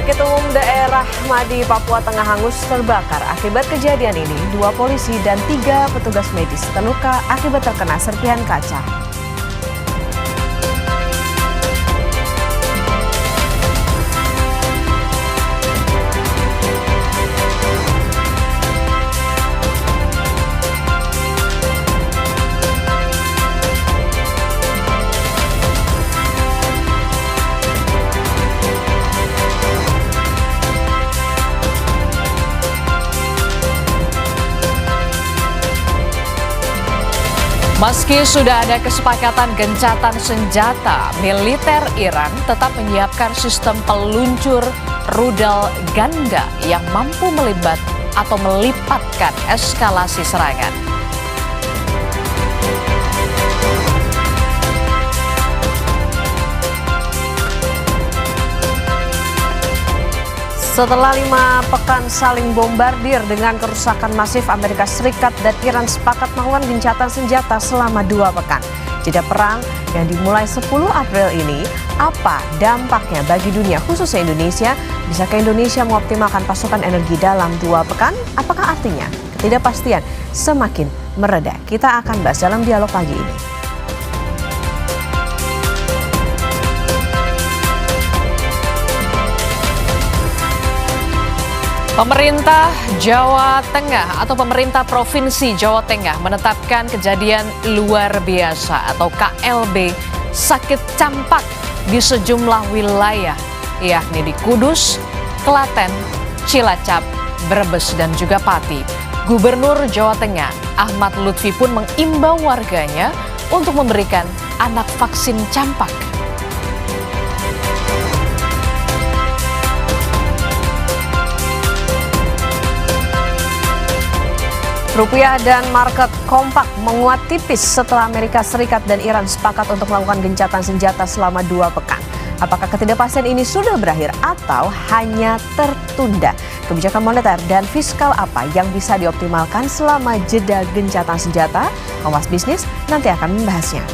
Sakit Umum Daerah Madi, Papua Tengah hangus terbakar. Akibat kejadian ini, 2 polisi dan 3 petugas medis terluka akibat terkena serpihan kaca. Meski sudah ada kesepakatan gencatan senjata, militer Iran tetap menyiapkan sistem peluncur rudal ganda yang mampu melipatkan eskalasi serangan. Setelah 5 pekan saling bombardir dengan kerusakan masif, Amerika Serikat dan Iran sepakat melakukan gencatan senjata selama 2 pekan. Jeda perang yang dimulai 10 April ini, apa dampaknya bagi dunia khususnya Indonesia? Bisakah Indonesia mengoptimalkan pasokan energi dalam 2 pekan? Apakah artinya ketidakpastian semakin mereda? Kita akan bahas dalam dialog pagi ini. Pemerintah Jawa Tengah atau pemerintah Provinsi Jawa Tengah menetapkan kejadian luar biasa atau KLB sakit campak di sejumlah wilayah, yakni di Kudus, Klaten, Cilacap, Brebes, dan juga Pati. Gubernur Jawa Tengah Ahmad Lutfi pun mengimbau warganya untuk memberikan anak vaksin campak. Rupiah dan market kompak menguat tipis setelah Amerika Serikat dan Iran sepakat untuk melakukan gencatan senjata selama 2 pekan. Apakah ketidakpastian ini sudah berakhir atau hanya tertunda? Kebijakan moneter dan fiskal apa yang bisa dioptimalkan selama jeda gencatan senjata? Kompas Bisnis nanti akan membahasnya.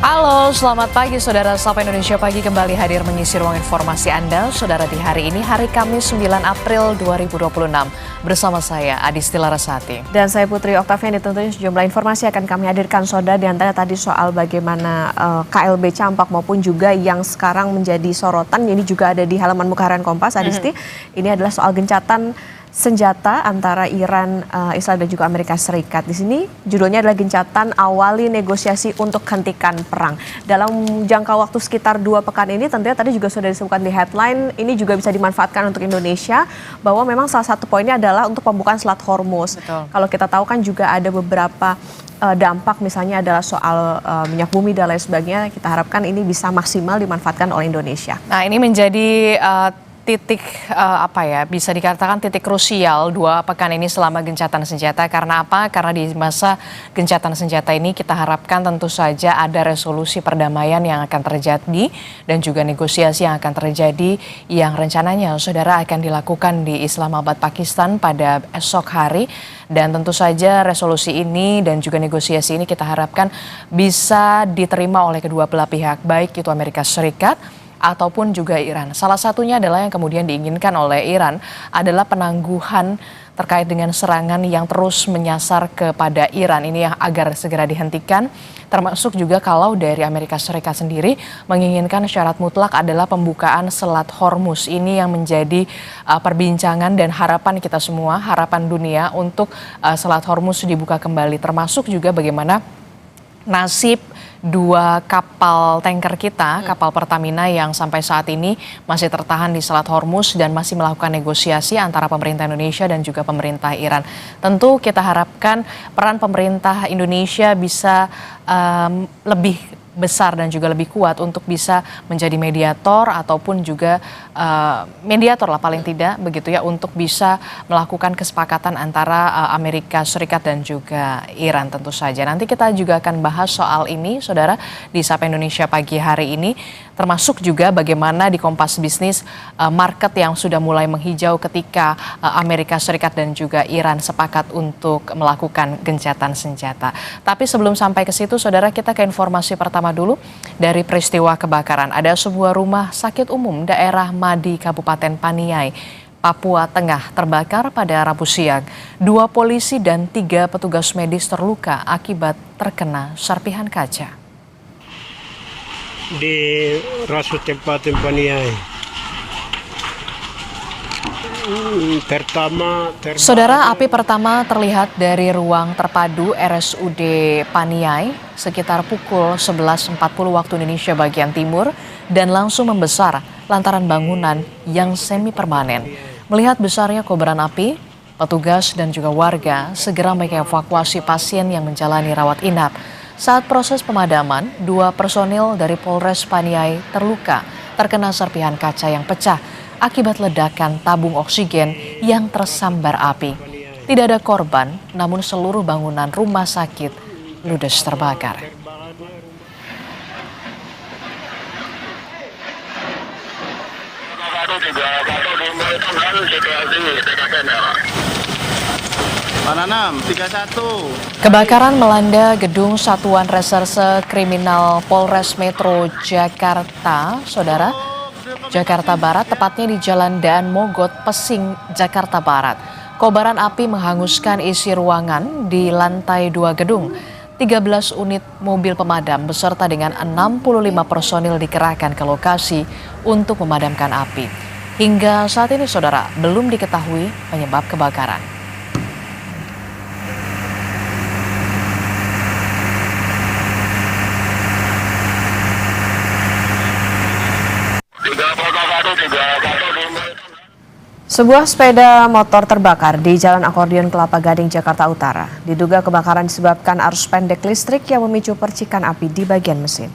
Halo, selamat pagi saudara. Sapa Indonesia Pagi kembali hadir mengisi ruang informasi Anda. Saudara, di hari ini hari Kamis 9 April 2026. Bersama saya Adisti Larasati. Dan saya Putri Oktaviani. Tentunya sejumlah informasi akan kami hadirkan saudara. Di antara tadi soal bagaimana KLB campak maupun juga yang sekarang menjadi sorotan. Ini juga ada di halaman muka harian Kompas, Adisti. Ini adalah soal gencatan senjata antara Iran, Israel dan juga Amerika Serikat. Di sini judulnya adalah gencatan awali negosiasi untuk hentikan perang. Dalam jangka waktu sekitar 2 pekan ini, tentunya tadi juga sudah disebutkan di headline, ini juga bisa dimanfaatkan untuk Indonesia, bahwa memang salah satu poinnya adalah untuk pembukaan Selat Hormuz. Betul. Kalau kita tahu kan juga ada beberapa dampak, misalnya adalah soal minyak bumi dan lain sebagainya. Kita harapkan ini bisa maksimal dimanfaatkan oleh Indonesia. Nah, ini menjadi titik bisa dikatakan titik krusial 2 pekan ini selama gencatan senjata. Karena apa? Karena di masa gencatan senjata ini kita harapkan tentu saja ada resolusi perdamaian yang akan terjadi dan juga negosiasi yang akan terjadi yang rencananya saudara akan dilakukan di Islamabad, Pakistan pada esok hari. Dan tentu saja resolusi ini dan juga negosiasi ini kita harapkan bisa diterima oleh kedua belah pihak, baik itu Amerika Serikat ataupun juga Iran. Salah satunya adalah yang kemudian diinginkan oleh Iran adalah penangguhan terkait dengan serangan yang terus menyasar kepada Iran ini yang agar segera dihentikan. Termasuk juga kalau dari Amerika Serikat sendiri menginginkan syarat mutlak adalah pembukaan Selat Hormuz. Ini yang menjadi perbincangan dan harapan kita semua, harapan dunia untuk Selat Hormuz dibuka kembali. Termasuk juga bagaimana nasib 2 kapal tanker kita, kapal Pertamina yang sampai saat ini masih tertahan di Selat Hormuz dan masih melakukan negosiasi antara pemerintah Indonesia dan juga pemerintah Iran. Tentu kita harapkan peran pemerintah Indonesia bisa lebih besar dan juga lebih kuat untuk bisa menjadi mediator ataupun juga mediator lah paling tidak begitu ya untuk bisa melakukan kesepakatan antara Amerika Serikat dan juga Iran tentu saja. Nanti kita juga akan bahas soal ini saudara di Sapa Indonesia pagi hari ini, termasuk juga bagaimana di Kompas Bisnis market yang sudah mulai menghijau ketika Amerika Serikat dan juga Iran sepakat untuk melakukan gencatan senjata. Tapi sebelum sampai ke situ saudara, kita ke informasi pertama dulu dari peristiwa kebakaran. Ada sebuah rumah sakit umum daerah Madi Kabupaten Paniai, Papua Tengah terbakar pada Rabu siang. 2 polisi dan 3 petugas medis terluka akibat terkena serpihan kaca. Di Rasut Kabupaten Paniai. Saudara, api pertama terlihat dari ruang terpadu RSUD Paniai sekitar pukul 11.40 waktu Indonesia bagian timur dan langsung membesar lantaran bangunan yang semi permanen. Melihat besarnya kobaran api, petugas dan juga warga segera mengevakuasi pasien yang menjalani rawat inap. Saat proses pemadaman, 2 personil dari Polres Paniai terluka terkena serpihan kaca yang pecah akibat ledakan tabung oksigen yang tersambar api. Tidak ada korban, namun seluruh bangunan rumah sakit ludes terbakar. Kebakaran melanda gedung Satuan Reserse Kriminal Polres Metro Jakarta, saudara. Jakarta Barat, tepatnya di Jalan Daan Mogot, Pesing, Jakarta Barat. Kobaran api menghanguskan isi ruangan di lantai 2 gedung. 13 unit mobil pemadam beserta dengan 65 personil dikerahkan ke lokasi untuk memadamkan api. Hingga saat ini saudara, belum diketahui penyebab kebakaran. Sebuah sepeda motor terbakar di Jalan Akordion Kelapa Gading, Jakarta Utara. Diduga kebakaran disebabkan arus pendek listrik yang memicu percikan api di bagian mesin.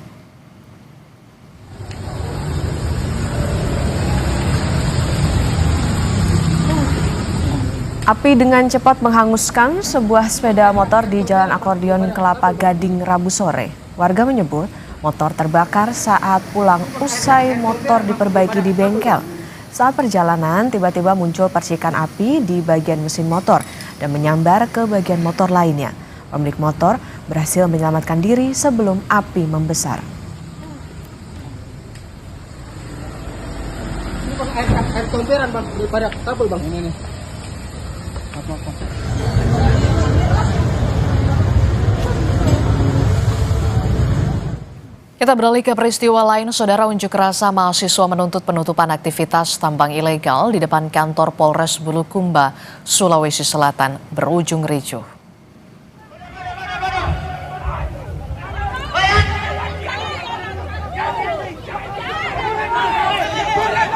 Api dengan cepat menghanguskan sebuah sepeda motor di Jalan Akordion Kelapa Gading Rabu sore. Warga menyebut motor terbakar saat pulang usai motor diperbaiki di bengkel. Saat perjalanan, tiba-tiba muncul percikan api di bagian mesin motor dan menyambar ke bagian motor lainnya. Pemilik motor berhasil menyelamatkan diri sebelum api membesar. Air komperan bang, daripada kabel bang. Ini. Kita beralih ke peristiwa lain, saudara. Unjuk rasa mahasiswa menuntut penutupan aktivitas tambang ilegal di depan kantor Polres Bulukumba, Sulawesi Selatan berujung ricuh.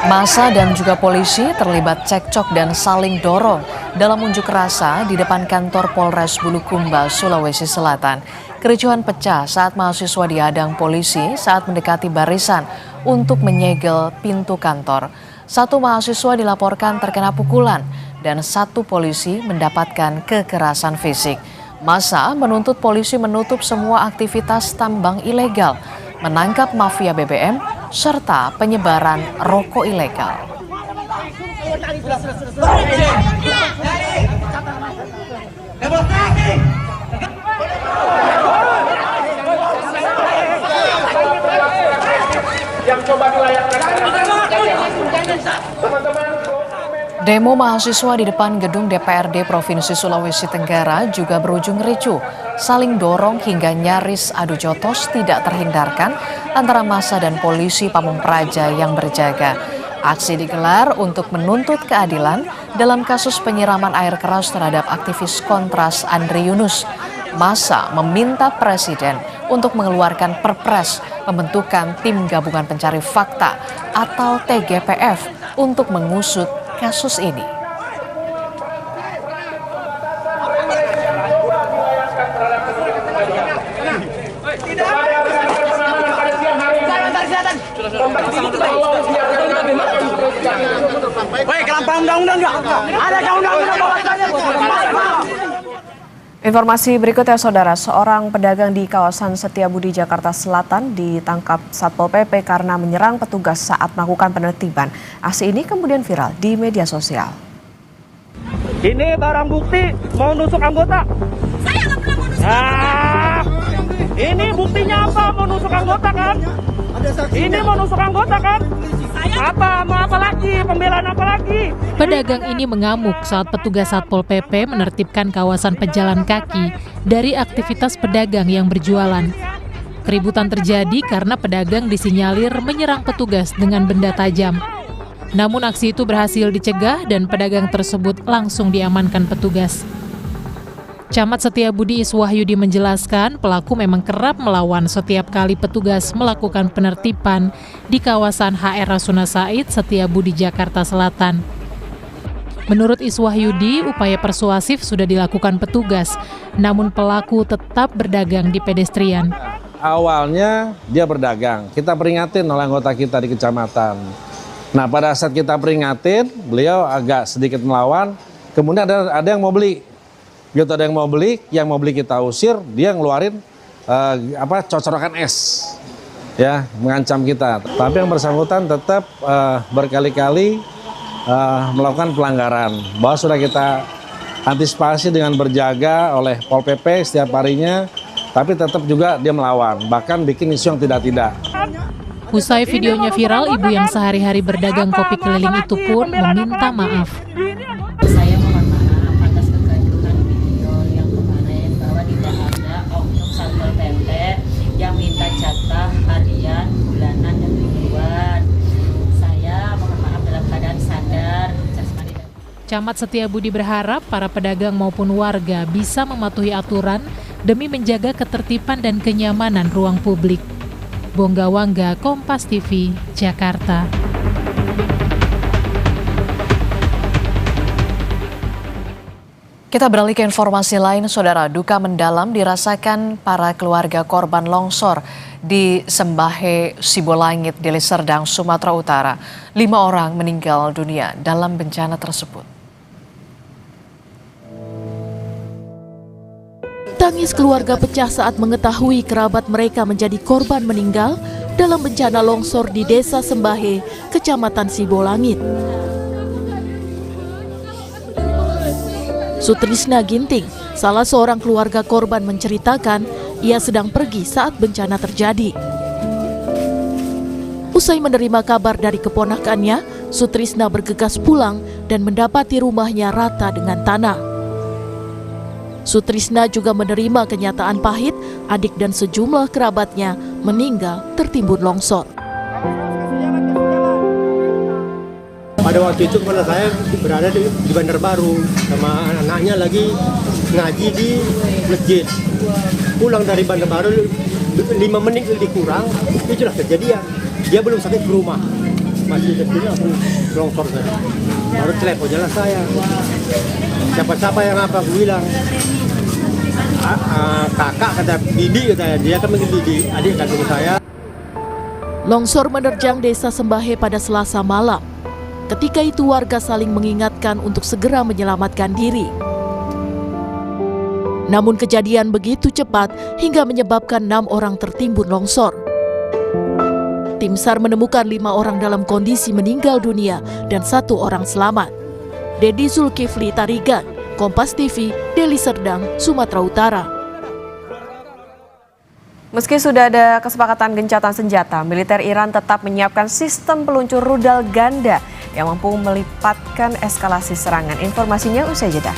Massa dan juga polisi terlibat cekcok dan saling dorong dalam unjuk rasa di depan kantor Polres Bulukumba, Sulawesi Selatan. Kericuhan pecah saat mahasiswa dihadang polisi saat mendekati barisan untuk menyegel pintu kantor. 1 mahasiswa dilaporkan terkena pukulan dan 1 polisi mendapatkan kekerasan fisik. Massa menuntut polisi menutup semua aktivitas tambang ilegal, menangkap mafia BBM, serta penyebaran rokok ilegal. Demo mahasiswa di depan gedung DPRD Provinsi Sulawesi Tenggara juga berujung ricuh. Saling dorong hingga nyaris adu jotos tidak terhindarkan antara massa dan polisi Pamung Praja yang berjaga. Aksi digelar untuk menuntut keadilan dalam kasus penyiraman air keras terhadap aktivis Kontras Andri Yunus. Massa meminta Presiden untuk mengeluarkan Perpres pembentukan Tim Gabungan Pencari Fakta atau TGPF untuk mengusut kasus ini. Informasi berikutnya saudara, seorang pedagang di kawasan Setiabudi Jakarta Selatan ditangkap Satpol PP karena menyerang petugas saat melakukan penertiban. Aksi ini kemudian viral di media sosial. Ini barang bukti mau nusuk anggota. Saya nggak pernah mau nusuk. Ini buktinya apa? Mau nusuk anggota kan? Ini mau nusuk anggota kan? Apa? Mau apa lagi? Pembelaan apa lagi? Pedagang ini mengamuk saat petugas Satpol PP menertibkan kawasan pejalan kaki dari aktivitas pedagang yang berjualan. Keributan terjadi karena pedagang disinyalir menyerang petugas dengan benda tajam. Namun aksi itu berhasil dicegah dan pedagang tersebut langsung diamankan petugas. Camat Setiabudi Iswahyudi menjelaskan pelaku memang kerap melawan setiap kali petugas melakukan penertiban di kawasan HR Rasuna Said, Setiabudi, Jakarta Selatan. Menurut Iswahyudi, upaya persuasif sudah dilakukan petugas, namun pelaku tetap berdagang di pedestrian. Awalnya dia berdagang, kita peringatin oleh anggota kita di kecamatan. Nah pada saat kita peringatin, beliau agak sedikit melawan, kemudian ada yang mau beli. Gitu, ada yang mau beli kita usir, dia ngeluarin cocorokan es, ya mengancam kita. Tapi yang bersangkutan tetap berkali-kali melakukan pelanggaran. Bahwa sudah kita antisipasi dengan berjaga oleh Pol PP setiap harinya, tapi tetap juga dia melawan, bahkan bikin isu yang tidak-tidak. Usai videonya viral, ibu yang sehari-hari berdagang kopi keliling itu pun meminta maaf. Saya mohon maaf atas kegaduhan video yang kemarin bahwa tidak ada oknum Satpol PP yang minta jatah harian, bulanan, dan mingguan. Saya mohon maaf dalam keadaan sadar. Camat Setiabudi berharap para pedagang maupun warga bisa mematuhi aturan demi menjaga ketertiban dan kenyamanan ruang publik. Bongga Wangga, Kompas TV, Jakarta. Kita beralih ke informasi lain, saudara. Duka mendalam dirasakan para keluarga korban longsor di Sembahe, Sibolangit, Deli Serdang, Sumatera Utara. 5 orang meninggal dunia dalam bencana tersebut. Tangis keluarga pecah saat mengetahui kerabat mereka menjadi korban meninggal dalam bencana longsor di Desa Sembahe, Kecamatan Sibolangit. Sutrisna Ginting, salah seorang keluarga korban, menceritakan ia sedang pergi saat bencana terjadi. Usai menerima kabar dari keponakannya, Sutrisna bergegas pulang dan mendapati rumahnya rata dengan tanah. Sutrisna juga menerima kenyataan pahit adik dan sejumlah kerabatnya meninggal tertimbun longsor. Pada waktu itu kepala saya berada di Bandar Baru sama anaknya lagi ngaji di masjid. Pulang dari Bandar Baru 5 menit lebih kurang, itulah kejadian. Dia belum sampai ke rumah, masih di sini langsung longsor saya. Baru telepon jalan saya. Siapa-siapa yang apa, aku bilang kakak kata bibi, kata dia kan manggil bibi, adik kandung saya. Longsor menerjang Desa Sembahe pada Selasa malam. Ketika itu warga saling mengingatkan untuk segera menyelamatkan diri. Namun kejadian begitu cepat hingga menyebabkan 6 orang tertimbun longsor. Tim SAR menemukan 5 orang dalam kondisi meninggal dunia dan 1 orang selamat. Dedi Zulkifli Tarigan, Kompas TV, Deli Serdang, Sumatera Utara. Meski sudah ada kesepakatan gencatan senjata, militer Iran tetap menyiapkan sistem peluncur rudal ganda yang mampu melipatkan eskalasi serangan. Informasinya usai jeda.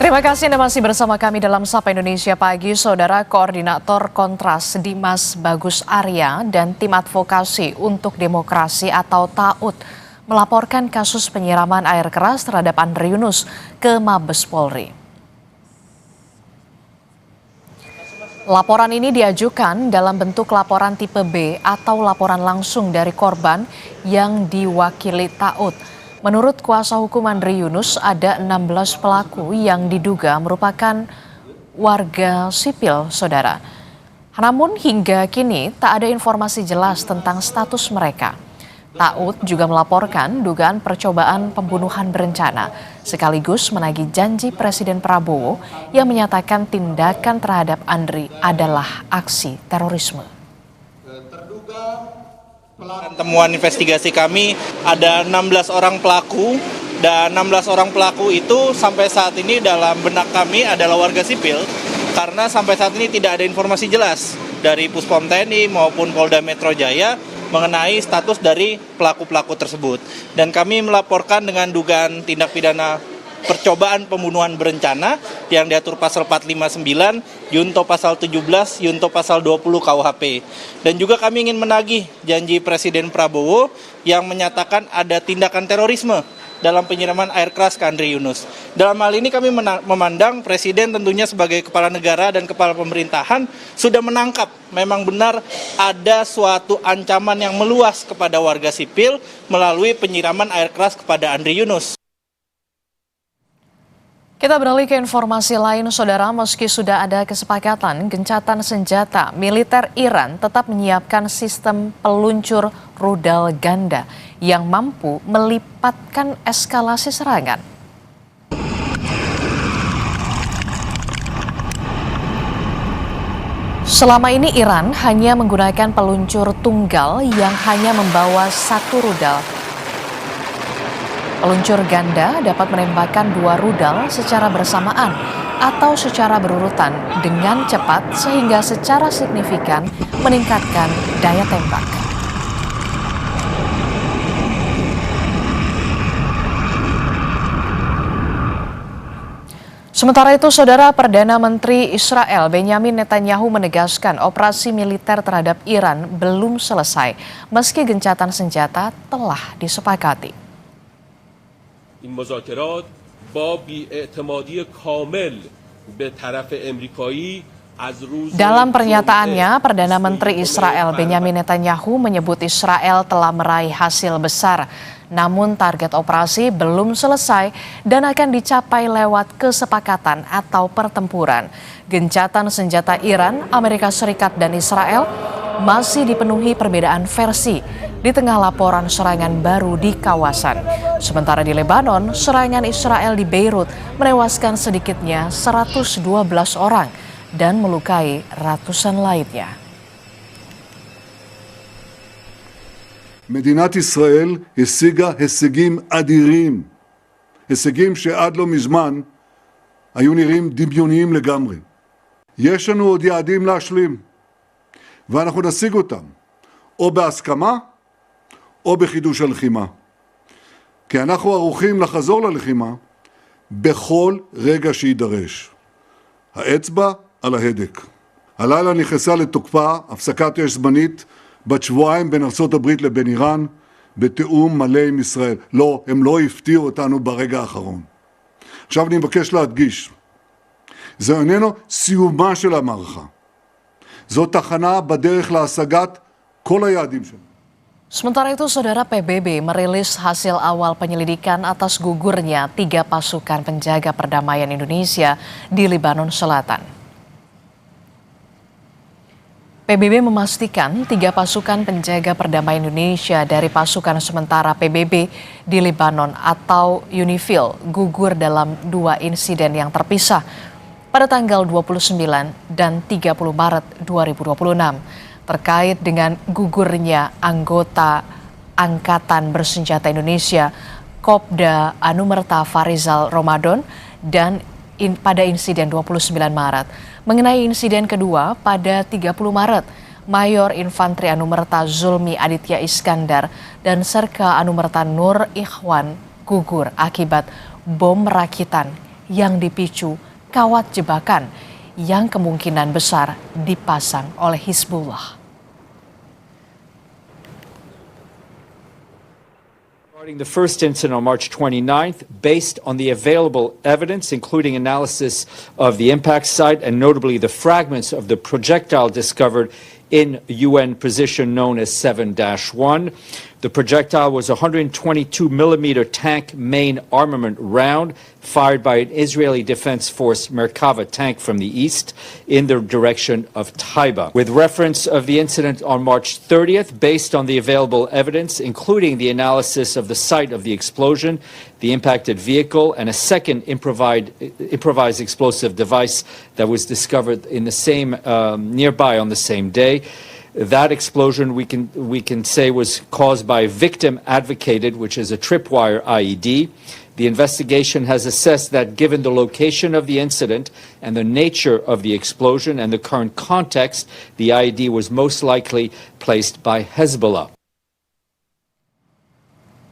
Terima kasih Anda masih bersama kami dalam Sapa Indonesia Pagi. Saudara, Koordinator Kontras Dimas Bagus Arya dan tim advokasi untuk demokrasi atau TAUD melaporkan kasus penyiraman air keras terhadap Andre Yunus ke Mabes Polri. Laporan ini diajukan dalam bentuk laporan tipe B atau laporan langsung dari korban yang diwakili taut. Menurut kuasa hukum Andri Yunus, ada 16 pelaku yang diduga merupakan warga sipil, saudara. Namun hingga kini tak ada informasi jelas tentang status mereka. Taut juga melaporkan dugaan percobaan pembunuhan berencana, sekaligus menagih janji Presiden Prabowo yang menyatakan tindakan terhadap Andri adalah aksi terorisme. Temuan investigasi kami ada 16 orang pelaku, dan 16 orang pelaku itu sampai saat ini dalam benak kami adalah warga sipil, karena sampai saat ini tidak ada informasi jelas dari Puspom TNI maupun Polda Metro Jaya mengenai status dari pelaku-pelaku tersebut. Dan kami melaporkan dengan dugaan tindak pidana percobaan pembunuhan berencana yang diatur pasal 459, Junto pasal 17, Junto pasal 20 KUHP. Dan juga kami ingin menagih janji Presiden Prabowo yang menyatakan ada tindakan terorisme dalam penyiraman air keras ke Andri Yunus. Dalam hal ini kami memandang Presiden tentunya sebagai kepala negara dan kepala pemerintahan sudah menangkap memang benar ada suatu ancaman yang meluas kepada warga sipil melalui penyiraman air keras kepada Andri Yunus. Kita beralih ke informasi lain, saudara. Meski sudah ada kesepakatan gencatan senjata, militer Iran tetap menyiapkan sistem peluncur rudal ganda yang mampu melipatkan eskalasi serangan. Selama ini Iran hanya menggunakan peluncur tunggal yang hanya membawa satu rudal. Peluncur ganda dapat menembakkan 2 rudal secara bersamaan atau secara berurutan dengan cepat sehingga secara signifikan meningkatkan daya tembak. Sementara itu, saudara, Perdana Menteri Israel Benyamin Netanyahu menegaskan operasi militer terhadap Iran belum selesai meski gencatan senjata telah disepakati. این مذاکرات با بی‌اعتمادی کامل به طرف آمریکایی از روز Dalam pernyataannya, Perdana Menteri Israel Benyamin Netanyahu menyebut Israel telah meraih hasil besar, namun target operasi belum selesai dan akan dicapai lewat kesepakatan atau pertempuran. Gencatan senjata Iran, Amerika Serikat dan Israel masih dipenuhi perbedaan versi di tengah laporan serangan baru di kawasan. Sementara di Lebanon, serangan Israel di Beirut menewaskan sedikitnya 112 orang dan melukai ratusan lainnya. מדינת ישראל השיגה הישגים אדירים, הישגים שעד לא מזמן היו נראים דמיוניים לגמרי. יש לנו עוד יעדים להשלים, ואנחנו נשיג אותם, או בהסכמה, או בחידוש הלחימה. כי אנחנו ערוכים לחזור ללחימה בכל רגע שידרש. האצבע על ההדק. הלילה נכנסה לתוקפה הפסקת אש זמנית בת שבועיים בין ארצות הברית לבין איראן, בתיאום מלא עם ישראל. לא, הם לא הפתיעו אותנו ברגע האחרון. עכשיו אני מבקש להדגיש, זה איננו סיומה של המערכה. זו תחנה בדרך להשגת כל היעדים שלנו. Sementara itu, saudara, PBB merilis hasil awal penyelidikan atas gugurnya 3 pasukan penjaga perdamaian Indonesia di Lebanon Selatan. PBB memastikan 3 pasukan penjaga perdamaian Indonesia dari pasukan sementara PBB di Lebanon atau UNIFIL gugur dalam 2 insiden yang terpisah pada tanggal 29 dan 30 Maret 2026. Terkait dengan gugurnya anggota Angkatan Bersenjata Indonesia Kopda Anumerta Farizal Ramadan dan pada insiden 29 Maret. Mengenai insiden kedua pada 30 Maret, Mayor Infanteri Anumerta Zulmi Aditya Iskandar dan Serka Anumerta Nur Ikhwan gugur akibat bom rakitan yang dipicu kawat jebakan yang kemungkinan besar dipasang oleh Hizbullah. Regarding the first incident on March 29th, based on the available evidence, including analysis of the impact site and notably the fragments of the projectile discovered in UN position known as 7-1. The projectile was a 122-millimeter tank main armament round fired by an Israeli Defense Force Merkava tank from the east in the direction of Taiba. With reference of the incident on March 30th, based on the available evidence, including the analysis of the site of the explosion, the impacted vehicle, and a second improvised explosive device that was discovered in the same nearby on the same day. That explosion we can say was caused by victim advocated, which is a tripwire IED. The investigation has assessed that given the location of the incident and the nature of the explosion and the current context, the IED was most likely placed by Hezbollah.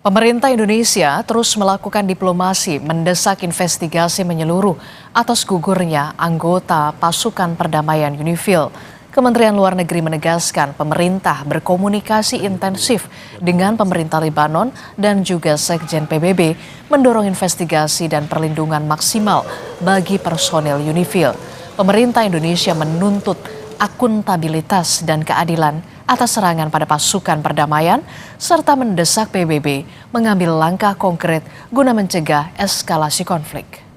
Pemerintah Indonesia terus melakukan diplomasi mendesak investigasi menyeluruh atas gugurnya anggota pasukan perdamaian UNIFIL. Kementerian Luar Negeri menegaskan pemerintah berkomunikasi intensif dengan pemerintah Lebanon dan juga Sekjen PBB mendorong investigasi dan perlindungan maksimal bagi personel UNIFIL. Pemerintah Indonesia menuntut akuntabilitas dan keadilan atas serangan pada pasukan perdamaian serta mendesak PBB mengambil langkah konkret guna mencegah eskalasi konflik.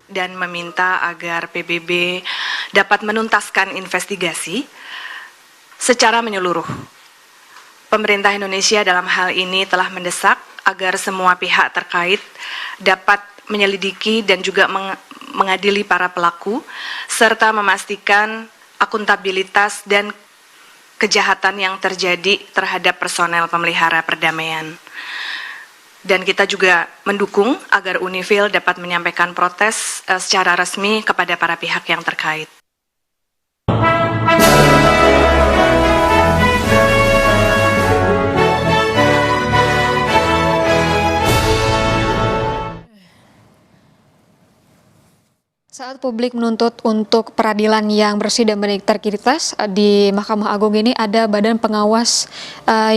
Dan meminta agar PBB dapat menuntaskan investigasi secara menyeluruh. Pemerintah Indonesia dalam hal ini telah mendesak agar semua pihak terkait dapat menyelidiki dan juga mengadili para pelaku, serta memastikan akuntabilitas dan kejahatan yang terjadi terhadap personel pemelihara perdamaian. Dan kita juga mendukung agar UNIFIL dapat menyampaikan protes secara resmi kepada para pihak yang terkait. Saat publik menuntut untuk peradilan yang bersih dan berintegritas di Mahkamah Agung ini ada badan pengawas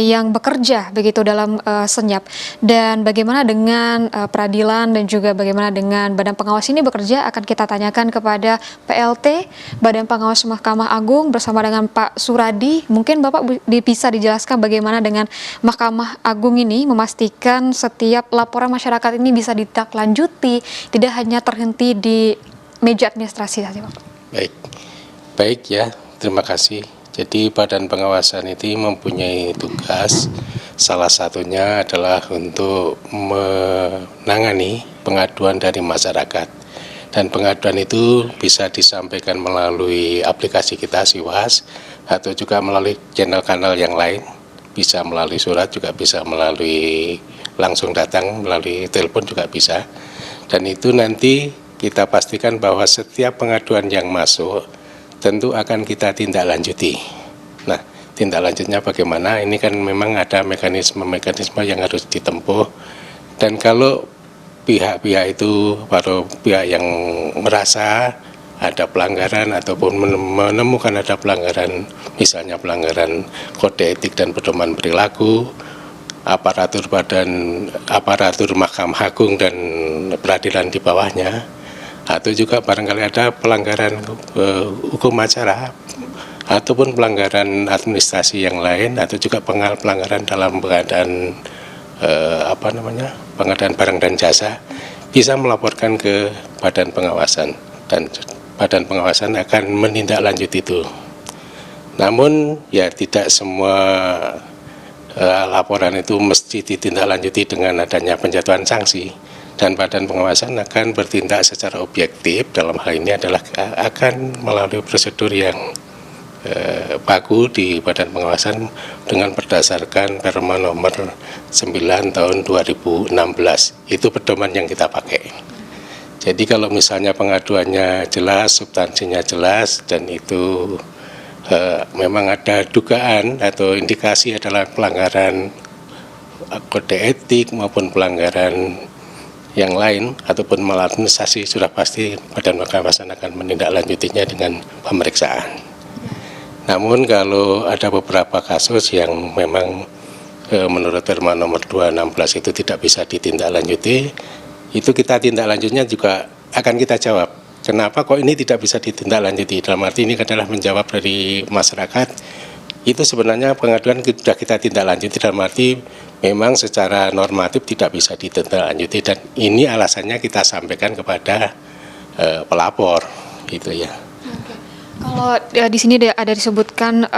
yang bekerja begitu dalam senyap. Dan bagaimana dengan peradilan dan juga bagaimana dengan badan pengawas ini bekerja akan kita tanyakan kepada PLT Badan Pengawas Mahkamah Agung bersama dengan Pak Suradi. Mungkin Bapak bisa dijelaskan bagaimana dengan Mahkamah Agung ini memastikan setiap laporan masyarakat ini bisa ditindaklanjuti, tidak hanya terhenti di meja administrasi saja, Pak. Baik ya, terima kasih. Jadi badan pengawasan itu mempunyai tugas, salah satunya adalah untuk menangani pengaduan dari masyarakat. Dan pengaduan itu bisa disampaikan melalui aplikasi kita Siwas atau juga melalui channel-kanal yang lain. Bisa melalui surat, juga bisa melalui langsung datang, melalui telepon juga bisa. Dan itu nanti kita pastikan bahwa setiap pengaduan yang masuk tentu akan kita tindak lanjuti. Nah, tindak lanjutnya bagaimana? Ini kan memang ada mekanisme-mekanisme yang harus ditempuh. Dan kalau pihak-pihak itu, para pihak yang merasa ada pelanggaran ataupun menemukan ada pelanggaran, misalnya pelanggaran kode etik dan pedoman perilaku, aparatur Mahkamah Agung dan peradilan di bawahnya, atau juga barangkali ada pelanggaran hukum acara ataupun pelanggaran administrasi yang lain, atau juga pelanggaran dalam pengadaan pengadaan barang dan jasa, bisa melaporkan ke badan pengawasan dan badan pengawasan akan menindaklanjuti itu. Namun ya tidak semua laporan itu mesti ditindaklanjuti dengan adanya penjatuhan sanksi. Dan badan pengawasan akan bertindak secara objektif, dalam hal ini adalah akan melalui prosedur yang baku di badan pengawasan dengan berdasarkan Perma nomor 9 tahun 2016. Itu pedoman yang kita pakai. Jadi kalau misalnya pengaduannya jelas, substansinya jelas, dan itu memang ada dugaan atau indikasi adalah pelanggaran kode etik maupun pelanggaran yang lain ataupun maladministrasi, sudah pasti badan pengawasan akan menindaklanjutinya dengan pemeriksaan. Namun kalau ada beberapa kasus yang memang menurut Perma nomor 216 itu tidak bisa ditindaklanjuti, itu kita tindak lanjutnya juga akan kita jawab. Kenapa kok ini tidak bisa ditindaklanjuti? Dalam arti ini adalah menjawab dari masyarakat. Itu sebenarnya pengaduan sudah kita tindak lanjuti dalam arti memang secara normatif tidak bisa ditindaklanjuti dan ini alasannya kita sampaikan kepada pelapor gitu ya. Kalau di sini ada disebutkan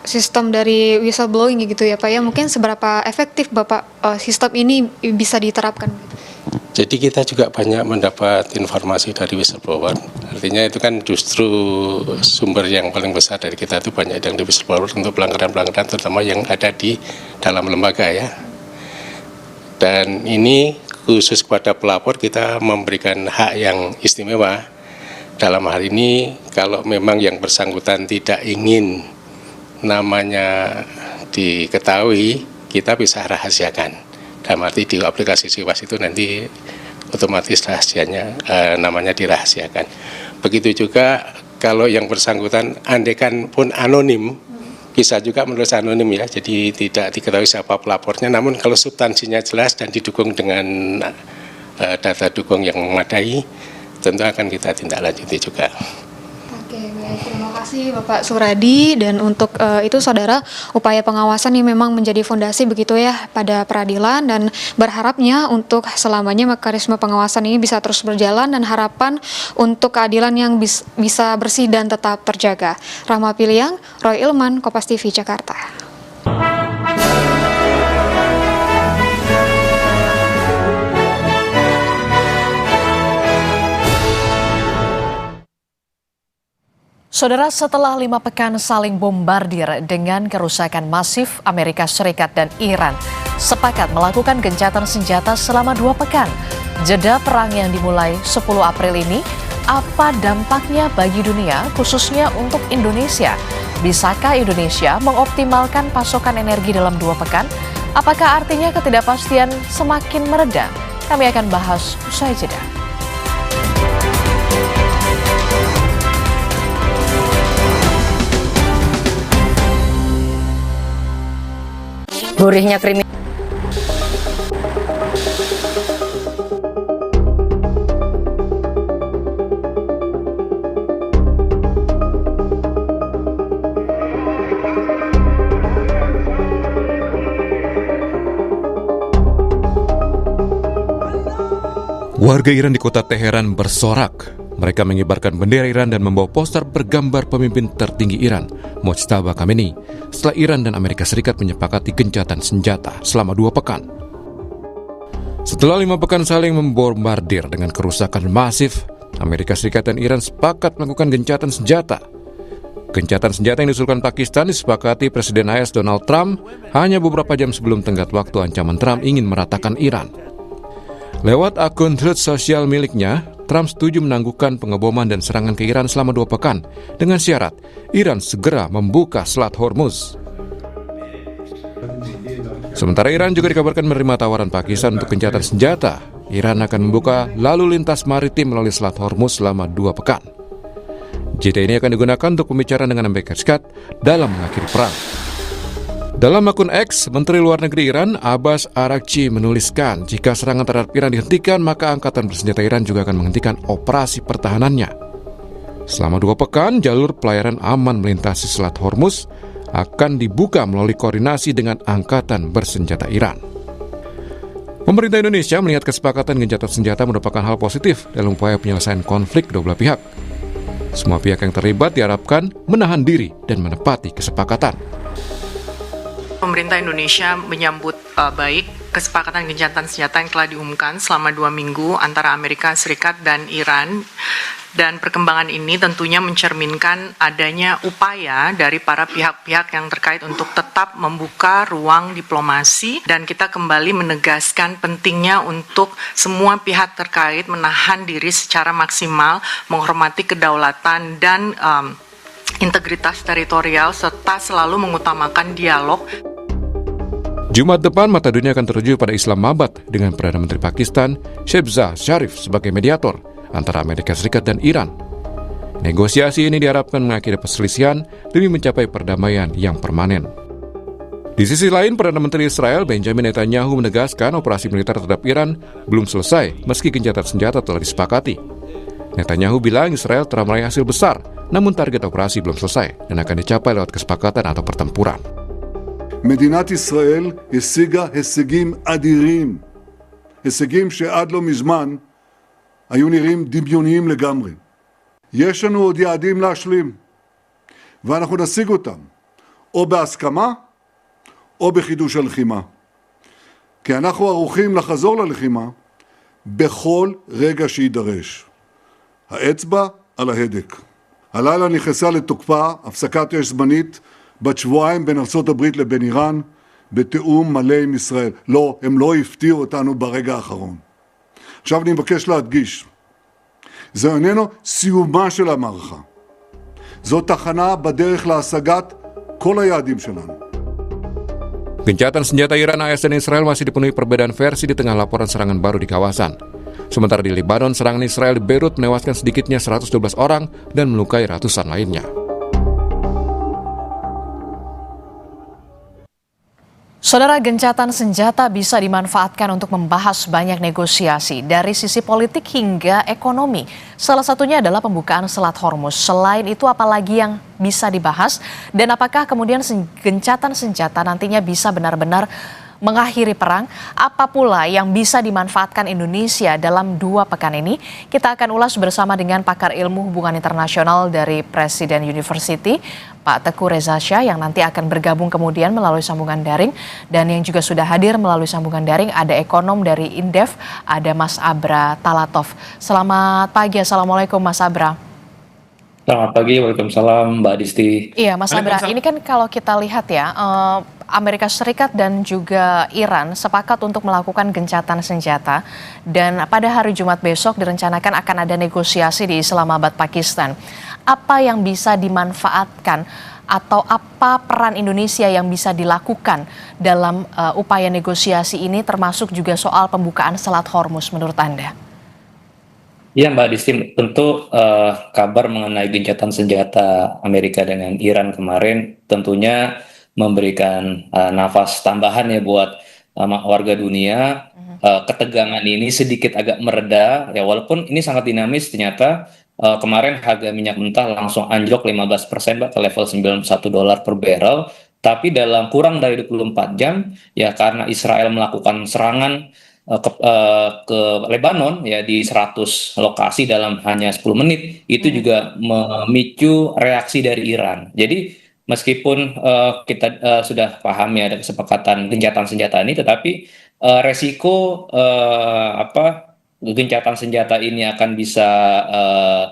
sistem dari whistleblowing gitu ya Pak ya, mungkin seberapa efektif Bapak sistem ini bisa diterapkan? Jadi kita juga banyak mendapat informasi dari whistleblower. Artinya itu kan justru sumber yang paling besar dari kita itu banyak yang di whistleblower untuk pelanggaran-pelanggaran terutama yang ada di dalam lembaga ya. Dan ini khusus kepada pelapor kita memberikan hak yang istimewa. Dalam hal ini kalau memang yang bersangkutan tidak ingin namanya diketahui, kita bisa rahasiakan. Dalam arti di aplikasi SIWAS itu nanti otomatis rahasianya namanya dirahasiakan. Begitu juga kalau yang bersangkutan andaikan pun anonim, bisa juga menulis anonim ya, jadi tidak diketahui siapa pelapornya. Namun kalau substansinya jelas dan didukung dengan data dukung yang memadai, tentu akan kita tindak lanjuti juga. Oke, baik. Terima kasih Bapak Suradi. Dan untuk itu saudara, upaya pengawasan ini memang menjadi fondasi begitu ya pada peradilan dan berharapnya untuk selamanya mekanisme pengawasan ini bisa terus berjalan dan harapan untuk keadilan yang bisa bersih dan tetap terjaga. Rahma Piliang, Roy Ilman, Kompas TV, Jakarta. Saudara, setelah 5 pekan saling bombardir dengan kerusakan masif, Amerika Serikat dan Iran sepakat melakukan gencatan senjata selama 2 pekan. Jeda perang yang dimulai 10 April ini, apa dampaknya bagi dunia, khususnya untuk Indonesia? Bisakah Indonesia mengoptimalkan pasokan energi dalam 2 pekan? Apakah artinya ketidakpastian semakin mereda? Kami akan bahas usai jeda. Gurihnya kriminal. Warga Iran di kota Teheran bersorak. Mereka mengibarkan bendera Iran dan membawa poster bergambar pemimpin tertinggi Iran, Mojtaba Khamenei, setelah Iran dan Amerika Serikat menyepakati gencatan senjata selama 2 pekan. Setelah 5 pekan saling membombardir dengan kerusakan masif, Amerika Serikat dan Iran sepakat melakukan gencatan senjata. Gencatan senjata yang diusulkan Pakistan disepakati Presiden AS Donald Trump hanya beberapa jam sebelum tenggat waktu ancaman Trump ingin meratakan Iran. Lewat akun Truth Social miliknya, Trump setuju menangguhkan pengeboman dan serangan ke Iran selama 2 pekan dengan syarat Iran segera membuka Selat Hormuz. Sementara Iran juga dikabarkan menerima tawaran Pakistan untuk gencatan senjata. Iran akan membuka lalu lintas maritim melalui Selat Hormuz selama 2 pekan. Jeda ini akan digunakan untuk pembicaraan dengan Amerika Serikat dalam mengakhiri perang. Dalam akun X, Menteri Luar Negeri Iran, Abbas Araghchi, menuliskan jika serangan terhadap Iran dihentikan, maka Angkatan Bersenjata Iran juga akan menghentikan operasi pertahanannya. Selama 2 pekan, jalur pelayaran aman melintasi Selat Hormuz akan dibuka melalui koordinasi dengan Angkatan Bersenjata Iran. Pemerintah Indonesia melihat kesepakatan gencatan senjata merupakan hal positif dalam upaya penyelesaian konflik kedua belah pihak. Semua pihak yang terlibat diharapkan menahan diri dan menepati kesepakatan. Pemerintah Indonesia menyambut baik kesepakatan gencatan senjata yang telah diumumkan selama 2 minggu antara Amerika Serikat dan Iran. Dan perkembangan ini tentunya mencerminkan adanya upaya dari para pihak-pihak yang terkait untuk tetap membuka ruang diplomasi. Dan kita kembali menegaskan pentingnya untuk semua pihak terkait menahan diri secara maksimal, menghormati kedaulatan dan integritas teritorial, serta selalu mengutamakan dialog. Jumat depan mata dunia akan tertuju pada Islamabad dengan Perdana Menteri Pakistan Shehbaz Sharif sebagai mediator antara Amerika Serikat dan Iran. Negosiasi ini diharapkan mengakhiri perselisihan demi mencapai perdamaian yang permanen. Di sisi lain, Perdana Menteri Israel Benjamin Netanyahu menegaskan operasi militer terhadap Iran belum selesai meski gencatan senjata telah disepakati. Netanyahu bilang Israel telah meraih hasil besar, namun target operasi belum selesai dan akan dicapai lewat kesepakatan atau pertempuran. מדינת ישראל השיגה הישגים אדירים, הישגים שעד לא מזמן היו נראים דמיוניים לגמרי. יש לנו עוד יעדים להשלים, ואנחנו נשיג אותם, או בהסכמה, או בחידוש הלחימה. כי אנחנו ערוכים לחזור ללחימה בכל רגע שידרש. האצבע על ההדק. הלילה נכנסה לתוקפה הפסקת אש זמנית בת שבועיים בין ארצות הברית לבין איראן, בתיאום מלא עם ישראל. לא, הם לא הפתיעו אותנו ברגע האחרון. עכשיו אני מבקש להדגיש, זה איננו סיומה של המערכה. זו תחנה בדרך להשגת כל היעדים שלנו. Gencatan senjata Iran, AS, dan Israel masih dipenuhi perbedaan versi di tengah laporan serangan baru di kawasan. Sementara di Lebanon, serangan Israel di Beirut menewaskan sedikitnya 112 orang dan melukai ratusan lainnya. Saudara, gencatan senjata bisa dimanfaatkan untuk membahas banyak negosiasi dari sisi politik hingga ekonomi. Salah satunya adalah pembukaan Selat Hormuz. Selain itu, apalagi yang bisa dibahas dan apakah kemudian gencatan senjata nantinya bisa benar-benar mengakhiri perang? Apa pula yang bisa dimanfaatkan Indonesia dalam 2 pekan ini? Kita akan ulas bersama dengan pakar ilmu hubungan internasional dari Presiden University, Pak Teguh Reza Shah, yang nanti akan bergabung kemudian melalui sambungan daring. Dan yang juga sudah hadir melalui sambungan daring ada ekonom dari Indef, ada Mas Abra Talatov. Selamat pagi, Assalamualaikum Mas Abra. Selamat pagi, waalaikumsalam Mbak Disti. Iya Mas Abra, ini kan kalau kita lihat ya, Amerika Serikat dan juga Iran sepakat untuk melakukan gencatan senjata. Dan pada hari Jumat besok direncanakan akan ada negosiasi di Islamabad, Pakistan. Apa yang bisa dimanfaatkan atau apa peran Indonesia yang bisa dilakukan dalam upaya negosiasi ini, termasuk juga soal pembukaan Selat Hormuz menurut Anda? Ya Mbak Disti, tentu kabar mengenai gencatan senjata Amerika dengan Iran kemarin tentunya memberikan nafas tambahan ya buat warga dunia. Ketegangan ini sedikit agak mereda ya, walaupun ini sangat dinamis. Ternyata kemarin harga minyak mentah langsung anjlok 15% Mbak, ke level $91 per barrel. Tapi dalam kurang dari 24 jam ya, karena Israel melakukan serangan ke Lebanon ya di 100 lokasi dalam hanya 10 menit, itu juga memicu reaksi dari Iran. Jadi meskipun kita sudah paham ya ada kesepakatan gencatan senjata ini, tetapi resiko gencatan senjata ini akan bisa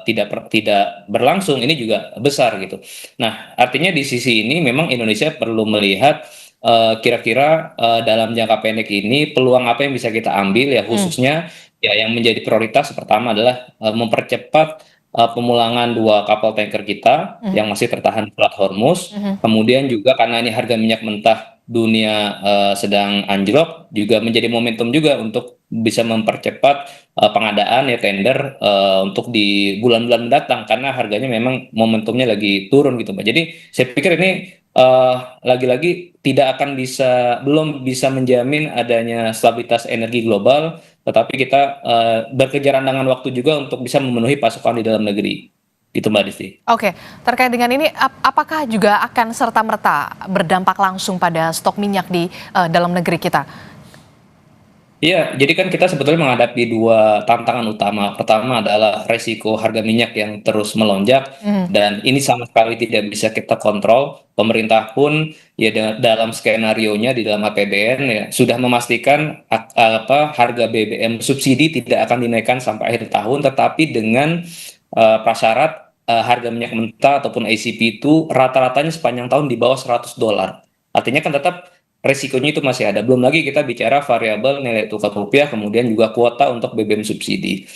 tidak berlangsung ini juga besar gitu. Nah, artinya di sisi ini memang Indonesia perlu melihat kira-kira dalam jangka pendek ini peluang apa yang bisa kita ambil ya, khususnya ya yang menjadi prioritas pertama adalah mempercepat pemulangan 2 kapal tanker kita yang masih tertahan di Selat Hormuz. Kemudian juga karena ini harga minyak mentah dunia sedang anjlok, juga menjadi momentum juga untuk bisa mempercepat pengadaan ya tender untuk di bulan-bulan mendatang, karena harganya memang momentumnya lagi turun gitu Mbak. Jadi saya pikir ini lagi-lagi belum bisa menjamin adanya stabilitas energi global, tetapi kita berkejaran dengan waktu juga untuk bisa memenuhi pasokan di dalam negeri. Gitu Mbak Disti. Oke, terkait dengan ini, apakah juga akan serta-merta berdampak langsung pada stok minyak di dalam negeri kita? Iya, jadi kan kita sebetulnya menghadapi 2 tantangan utama. Pertama adalah resiko harga minyak yang terus melonjak, dan ini sama sekali tidak bisa kita kontrol. Pemerintah pun ya dalam skenario-nya di dalam APBN ya sudah memastikan harga BBM subsidi tidak akan dinaikkan sampai akhir tahun, tetapi dengan prasyarat harga minyak mentah ataupun ACP itu rata-ratanya sepanjang tahun di bawah $100. Artinya kan tetap resikonya itu masih ada. Belum lagi kita bicara variabel nilai tukar rupiah, kemudian juga kuota untuk BBM subsidi.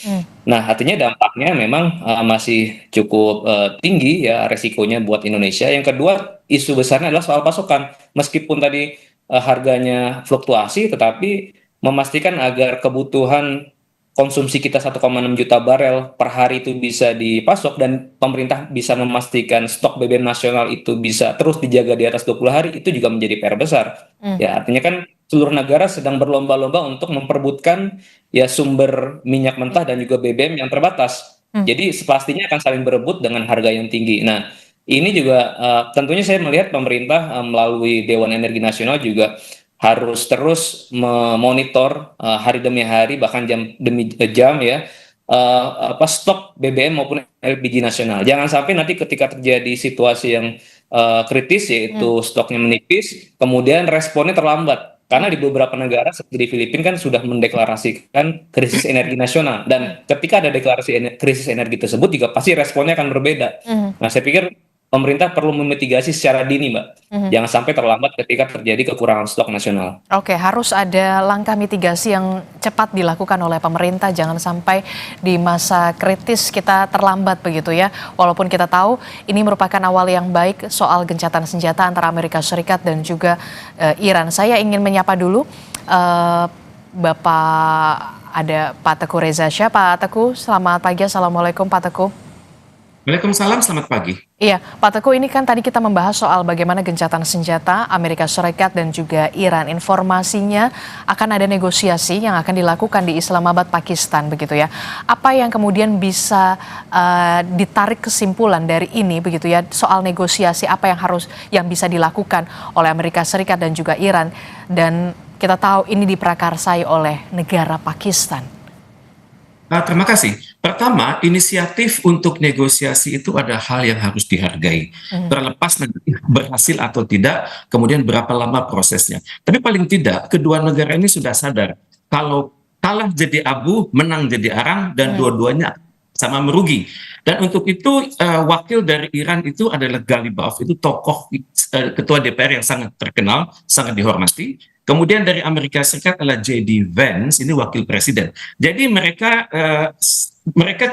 Nah, artinya dampaknya memang masih cukup tinggi ya resikonya buat Indonesia. Yang kedua, isu besarnya adalah soal pasokan. Meskipun tadi harganya fluktuasi, tetapi memastikan agar kebutuhan konsumsi kita 1,6 juta barel per hari itu bisa dipasok dan pemerintah bisa memastikan stok BBM nasional itu bisa terus dijaga di atas 20 hari, itu juga menjadi PR besar. Ya, artinya kan seluruh negara sedang berlomba-lomba untuk memperebutkan ya sumber minyak mentah dan juga BBM yang terbatas. Jadi pastinya akan saling berebut dengan harga yang tinggi. Nah, ini juga tentunya saya melihat pemerintah melalui Dewan Energi Nasional juga harus terus memonitor hari demi hari, bahkan jam demi jam ya, stok BBM maupun LPG nasional. Jangan sampai nanti ketika terjadi situasi yang kritis, yaitu stoknya menipis, kemudian responnya terlambat. Karena di beberapa negara seperti di Filipina kan sudah mendeklarasikan krisis energi nasional, dan ketika ada deklarasi krisis energi tersebut juga pasti responnya akan berbeda. Nah, saya pikir pemerintah perlu memitigasi secara dini, Mbak. Jangan sampai terlambat ketika terjadi kekurangan stok nasional. Oke, harus ada langkah mitigasi yang cepat dilakukan oleh pemerintah. Jangan sampai di masa kritis kita terlambat begitu ya. Walaupun kita tahu ini merupakan awal yang baik soal gencatan senjata antara Amerika Serikat dan juga Iran. Saya ingin menyapa dulu Bapak, ada Pak Teguh Reza Shah. Pak Teguh, selamat pagi. Assalamualaikum Pak Teguh. Waalaikumsalam, selamat pagi. Iya, Pak Teguh, ini kan tadi kita membahas soal bagaimana gencatan senjata Amerika Serikat dan juga Iran. Informasinya akan ada negosiasi yang akan dilakukan di Islamabad, Pakistan, begitu ya. Apa yang kemudian bisa ditarik kesimpulan dari ini, begitu ya, soal negosiasi apa yang bisa dilakukan oleh Amerika Serikat dan juga Iran, dan kita tahu ini diprakarsai oleh negara Pakistan. Terima kasih. Pertama, inisiatif untuk negosiasi itu ada hal yang harus dihargai. Terlepas nanti berhasil atau tidak, kemudian berapa lama prosesnya. Tapi paling tidak, kedua negara ini sudah sadar kalau kalah jadi abu, menang jadi arang, dan dua-duanya sama merugi. Dan untuk itu wakil dari Iran itu adalah Ghalibaf, itu tokoh ketua DPR yang sangat terkenal, sangat dihormati. Kemudian dari Amerika Serikat adalah J.D. Vance, ini wakil presiden. Jadi mereka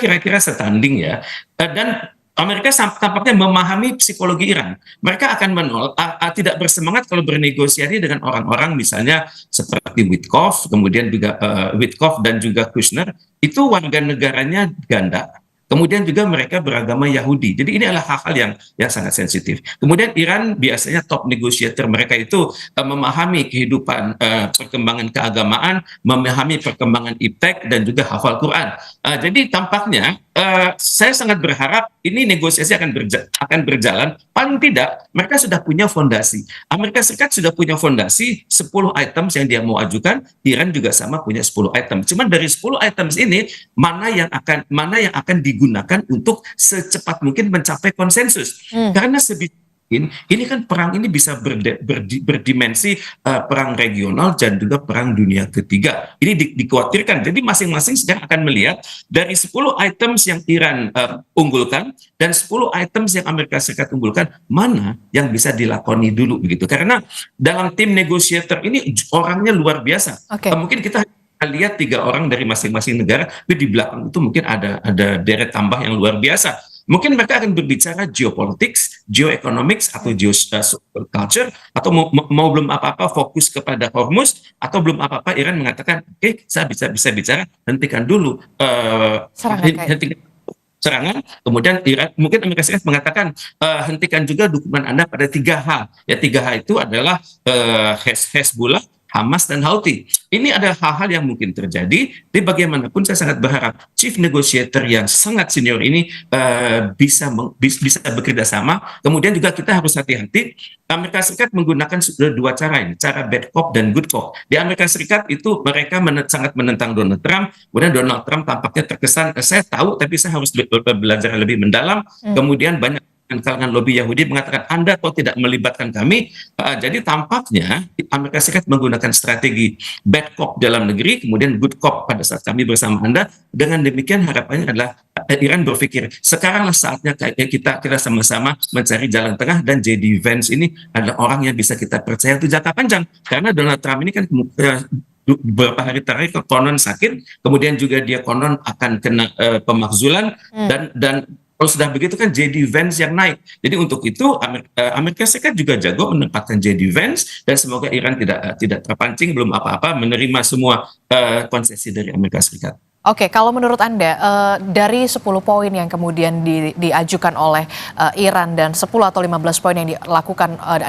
kira-kira setanding ya. Dan Amerika tampaknya memahami psikologi Iran. Mereka akan menolak, tidak bersemangat kalau bernegosiasi dengan orang-orang misalnya seperti Witkoff, kemudian juga Witkoff dan juga Kushner, itu warga negaranya ganda. Kemudian juga mereka beragama Yahudi. Jadi ini adalah hal-hal yang sangat sensitif. Kemudian Iran biasanya top negotiator mereka itu memahami kehidupan perkembangan keagamaan, memahami perkembangan iptek dan juga hafal Quran. Jadi tampaknya saya sangat berharap ini negosiasi akan berjalan. Paling tidak mereka sudah punya fondasi. Amerika Serikat sudah punya fondasi 10 items yang dia mau ajukan. Iran juga sama punya 10 item. Cuman dari 10 items ini mana yang akan digunakan untuk secepat mungkin mencapai konsensus. Karena ini kan perang ini bisa berdimensi perang regional dan juga perang dunia ketiga. Ini dikhawatirkan. Jadi masing-masing sedang akan melihat dari 10 items yang Iran unggulkan dan 10 items yang Amerika Serikat unggulkan, mana yang bisa dilakoni dulu begitu. Karena dalam tim negotiator ini orangnya luar biasa. Mungkin kita lihat 3 orang dari masing-masing negara, tapi di belakang itu mungkin ada deret tambah yang luar biasa. Mungkin mereka akan berbicara geopolitics, geoeconomics, atau geoculture, atau mau belum apa-apa fokus kepada Hormuz, atau belum apa-apa Iran mengatakan, oke, saya bisa bicara, hentikan dulu serangan. Kemudian Iran, mungkin Amerika Serikat mengatakan, hentikan juga dukungan Anda pada 3 hal. Ya, 3 hal itu adalah Hezbollah, Hamas, dan Houthi. Ini adalah hal-hal yang mungkin terjadi. Tapi bagaimanapun saya sangat berharap chief negotiator yang sangat senior ini bisa bekerja sama. Kemudian juga kita harus hati-hati. Amerika Serikat menggunakan 2 cara ini, cara bad cop dan good cop. Di Amerika Serikat itu mereka sangat menentang Donald Trump. Kemudian Donald Trump tampaknya terkesan, saya tahu tapi saya harus belajar lebih mendalam. Kemudian banyak kalangan lobi Yahudi mengatakan Anda kok tidak melibatkan kami. Jadi tampaknya Amerika Serikat menggunakan strategi bad cop dalam negeri, kemudian good cop pada saat kami bersama Anda. Dengan demikian harapannya adalah Iran berpikir sekaranglah saatnya kita sama-sama mencari jalan tengah, dan J.D. Vance ini adalah orang yang bisa kita percaya untuk jangka panjang. Karena Donald Trump ini kan beberapa hari terakhir konon sakit, kemudian juga dia konon akan kena pemakzulan, dan kalau sudah begitu kan J.D. Vance yang naik. Jadi untuk itu Amerika Serikat juga jago menempatkan J.D. Vance, dan semoga Iran tidak terpancing belum apa-apa menerima semua konsesi dari Amerika Serikat. Oke, kalau menurut Anda dari 10 poin yang kemudian diajukan oleh Iran dan 10 atau 15 poin yang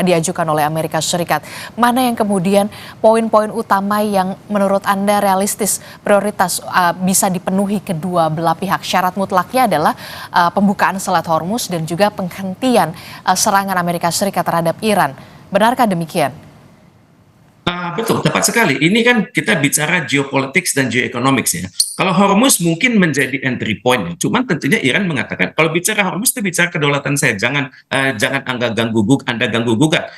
diajukan oleh Amerika Serikat, mana yang kemudian poin-poin utama yang menurut Anda realistis, prioritas bisa dipenuhi kedua belah pihak? Syarat mutlaknya adalah pembukaan Selat Hormuz dan juga penghentian serangan Amerika Serikat terhadap Iran. Benarkah demikian? Betul, tepat sekali. Ini kan kita bicara geopolitics dan geoeconomics ya. Kalau Hormuz mungkin menjadi entry point, cuman tentunya Iran mengatakan kalau bicara Hormuz itu bicara kedaulatan saya, jangan Anda ganggu gugat.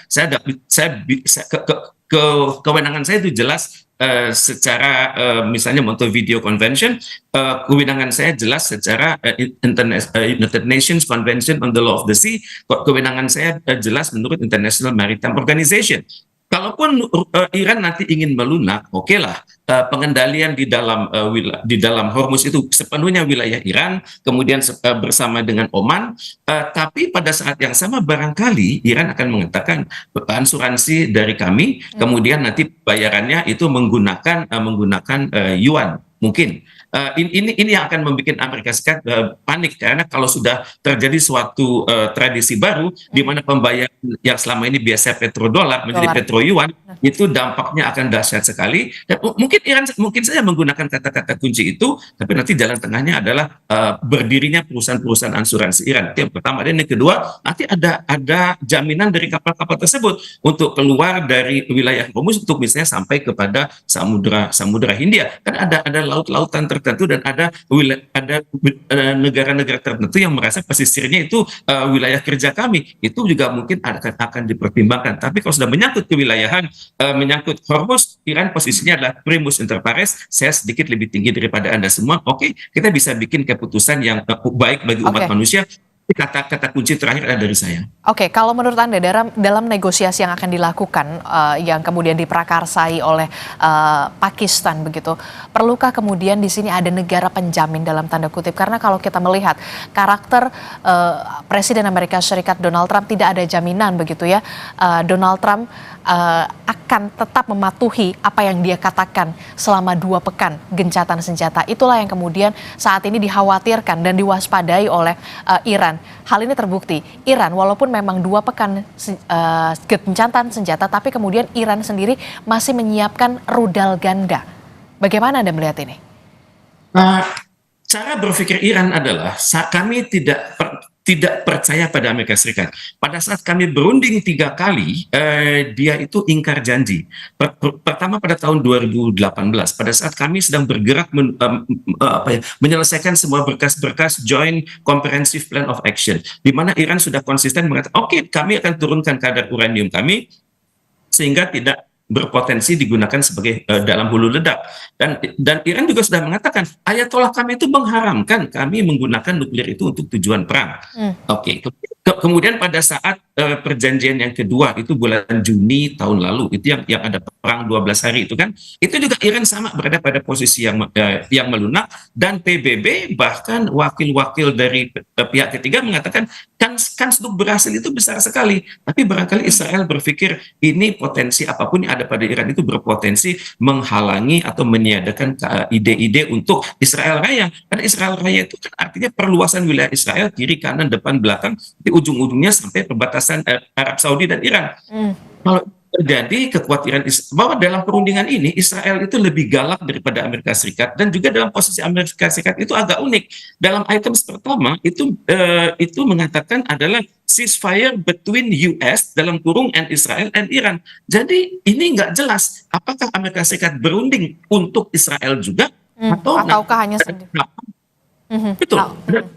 Kewenangan saya itu jelas secara misalnya Montevideo Convention, kewenangan saya jelas secara United Nations Convention on the Law of the Sea, kewenangan saya jelas menurut International Maritime Organization. Kalaupun Iran nanti ingin melunak, oke lah, pengendalian di dalam Hormuz itu sepenuhnya wilayah Iran, kemudian bersama dengan Oman, tapi pada saat yang sama barangkali Iran akan mengatakan asuransi dari kami, kemudian nanti bayarannya itu menggunakan yuan mungkin. Ini yang akan membuat Amerika Serikat panik, karena kalau sudah terjadi suatu tradisi baru di mana pembayaran yang selama ini biasa petrodolar menjadi petroyuan, itu dampaknya akan dahsyat sekali. Dan mungkin saja menggunakan kata-kata kunci itu, tapi nanti jalan tengahnya adalah berdirinya perusahaan-perusahaan asuransi Iran. Itu yang pertama. Dan yang kedua, nanti ada jaminan dari kapal-kapal tersebut untuk keluar dari wilayah Hormuz untuk misalnya sampai kepada Samudra Hindia. Kan ada laut-lautan tertentu dan ada negara-negara tertentu yang merasa pesisirnya itu wilayah kerja kami. Itu juga mungkin akan dipertimbangkan. Tapi kalau sudah menyangkut kewilayahan, menyangkut Hormuz, Iran posisinya adalah primus inter pares, saya sedikit lebih tinggi daripada Anda semua. Oke, kita bisa bikin keputusan yang baik bagi umat manusia. Kata kunci terakhir ada dari saya. Oke, kalau menurut Anda dalam negosiasi yang akan dilakukan yang kemudian diprakarsai oleh Pakistan begitu, perlukah kemudian di sini ada negara penjamin dalam tanda kutip? Karena kalau kita melihat karakter Presiden Amerika Serikat Donald Trump, tidak ada jaminan begitu ya. Donald Trump akan tetap mematuhi apa yang dia katakan selama 2 pekan gencatan senjata. Itulah yang kemudian saat ini dikhawatirkan dan diwaspadai oleh Iran. Hal ini terbukti. Iran walaupun memang 2 pekan gencatan senjata, tapi kemudian Iran sendiri masih menyiapkan rudal ganda. Bagaimana Anda melihat ini? Cara berpikir Iran adalah kami tidak percaya pada Amerika Serikat. Pada saat kami berunding 3 kali, dia itu ingkar janji. Pertama pada tahun 2018, pada saat kami sedang bergerak menyelesaikan semua berkas-berkas Joint Comprehensive Plan of Action, di mana Iran sudah konsisten mengatakan, oke, kami akan turunkan kadar uranium kami, sehingga tidak berpotensi digunakan sebagai dalam hulu ledak. Dan Iran juga sudah mengatakan Ayatollah kami itu mengharamkan kami menggunakan nuklir itu untuk tujuan perang. Oke. Kemudian pada saat perjanjian yang kedua itu bulan Juni tahun lalu, itu yang ada perang 12 hari itu kan, itu juga Iran sama berada pada posisi yang melunak, dan PBB bahkan wakil-wakil dari pihak ketiga mengatakan kans untuk berhasil itu besar sekali, tapi barangkali Israel berpikir ini potensi apapun yang ada pada Iran itu berpotensi menghalangi atau meniadakan ide-ide untuk Israel Raya. Karena Israel Raya itu kan artinya perluasan wilayah Israel kiri kanan depan belakang, di ujung-ujungnya sampai perbatasan Arab Saudi dan Iran. Kalau terjadi kekhawatiran bahwa dalam perundingan ini Israel itu lebih galak daripada Amerika Serikat, dan juga dalam posisi Amerika Serikat itu agak unik. Dalam item pertama itu mengatakan adalah ceasefire between US dalam kurung and Israel and Iran. Jadi ini nggak jelas apakah Amerika Serikat berunding untuk Israel juga ataukah hanya sendiri. Betul.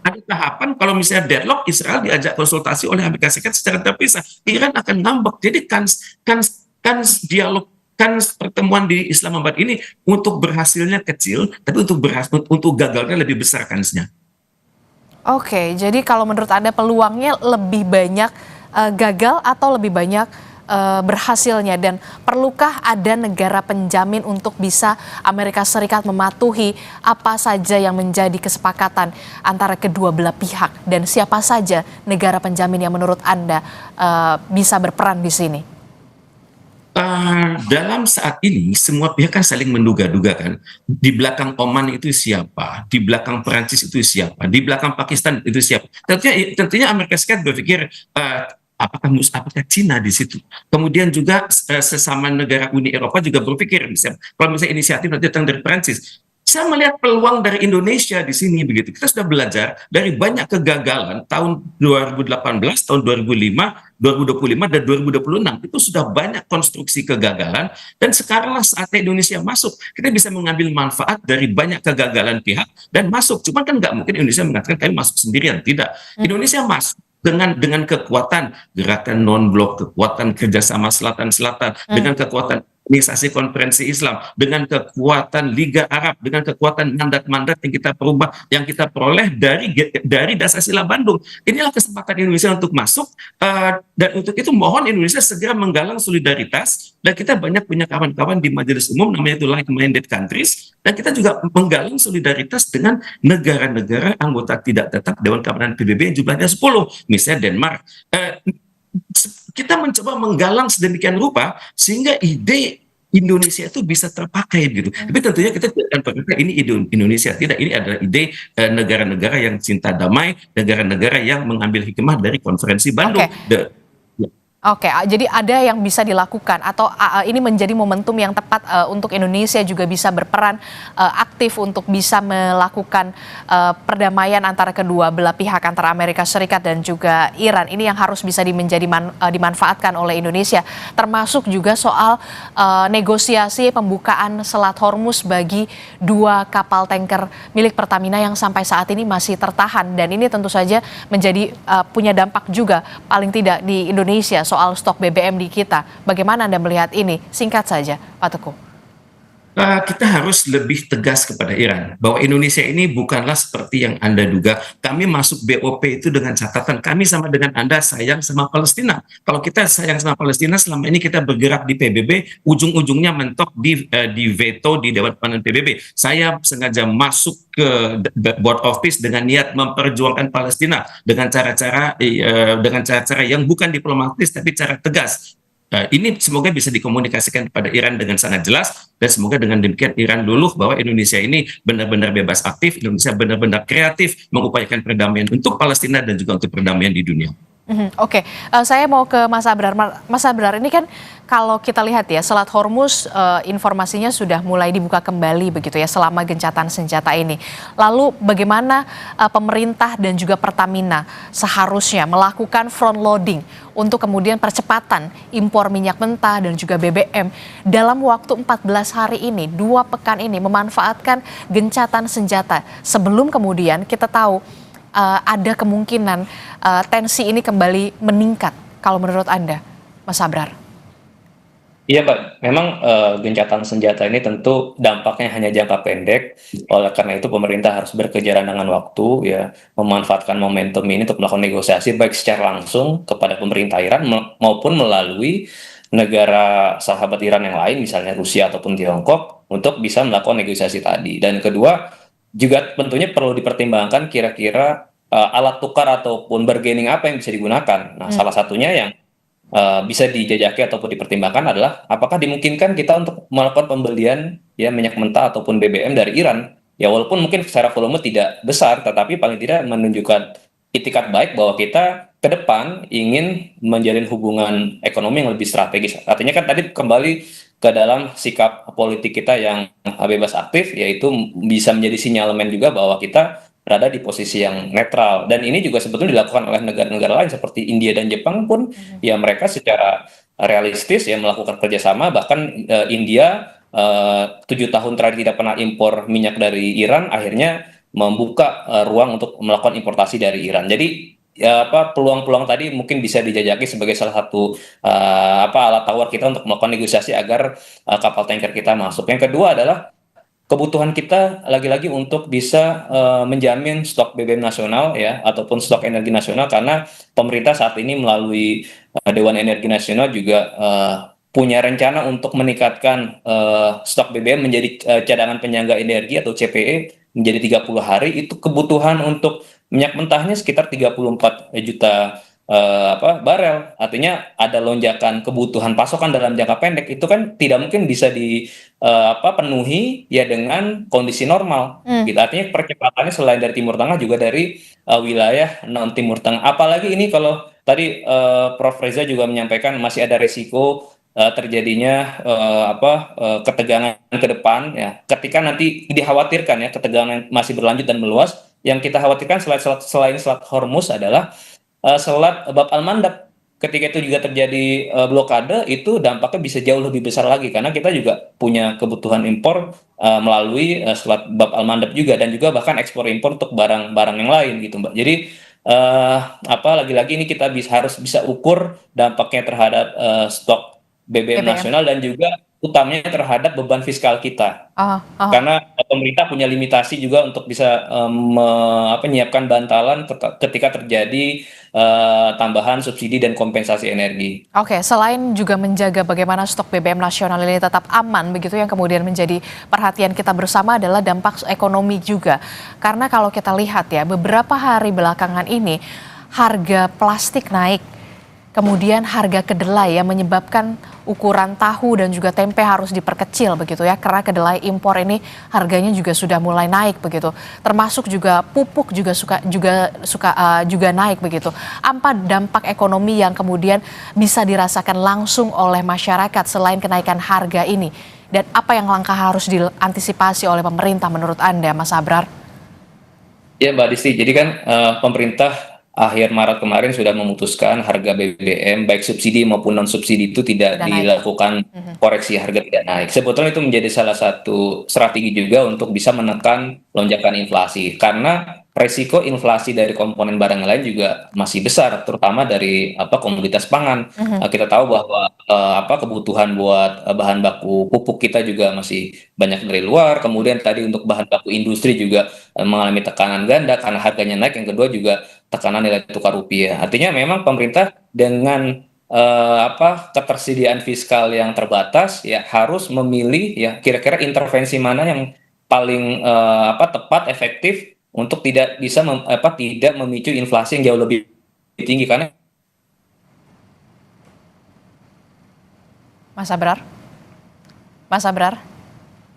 Ada tahapan kalau misalnya deadlock, Israel diajak konsultasi oleh Amerika Serikat secara terpisah. Iran akan ngambek. Jadi kans dialog, kans pertemuan di Islamabad ini untuk berhasilnya kecil, tapi untuk gagalnya lebih besar kansnya. Oke, jadi kalau menurut Anda peluangnya lebih banyak gagal atau lebih banyak berhasilnya, dan perlukah ada negara penjamin untuk bisa Amerika Serikat mematuhi apa saja yang menjadi kesepakatan antara kedua belah pihak, dan siapa saja negara penjamin yang menurut Anda bisa berperan di sini? Dalam saat ini semua pihak kan saling menduga-duga kan. Di belakang Oman itu siapa, di belakang Perancis itu siapa, di belakang Pakistan itu siapa. Tentunya Amerika Serikat berpikir apakah Cina di situ. Kemudian juga sesama negara Uni Eropa juga berpikir kalau misalnya inisiatif nanti datang dari Perancis. Saya melihat peluang dari Indonesia di sini begitu. Kita sudah belajar dari banyak kegagalan tahun 2018, tahun 2005, 2025 dan 2026 itu sudah banyak konstruksi kegagalan dan sekaranglah saatnya Indonesia masuk. Kita bisa mengambil manfaat dari banyak kegagalan pihak dan masuk. Cuman kan nggak mungkin Indonesia mengatakan kami masuk sendirian, tidak. Indonesia masuk dengan kekuatan gerakan non-blok, kekuatan kerjasama selatan-selatan, dengan kekuatan organisasi konferensi Islam, dengan kekuatan Liga Arab, dengan kekuatan mandat-mandat yang kita peroleh dari Dasar-Sila Bandung. Inilah kesempatan Indonesia untuk masuk, dan untuk itu mohon Indonesia segera menggalang solidaritas, dan kita banyak punya kawan-kawan di Majelis Umum namanya itu like-minded countries, dan kita juga menggalang solidaritas dengan negara-negara anggota tidak tetap Dewan Keamanan PBB yang jumlahnya 10, misalnya Denmark. Kita mencoba menggalang sedemikian rupa sehingga ide Indonesia itu bisa terpakai gitu. Tapi tentunya kita tidak akan pakai ini ide Indonesia, tidak, ini adalah ide negara-negara yang cinta damai, negara-negara yang mengambil hikmah dari konferensi Bandung. Oke, jadi ada yang bisa dilakukan atau ini menjadi momentum yang tepat untuk Indonesia juga bisa berperan aktif untuk bisa melakukan perdamaian antara kedua belah pihak antara Amerika Serikat dan juga Iran. Ini yang harus bisa dimanfaatkan oleh Indonesia, termasuk juga soal negosiasi pembukaan Selat Hormuz bagi 2 kapal tanker milik Pertamina yang sampai saat ini masih tertahan, dan ini tentu saja menjadi punya dampak juga paling tidak di Indonesia soal stok BBM di kita. Bagaimana Anda melihat ini? Singkat saja, Pak Teguh. Kita harus lebih tegas kepada Iran bahwa Indonesia ini bukanlah seperti yang Anda duga. Kami masuk BOP itu dengan catatan kami sama dengan Anda sayang sama Palestina. Kalau kita sayang sama Palestina, selama ini kita bergerak di PBB, ujung-ujungnya mentok di veto di Dewan Keamanan PBB. Saya sengaja masuk ke Board of Peace dengan niat memperjuangkan Palestina dengan cara-cara yang bukan diplomatis tapi cara tegas. Ini semoga bisa dikomunikasikan kepada Iran dengan sangat jelas, dan semoga dengan demikian Iran luluh bahwa Indonesia ini benar-benar bebas aktif, Indonesia benar-benar kreatif mengupayakan perdamaian untuk Palestina dan juga untuk perdamaian di dunia. Oke, saya mau ke Mas Abrar. Mas Abrar, ini kan kalau kita lihat ya, Selat Hormuz informasinya sudah mulai dibuka kembali begitu ya selama gencatan senjata ini. Lalu bagaimana pemerintah dan juga Pertamina seharusnya melakukan front loading untuk kemudian percepatan impor minyak mentah dan juga BBM dalam waktu 14 hari ini, 2 pekan ini, memanfaatkan gencatan senjata sebelum kemudian kita tahu ada kemungkinan tensi ini kembali meningkat, kalau menurut Anda, Mas Abrar? Iya Pak, memang gencatan senjata ini tentu dampaknya hanya jangka pendek. Oleh karena itu pemerintah harus berkejaran dengan waktu, ya, memanfaatkan momentum ini untuk melakukan negosiasi baik secara langsung kepada pemerintah Iran maupun melalui negara sahabat Iran yang lain, misalnya Rusia ataupun Tiongkok, untuk bisa melakukan negosiasi tadi. Dan kedua, juga tentunya perlu dipertimbangkan kira-kira alat tukar ataupun bargaining apa yang bisa digunakan. Nah, salah satunya yang bisa dijajaki ataupun dipertimbangkan adalah apakah dimungkinkan kita untuk melakukan pembelian ya minyak mentah ataupun BBM dari Iran. Ya walaupun mungkin secara volume tidak besar, tetapi paling tidak menunjukkan itikat baik bahwa kita ke depan ingin menjalin hubungan ekonomi yang lebih strategis. Artinya kan tadi kembali ke dalam sikap politik kita yang bebas aktif, yaitu bisa menjadi sinyalemen juga bahwa kita berada di posisi yang netral. Dan ini juga sebetulnya dilakukan oleh negara-negara lain seperti India dan Jepang pun, ya mereka secara realistis ya melakukan kerjasama. Bahkan India 7 tahun terakhir tidak pernah impor minyak dari Iran, akhirnya membuka ruang untuk melakukan importasi dari Iran. Jadi ya peluang-peluang tadi mungkin bisa dijajaki sebagai salah satu alat tawar kita untuk melakukan negosiasi agar kapal tanker kita masuk. Yang kedua adalah kebutuhan kita lagi-lagi untuk bisa menjamin stok BBM nasional ya ataupun stok energi nasional, karena pemerintah saat ini melalui Dewan Energi Nasional juga punya rencana untuk meningkatkan stok BBM menjadi cadangan penyangga energi atau CPE menjadi 30 hari. Itu kebutuhan untuk minyak mentahnya sekitar 34 juta barel. Artinya ada lonjakan kebutuhan pasokan dalam jangka pendek itu kan tidak mungkin bisa penuhi ya dengan kondisi normal. Gitu. Artinya percepatannya selain dari Timur Tengah juga dari wilayah non Timur Tengah. Apalagi ini kalau tadi Prof Reza juga menyampaikan masih ada resiko terjadinya ketegangan ke depan ya. Ketika nanti dikhawatirkan ya ketegangan masih berlanjut dan meluas, yang kita khawatirkan selain Selat Hormuz adalah Selat Bab al-Mandab. Ketika itu juga terjadi blokade, itu dampaknya bisa jauh lebih besar lagi karena kita juga punya kebutuhan impor melalui Selat Bab al-Mandab juga, dan juga bahkan ekspor impor untuk barang-barang yang lain gitu Mbak. Jadi lagi-lagi ini kita harus bisa ukur dampaknya terhadap stok BBM nasional dan juga utamanya terhadap beban fiskal kita. Karena pemerintah punya limitasi juga untuk bisa menyiapkan bantalan ketika terjadi tambahan subsidi dan kompensasi energi. Oke, selain juga menjaga bagaimana stok BBM nasional ini tetap aman, begitu yang kemudian menjadi perhatian kita bersama adalah dampak ekonomi juga. Karena kalau kita lihat ya, beberapa hari belakangan ini harga plastik naik. Kemudian harga kedelai yang menyebabkan ukuran tahu dan juga tempe harus diperkecil begitu ya, karena kedelai impor ini harganya juga sudah mulai naik begitu. Termasuk juga pupuk juga naik begitu. Apa dampak ekonomi yang kemudian bisa dirasakan langsung oleh masyarakat selain kenaikan harga ini? Dan apa yang langkah harus diantisipasi oleh pemerintah menurut Anda, Mas Abrar? Ya Mbak Disti, jadi kan pemerintah akhir Maret kemarin sudah memutuskan harga BBM baik subsidi maupun non subsidi itu tidak dilakukan koreksi harga tidak naik. Sebetulnya itu menjadi salah satu strategi juga untuk bisa menekan lonjakan inflasi, karena resiko inflasi dari komponen barang lain juga masih besar, terutama dari komoditas pangan. Kita tahu bahwa kebutuhan buat bahan baku pupuk kita juga masih banyak dari luar. Kemudian tadi untuk bahan baku industri juga mengalami tekanan ganda karena harganya naik. Yang kedua juga tekanan nilai tukar rupiah. Artinya memang pemerintah dengan ketersediaan fiskal yang terbatas ya harus memilih ya kira-kira intervensi mana yang paling tepat, efektif untuk tidak bisa tidak memicu inflasi yang jauh lebih tinggi. Karena Mas Abrar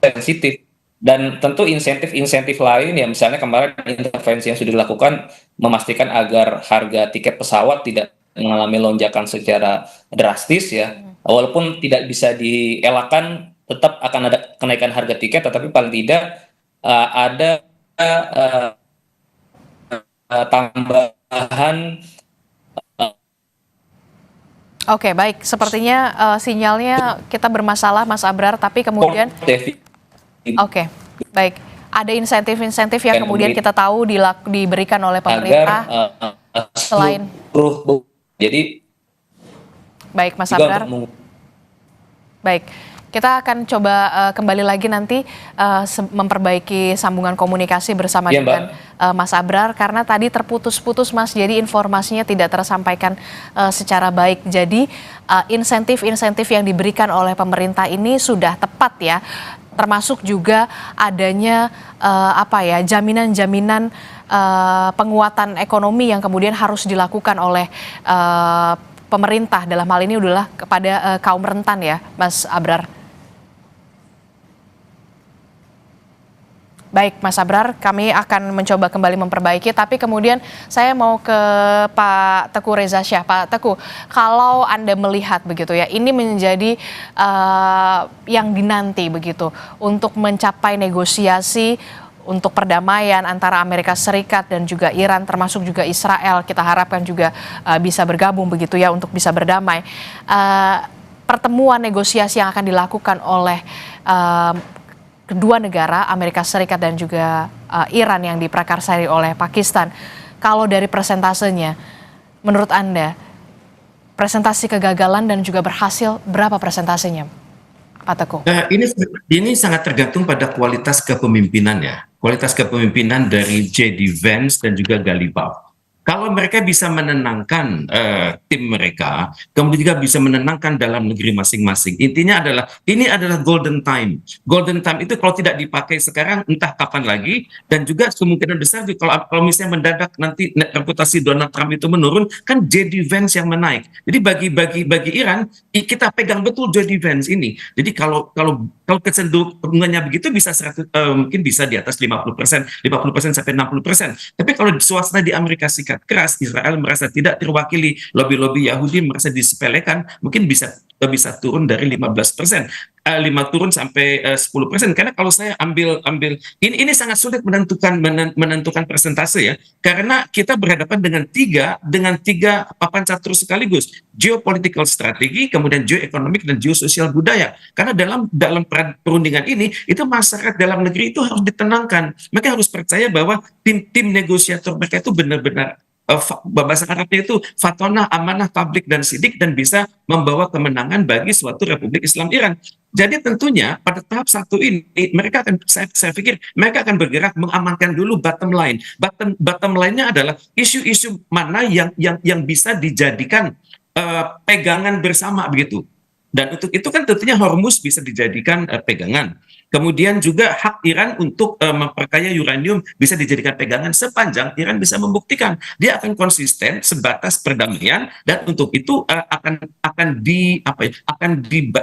sensitif, dan tentu insentif lain ya, misalnya kemarin intervensi yang sudah dilakukan memastikan agar harga tiket pesawat tidak mengalami lonjakan secara drastis ya, walaupun tidak bisa dielakkan tetap akan ada kenaikan harga tiket, tetapi paling tidak ada tambahan. Oke, baik. Sepertinya sinyalnya kita bermasalah, Mas Abrar, tapi kemudian oke, baik. Ada insentif-insentif yang kemudian kita tahu diberikan oleh pemerintah selain jadi baik, Mas Abrar. Baik. Kita akan coba kembali lagi nanti memperbaiki sambungan komunikasi bersama dengan Mas Abrar, karena tadi terputus-putus Mas, jadi informasinya tidak tersampaikan secara baik. Jadi insentif-insentif yang diberikan oleh pemerintah ini sudah tepat ya, termasuk juga adanya jaminan-jaminan penguatan ekonomi yang kemudian harus dilakukan oleh pemerintah, dalam hal ini adalah kepada kaum rentan ya, Mas Abrar. Baik, Mas Abrar, kami akan mencoba kembali memperbaiki, tapi kemudian saya mau ke Pak Teguh Reza Syah. Pak Teguh, kalau Anda melihat begitu ya, ini menjadi yang dinanti begitu untuk mencapai negosiasi untuk perdamaian antara Amerika Serikat dan juga Iran, termasuk juga Israel. Kita harapkan juga bisa bergabung begitu ya untuk bisa berdamai. Pertemuan negosiasi yang akan dilakukan oleh kedua negara, Amerika Serikat dan juga Iran yang diprakarsai oleh Pakistan. Kalau dari persentasenya, menurut Anda, presentasi kegagalan dan juga berhasil, berapa persentasenya, Pak Teguh? Ini sangat tergantung pada kualitas kepemimpinan ya. Kualitas kepemimpinan dari J.D. Vance dan juga Ghalibaf. Kalau mereka bisa menenangkan tim mereka, kemudian juga bisa menenangkan dalam negeri masing-masing. Intinya adalah ini adalah golden time. Golden time itu kalau tidak dipakai sekarang entah kapan lagi, dan juga kemungkinan besar kalau misalnya mendadak nanti reputasi Donald Trump itu menurun, kan JD Vance yang menaik. Jadi bagi Iran kita pegang betul JD Vance ini. Jadi kalau kecenderungannya begitu bisa mungkin bisa di atas 50%, 50% sampai 60%. Tapi kalau suasana di Amerika Serikat keras, Israel merasa tidak terwakili, lobby-lobby Yahudi merasa disepelekan, mungkin bisa turun dari 15%, turun sampai 10%. Karena kalau saya ambil ini sangat sulit menentukan persentase ya, karena kita berhadapan dengan tiga papan catur sekaligus, geopolitical strategi, kemudian geoekonomik dan geososial budaya. Karena dalam perundingan ini itu masyarakat dalam negeri itu harus ditenangkan. Mereka harus percaya bahwa tim negosiator mereka itu benar-benar bahasa Arabnya itu fatonah, amanah, tablik, dan sidik, dan bisa membawa kemenangan bagi suatu Republik Islam Iran. Jadi tentunya pada tahap satu ini mereka akan, saya pikir mereka akan bergerak mengamankan dulu bottom line. Bottom line-nya adalah isu-isu mana yang bisa dijadikan pegangan bersama begitu. Dan untuk itu kan tentunya Hormuz bisa dijadikan pegangan. Kemudian juga hak Iran untuk memperkaya uranium bisa dijadikan pegangan sepanjang Iran bisa membuktikan dia akan konsisten sebatas perdamaian, dan untuk itu akan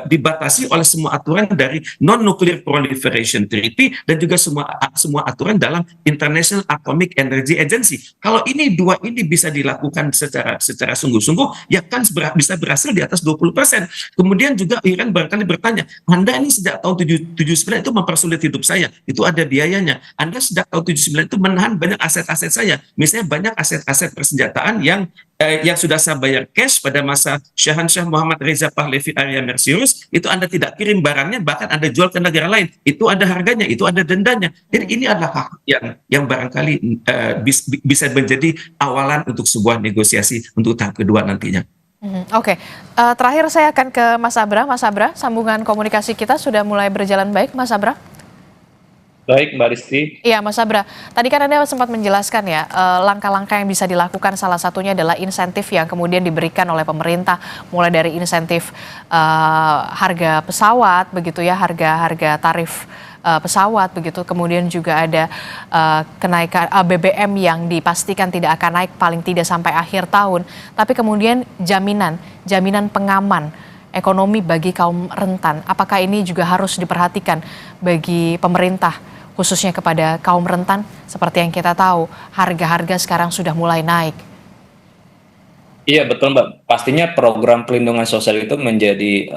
dibatasi oleh semua aturan dari Non-Nuclear Proliferation Treaty dan juga semua aturan dalam International Atomic Energy Agency. Kalau dua ini bisa dilakukan secara sungguh-sungguh, ya kan bisa berhasil di atas 20%. Kemudian juga Iran barangkali bertanya, Anda ini sejak tahun 79 itu mempersulit hidup saya, itu ada biayanya. Anda sejak tahun 79 itu menahan banyak aset-aset saya, misalnya banyak aset-aset persenjataan yang sudah saya bayar cash pada masa Syahansyah Muhammad Reza Pahlavi Arya Mersius, itu Anda tidak kirim barangnya, bahkan Anda jual ke negara lain, itu ada harganya, itu ada dendanya. Jadi ini adalah hak yang barangkali bisa menjadi awalan untuk sebuah negosiasi untuk tahap kedua nantinya. Oke. Terakhir saya akan ke Mas Abra. Mas Abra, sambungan komunikasi kita sudah mulai berjalan baik, Mas Abra? Baik, Mbak Risti. Iya, Mas Abra. Tadi kan Anda sempat menjelaskan ya, langkah-langkah yang bisa dilakukan salah satunya adalah insentif yang kemudian diberikan oleh pemerintah, mulai dari insentif harga pesawat, begitu ya, harga tarif pesawat begitu, kemudian juga ada kenaikan BBM yang dipastikan tidak akan naik paling tidak sampai akhir tahun, tapi kemudian jaminan pengaman ekonomi bagi kaum rentan, apakah ini juga harus diperhatikan bagi pemerintah khususnya kepada kaum rentan? Seperti yang kita tahu, harga-harga sekarang sudah mulai naik. Iya betul Mbak, pastinya program pelindungan sosial itu menjadi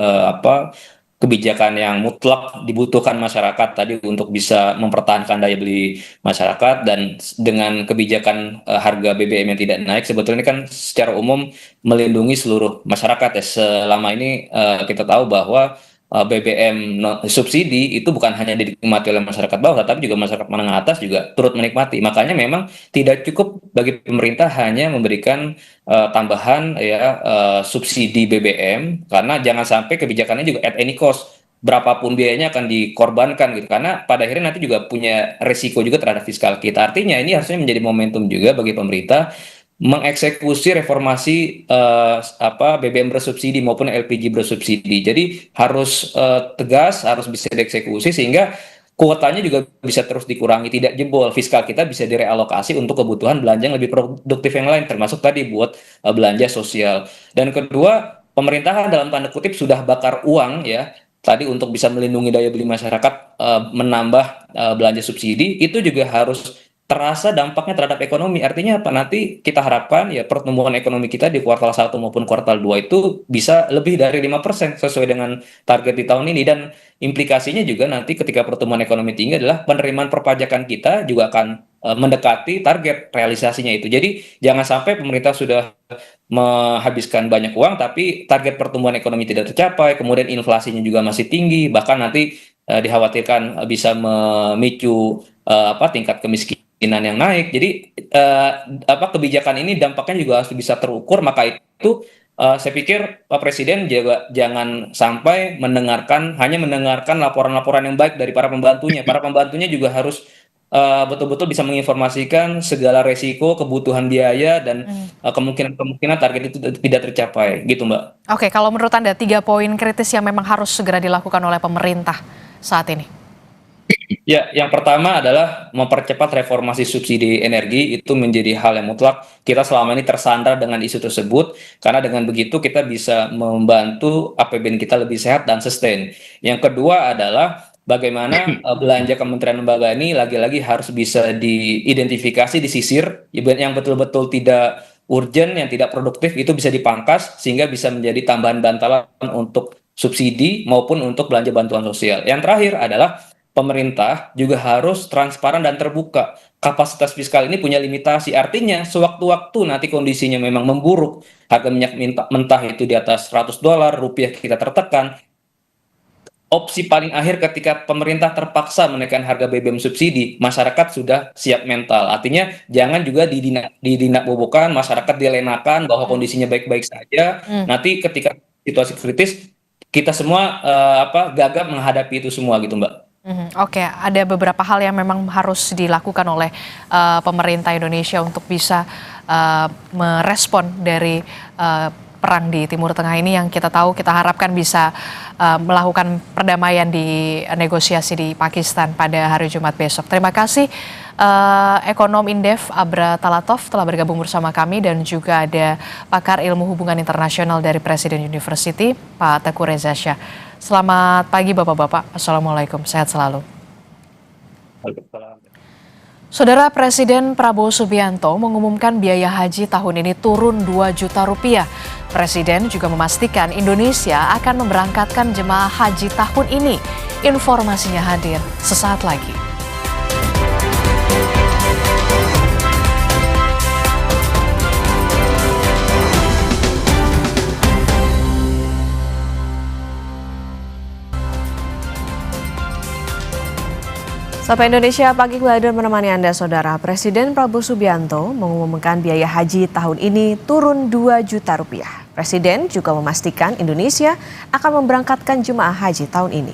kebijakan yang mutlak dibutuhkan masyarakat tadi untuk bisa mempertahankan daya beli masyarakat, dan dengan kebijakan harga BBM yang tidak naik sebetulnya kan secara umum melindungi seluruh masyarakat ya. Selama ini kita tahu bahwa BBM subsidi itu bukan hanya dinikmati oleh masyarakat bawah, tapi juga masyarakat menengah atas juga turut menikmati. Makanya memang tidak cukup bagi pemerintah hanya memberikan tambahan subsidi BBM, karena jangan sampai kebijakannya juga at any cost, berapapun biayanya akan dikorbankan gitu, karena pada akhirnya nanti juga punya resiko juga terhadap fiskal kita. Artinya ini harusnya menjadi momentum juga bagi pemerintah mengeksekusi reformasi BBM bersubsidi maupun LPG bersubsidi. Jadi harus tegas, harus bisa dieksekusi sehingga kuotanya juga bisa terus dikurangi, tidak jebol. Fiskal kita bisa direalokasi untuk kebutuhan belanja yang lebih produktif yang lain, termasuk tadi buat belanja sosial. Dan kedua, pemerintahan dalam tanda kutip sudah bakar uang ya tadi untuk bisa melindungi daya beli masyarakat, menambah belanja subsidi, itu juga harus terasa dampaknya terhadap ekonomi. Artinya apa? Nanti kita harapkan ya pertumbuhan ekonomi kita di kuartal 1 maupun kuartal 2 itu bisa lebih dari 5% sesuai dengan target di tahun ini, dan implikasinya juga nanti ketika pertumbuhan ekonomi tinggi adalah penerimaan perpajakan kita juga akan mendekati target realisasinya itu. Jadi jangan sampai pemerintah sudah menghabiskan banyak uang tapi target pertumbuhan ekonomi tidak tercapai, kemudian inflasinya juga masih tinggi, bahkan nanti dikhawatirkan bisa memicu tingkat kemiskinan yang naik. Jadi kebijakan ini dampaknya juga harus bisa terukur. Maka itu saya pikir Pak Presiden juga jangan sampai hanya mendengarkan laporan-laporan yang baik dari para pembantunya. Para pembantunya juga harus betul-betul bisa menginformasikan segala resiko, kebutuhan biaya, dan kemungkinan target itu tidak tercapai, gitu Mbak. Oke, kalau menurut Anda 3 poin kritis yang memang harus segera dilakukan oleh pemerintah saat ini? Ya, yang pertama adalah mempercepat reformasi subsidi energi. Itu menjadi hal yang mutlak. Kita selama ini tersandar dengan isu tersebut, karena dengan begitu kita bisa membantu APBN kita lebih sehat dan sustain. Yang kedua adalah bagaimana belanja kementerian lembaga ini lagi-lagi harus bisa diidentifikasi, disisir, yang betul-betul tidak urgent, yang tidak produktif, itu bisa dipangkas, sehingga bisa menjadi tambahan bantalan untuk subsidi maupun untuk belanja bantuan sosial. Yang terakhir adalah pemerintah juga harus transparan dan terbuka. Kapasitas fiskal ini punya limitasi, artinya sewaktu-waktu nanti kondisinya memang memburuk, harga minyak mentah itu di atas $100, rupiah kita tertekan, opsi paling akhir ketika pemerintah terpaksa menaikkan harga BBM subsidi, masyarakat sudah siap mental. Artinya jangan juga didinakbobokan, masyarakat dilenakan bahwa kondisinya baik-baik saja. Nanti ketika situasi kritis, kita semua gagap menghadapi itu semua, gitu Mbak. Oke, ada beberapa hal yang memang harus dilakukan oleh pemerintah Indonesia untuk bisa merespon dari perang di Timur Tengah ini, yang kita tahu, kita harapkan bisa melakukan perdamaian di negosiasi di Pakistan pada hari Jumat besok. Terima kasih Ekonom Indef Abra Talatov telah bergabung bersama kami, dan juga ada pakar ilmu hubungan internasional dari Presiden University, Pak Teguh Reza Shah. Selamat pagi Bapak-Bapak, Assalamualaikum, sehat selalu. Saudara, Presiden Prabowo Subianto mengumumkan biaya haji tahun ini turun 2 juta rupiah. Presiden juga memastikan Indonesia akan memberangkatkan jemaah haji tahun ini. Informasinya hadir sesaat lagi. Sapa Indonesia Pagi kembali menemani Anda, Saudara. Presiden Prabowo Subianto mengumumkan biaya haji tahun ini turun 2 juta rupiah. Presiden juga memastikan Indonesia akan memberangkatkan jemaah haji tahun ini.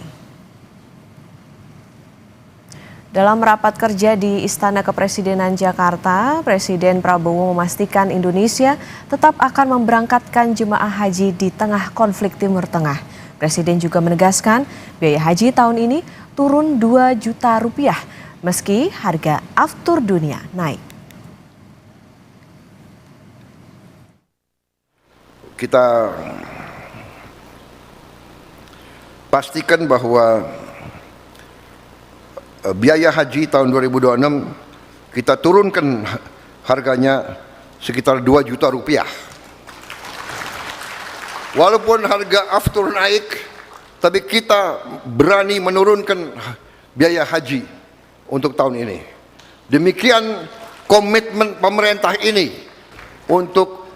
Dalam rapat kerja di Istana Kepresidenan Jakarta, Presiden Prabowo memastikan Indonesia tetap akan memberangkatkan jemaah haji di tengah konflik Timur Tengah. Presiden juga menegaskan biaya haji tahun ini turun 2 juta rupiah meski harga aftur dunia naik. Kita pastikan bahwa biaya haji tahun 2026 kita turunkan harganya sekitar 2 juta rupiah. Walaupun harga aftur naik, tapi kita berani menurunkan biaya haji untuk tahun ini. Demikian komitmen pemerintah ini untuk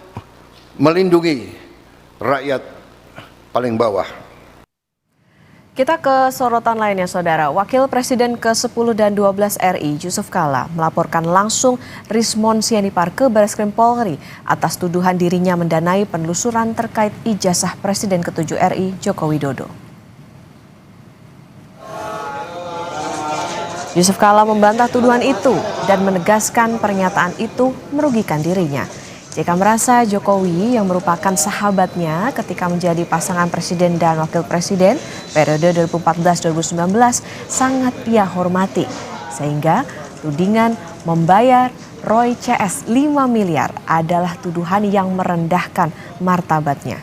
melindungi rakyat paling bawah. Kita ke sorotan lainnya, Saudara. Wakil Presiden ke-10 dan 12 RI, Yusuf Kala, melaporkan langsung Rismon Sianipar ke Bareskrim Polri atas tuduhan dirinya mendanai penelusuran terkait ijazah Presiden ke-7 RI, Joko Widodo. Yusuf Kala membantah tuduhan itu dan menegaskan pernyataan itu merugikan dirinya. JK merasa Jokowi yang merupakan sahabatnya ketika menjadi pasangan presiden dan wakil presiden periode 2014-2019 sangat ia hormati. Sehingga tudingan membayar Roy CS 5 miliar adalah tuduhan yang merendahkan martabatnya.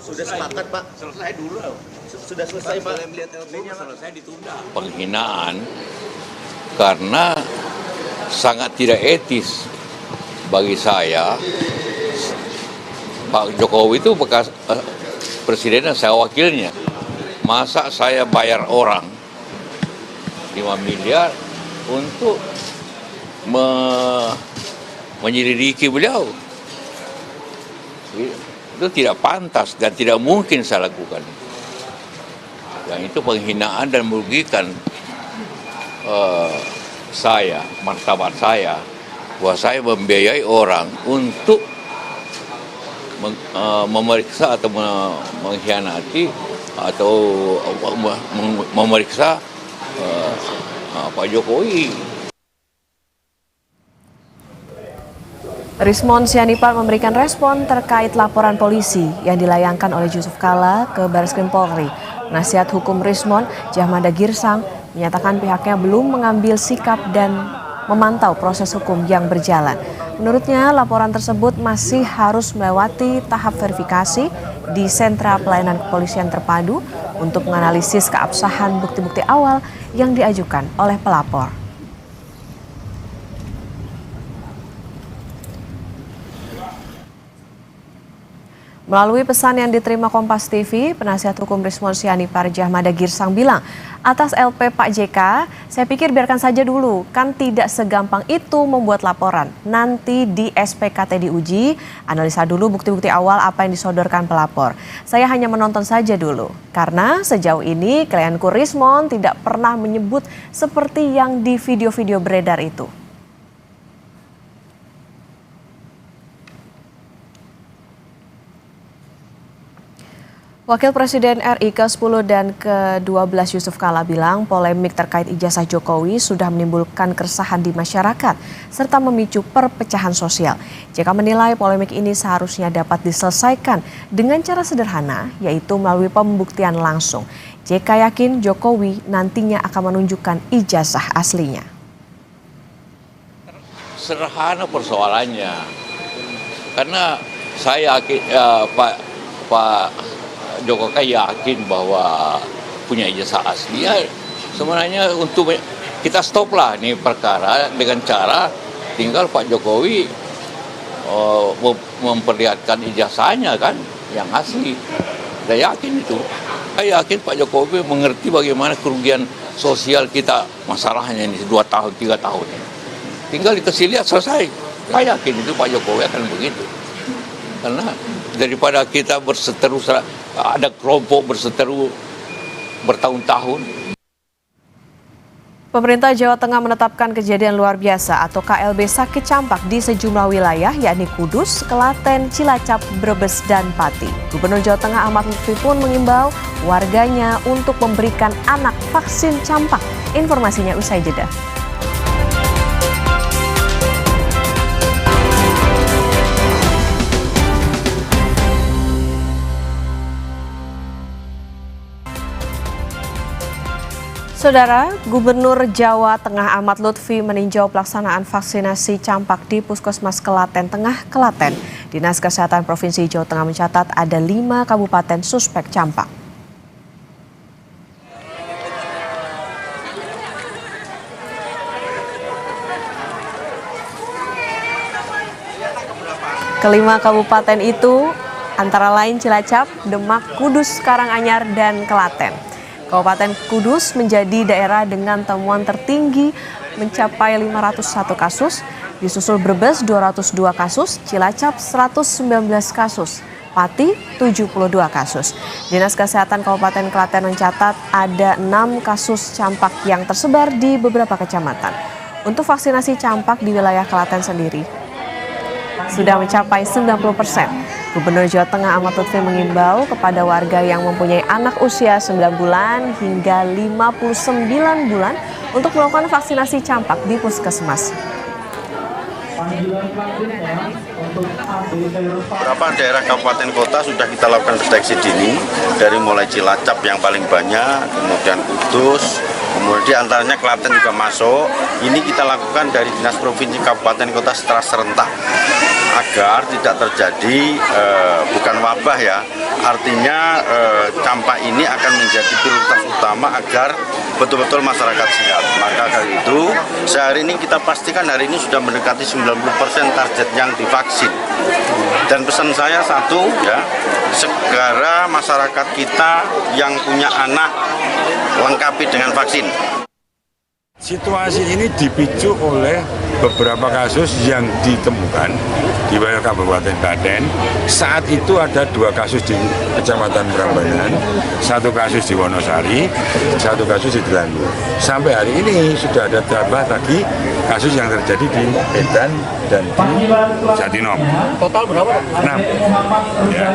Sudah sepakat Pak, selesai dulu. Sudah selesai Pak, melihat LP-nya selesai ditunda. Penghinaan karena sangat tidak etis bagi saya. Pak Jokowi itu bekas presiden dan saya wakilnya. Masa saya bayar orang 5 miliar untuk menyelidiki beliau? Itu tidak pantas dan tidak mungkin saya lakukan. Yang itu penghinaan dan merugikan saya, martabat saya, bahwa saya membiayai orang untuk memeriksa atau mengkhianati atau memeriksa Pak Jokowi. Rismon Sianipar memberikan respon terkait laporan polisi yang dilayangkan oleh Yusuf Kalla ke Barreskrim Polri. Penasihat hukum Rismon, Jahmada Girsang, menyatakan pihaknya belum mengambil sikap dan memantau proses hukum yang berjalan. Menurutnya, laporan tersebut masih harus melewati tahap verifikasi di sentra pelayanan kepolisian terpadu untuk menganalisis keabsahan bukti-bukti awal yang diajukan oleh pelapor. Melalui pesan yang diterima Kompas TV, penasihat hukum Rismon Sianipar Jahmada Girsang bilang, atas LP Pak JK, saya pikir biarkan saja dulu, kan tidak segampang itu membuat laporan. Nanti di SPKT diuji, analisa dulu bukti-bukti awal apa yang disodorkan pelapor. Saya hanya menonton saja dulu, karena sejauh ini klienku Rismon tidak pernah menyebut seperti yang di video-video beredar itu. Wakil Presiden RI ke-10 dan ke-12 Yusuf Kalla bilang polemik terkait ijazah Jokowi sudah menimbulkan keresahan di masyarakat serta memicu perpecahan sosial. JK menilai polemik ini seharusnya dapat diselesaikan dengan cara sederhana, yaitu melalui pembuktian langsung. JK yakin Jokowi nantinya akan menunjukkan ijazah aslinya. Sederhana persoalannya, karena saya yakin Pak Jokowi yakin bahwa punya ijazah asli. Ya, sebenarnya untuk kita stop lah nih perkara dengan cara tinggal Pak Jokowi memperlihatkan ijazahnya kan yang asli. Saya yakin itu. Saya yakin Pak Jokowi mengerti bagaimana kerugian sosial kita, masalahnya ini 2 tahun 3 tahun ini. Tinggal dikasih lihat selesai. Saya yakin itu Pak Jokowi akan begitu. Karena daripada kita berseteru, ada kelompok berseteru bertahun-tahun. Pemerintah Jawa Tengah menetapkan kejadian luar biasa atau KLB sakit campak di sejumlah wilayah, yakni Kudus, Klaten, Cilacap, Brebes, dan Pati. Gubernur Jawa Tengah Ahmad Lutfi pun mengimbau warganya untuk memberikan anak vaksin campak. Informasinya usai jeda. Saudara, Gubernur Jawa Tengah Ahmad Lutfi meninjau pelaksanaan vaksinasi campak di Puskesmas Klaten Tengah, Klaten. Dinas Kesehatan Provinsi Jawa Tengah mencatat ada 5 kabupaten suspek campak. Kelima kabupaten itu antara lain Cilacap, Demak, Kudus, Karanganyar, dan Klaten. Kabupaten Kudus menjadi daerah dengan temuan tertinggi mencapai 501 kasus, disusul Brebes 202 kasus, Cilacap 119 kasus, Pati 72 kasus. Dinas Kesehatan Kabupaten Klaten mencatat ada 6 kasus campak yang tersebar di beberapa kecamatan. Untuk vaksinasi campak di wilayah Klaten sendiri sudah mencapai 90%. Gubernur Jawa Tengah Ahmad Lutfi mengimbau kepada warga yang mempunyai anak usia 9 bulan hingga 59 bulan untuk melakukan vaksinasi campak di puskesmas. Beberapa daerah kabupaten kota sudah kita lakukan deteksi dini, dari mulai Cilacap yang paling banyak, kemudian Kudus, kemudian di antaranya Klaten juga masuk. Ini kita lakukan dari Dinas Provinsi Kabupaten Kota secara serentak agar tidak terjadi bukan wabah ya, artinya campak ini akan menjadi prioritas utama agar betul-betul masyarakat sehat. Maka dari itu sehari ini kita pastikan hari ini sudah mendekati 90% target yang divaksin. Dan pesan saya satu ya, segera masyarakat kita yang punya anak lengkapi dengan vaksin. Situasi ini dipicu oleh beberapa kasus yang ditemukan di wilayah Kabupaten Klaten. Saat itu ada 2 kasus di Kecamatan Prambanan, 1 kasus di Wonosari, 1 kasus di Delangu. Sampai hari ini sudah ada tambah lagi kasus yang terjadi di Medan dan di Jatinom. Total berapa? 6. Ya.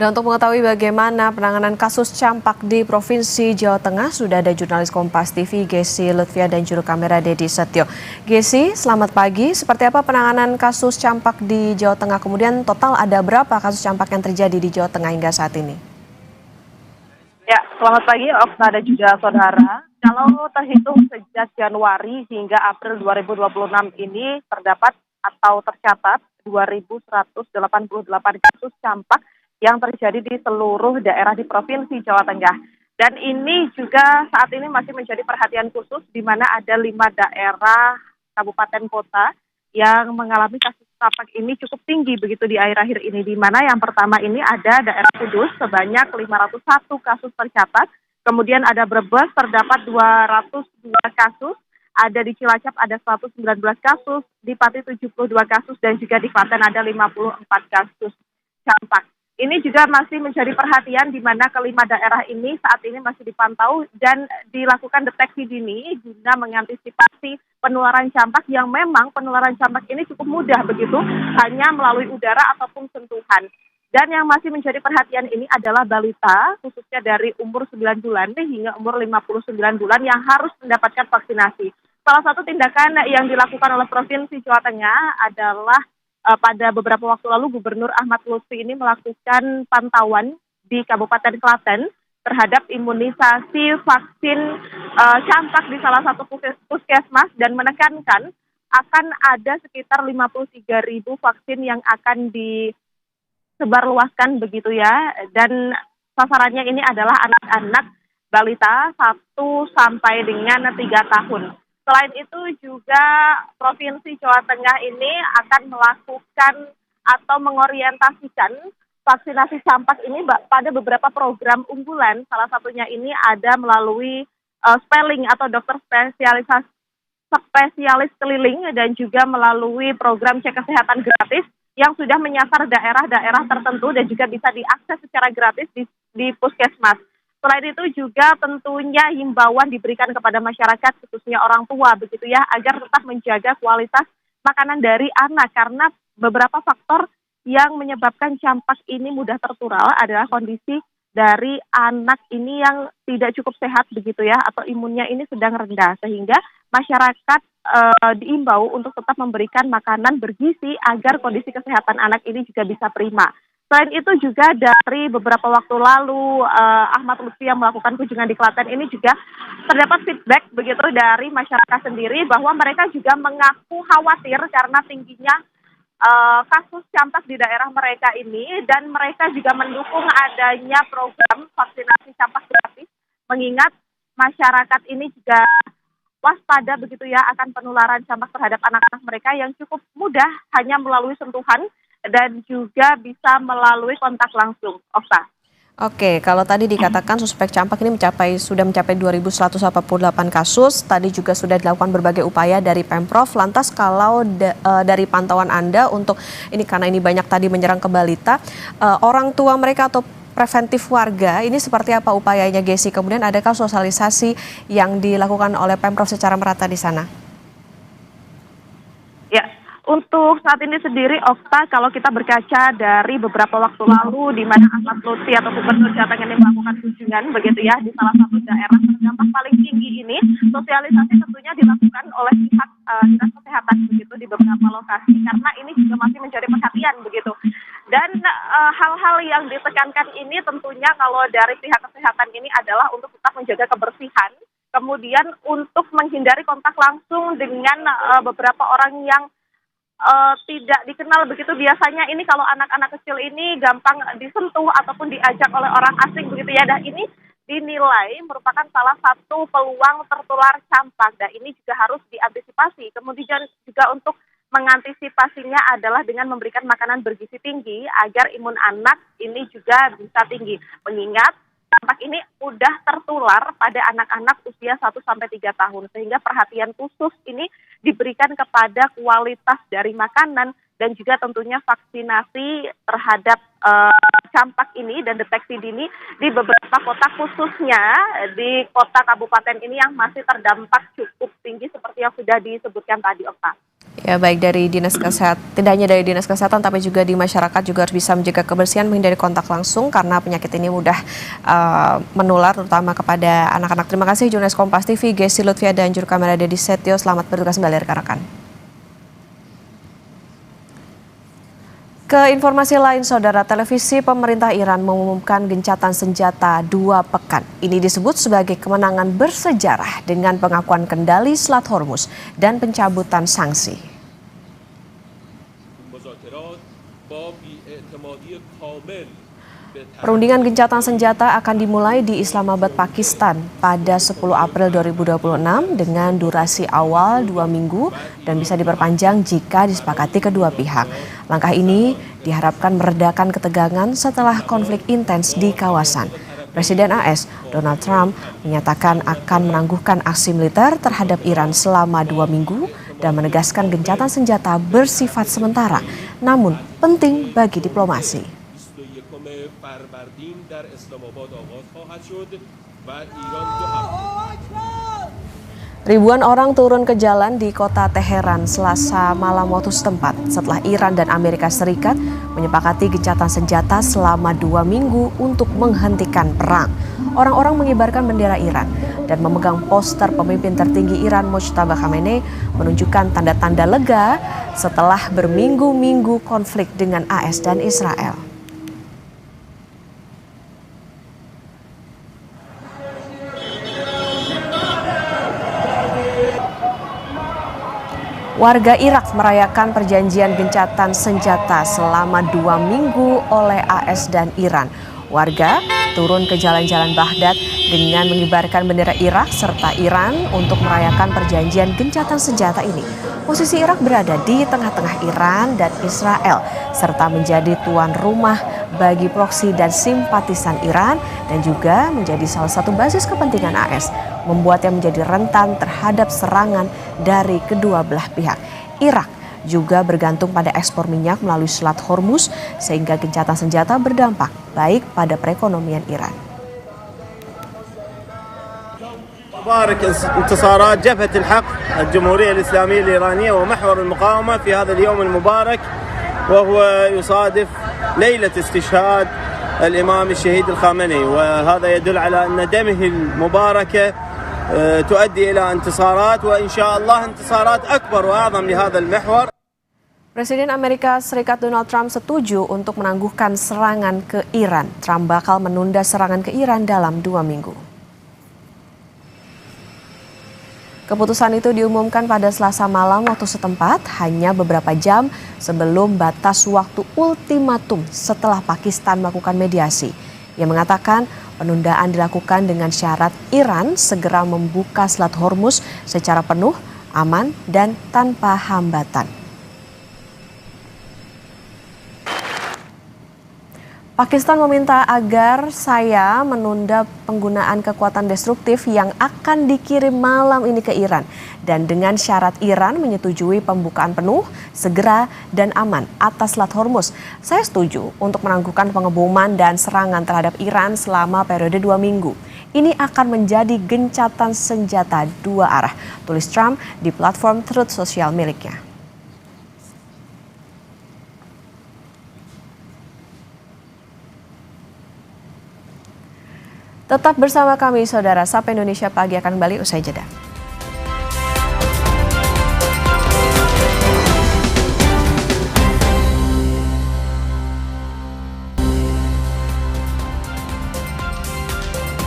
Dan untuk mengetahui bagaimana penanganan kasus campak di Provinsi Jawa Tengah, sudah ada jurnalis Kompas TV, Gesi Lutfia, dan juru kamera Dedi Setio. Gesi, selamat pagi. Seperti apa penanganan kasus campak di Jawa Tengah? Kemudian total ada berapa kasus campak yang terjadi di Jawa Tengah hingga saat ini? Ya, selamat pagi Okta dan juga saudara. Kalau terhitung sejak Januari hingga April 2026 ini terdapat atau tercatat 2.188 kasus campak yang terjadi di seluruh daerah di Provinsi Jawa Tengah. Dan ini juga saat ini masih menjadi perhatian khusus di mana ada 5 daerah kabupaten kota yang mengalami kasus campak ini cukup tinggi begitu di akhir-akhir ini. Di mana yang pertama ini ada daerah Kudus sebanyak 501 kasus tercatat. Kemudian ada Brebes terdapat 202 kasus. Ada di Cilacap ada 119 kasus, di Pati 72 kasus, dan juga di Klaten ada 54 kasus campak. Ini juga masih menjadi perhatian di mana kelima daerah ini saat ini masih dipantau dan dilakukan deteksi dini guna mengantisipasi penularan campak yang memang penularan campak ini cukup mudah begitu, hanya melalui udara ataupun sentuhan. Dan yang masih menjadi perhatian ini adalah balita, khususnya dari umur 9 bulan hingga umur 59 bulan yang harus mendapatkan vaksinasi. Salah satu tindakan yang dilakukan oleh Provinsi Jawa Tengah adalah pada beberapa waktu lalu Gubernur Ahmad Lutfi ini melakukan pantauan di Kabupaten Klaten terhadap imunisasi vaksin campak di salah satu puskesmas dan menekankan akan ada sekitar 53.000 vaksin yang akan disebarluaskan begitu ya, dan sasarannya ini adalah anak-anak balita 1 sampai dengan 3 tahun. Selain itu juga Provinsi Jawa Tengah ini akan melakukan atau mengorientasikan vaksinasi campak ini pada beberapa program unggulan. Salah satunya ini ada melalui spelling atau dokter spesialis keliling dan juga melalui program cek kesehatan gratis yang sudah menyasar daerah-daerah tertentu dan juga bisa diakses secara gratis di puskesmas. Selain itu juga tentunya himbauan diberikan kepada masyarakat khususnya orang tua begitu ya agar tetap menjaga kualitas makanan dari anak karena beberapa faktor yang menyebabkan campak ini mudah tertular adalah kondisi dari anak ini yang tidak cukup sehat begitu ya atau imunnya ini sedang rendah sehingga masyarakat diimbau untuk tetap memberikan makanan bergizi agar kondisi kesehatan anak ini juga bisa prima. Selain itu juga dari beberapa waktu lalu Ahmad Lutfi yang melakukan kunjungan di Klaten ini juga terdapat feedback begitu dari masyarakat sendiri bahwa mereka juga mengaku khawatir karena tingginya kasus campak di daerah mereka ini dan mereka juga mendukung adanya program vaksinasi campak gratis mengingat masyarakat ini juga waspada begitu ya akan penularan campak terhadap anak-anak mereka yang cukup mudah hanya melalui sentuhan dan juga bisa melalui kontak langsung. Okta. Oke, kalau tadi dikatakan suspek campak ini sudah mencapai 2.188 kasus, tadi juga sudah dilakukan berbagai upaya dari Pemprov. Lantas kalau dari pantauan Anda untuk ini karena ini banyak tadi menyerang ke balita, orang tua mereka atau preventif warga ini seperti apa upayanya Gesi? Kemudian adakah sosialisasi yang dilakukan oleh Pemprov secara merata di sana? Ya. Untuk saat ini sendiri, Okta, kalau kita berkaca dari beberapa waktu lalu di mana Ahmad Lutfi atau Gubernur Jawa Tengah ini melakukan kunjungan begitu ya di salah satu daerah terdampak paling tinggi ini, sosialisasi tentunya dilakukan oleh pihak dinas kesehatan begitu di beberapa lokasi karena ini juga masih menjadi perhatian begitu. Dan hal-hal yang ditekankan ini tentunya kalau dari pihak kesehatan ini adalah untuk tetap menjaga kebersihan, kemudian untuk menghindari kontak langsung dengan beberapa orang yang tidak dikenal begitu. Biasanya ini kalau anak-anak kecil ini gampang disentuh ataupun diajak oleh orang asing begitu ya. Dan ini dinilai merupakan salah satu peluang tertular campak dan ini juga harus diantisipasi. Kemudian juga untuk mengantisipasinya adalah dengan memberikan makanan bergizi tinggi agar imun anak ini juga bisa tinggi. Mengingat campak ini mudah tertular pada anak-anak usia 1-3 tahun sehingga perhatian khusus ini diberikan kepada kualitas dari makanan dan juga tentunya vaksinasi terhadap campak ini dan deteksi dini di beberapa kota khususnya di kota kabupaten ini yang masih terdampak cukup tinggi seperti yang sudah disebutkan tadi, Okta. Ya, baik dari Dinas Kesehatan, tidak hanya dari Dinas Kesehatan tapi juga di masyarakat juga harus bisa menjaga kebersihan, menghindari kontak langsung karena penyakit ini mudah menular terutama kepada anak-anak. Terima kasih jurnalis Kompas TV, Gesi Lutfia dan juru kamera Dedi Setio. Selamat bertugas kembali rekan-rekan. Ke informasi lain, Saudara, televisi pemerintah Iran mengumumkan gencatan senjata 2 pekan. Ini disebut sebagai kemenangan bersejarah dengan pengakuan kendali Selat Hormuz dan pencabutan sanksi. Perundingan gencatan senjata akan dimulai di Islamabad, Pakistan pada 10 April 2026 dengan durasi awal 2 minggu dan bisa diperpanjang jika disepakati kedua pihak. Langkah ini diharapkan meredakan ketegangan setelah konflik intens di kawasan. Presiden AS Donald Trump menyatakan akan menangguhkan aksi militer terhadap Iran selama 2 minggu dan menegaskan gencatan senjata bersifat sementara, namun penting bagi diplomasi. Ribuan orang turun ke jalan di kota Teheran Selasa malam waktu setempat setelah Iran dan Amerika Serikat menyepakati gencatan senjata selama 2 minggu untuk menghentikan perang. Orang-orang mengibarkan bendera Iran dan memegang poster pemimpin tertinggi Iran Mojtaba Khamenei menunjukkan tanda-tanda lega setelah berminggu-minggu konflik dengan AS dan Israel. Warga Irak merayakan perjanjian gencatan senjata selama 2 minggu oleh AS dan Iran. Warga turun ke jalan-jalan Baghdad dengan mengibarkan bendera Irak serta Iran untuk merayakan perjanjian gencatan senjata ini. Posisi Irak berada di tengah-tengah Iran dan Israel serta menjadi tuan rumah bagi proksi dan simpatisan Iran dan juga menjadi salah satu basis kepentingan AS, membuatnya menjadi rentan terhadap serangan dari kedua belah pihak. Irak juga bergantung pada ekspor minyak melalui Selat Hormuz sehingga gencatan senjata berdampak baik pada perekonomian Iran. مبارك انتصارات جبهة الحق الجمهورية الإسلامية الإيرانية ومحور المقاومة في هذا اليوم المبارك وهو يصادف ليلة استشهاد الإمام الشهيد الخامنئي وهذا يدل على أن دمه المباركة تؤدي إلى انتصارات وإن شاء الله انتصارات أكبر وأعظم لهذا المحور. Presiden Amerika Serikat Donald Trump setuju untuk menangguhkan serangan ke Iran. Trump bakal menunda serangan ke Iran dalam 2 minggu. Keputusan itu diumumkan pada Selasa malam waktu setempat, hanya beberapa jam sebelum batas waktu ultimatum setelah Pakistan melakukan mediasi. Ia mengatakan penundaan dilakukan dengan syarat Iran segera membuka Selat Hormuz secara penuh, aman, dan tanpa hambatan. Pakistan meminta agar saya menunda penggunaan kekuatan destruktif yang akan dikirim malam ini ke Iran. Dan dengan syarat Iran menyetujui pembukaan penuh, segera, dan aman atas Selat Hormuz. Saya setuju untuk menangguhkan pengeboman dan serangan terhadap Iran selama periode 2 minggu. Ini akan menjadi gencatan senjata 2 arah, tulis Trump di platform Truth Social miliknya. Tetap bersama kami, Saudara. Sapa Indonesia Pagi akan kembali usai jeda.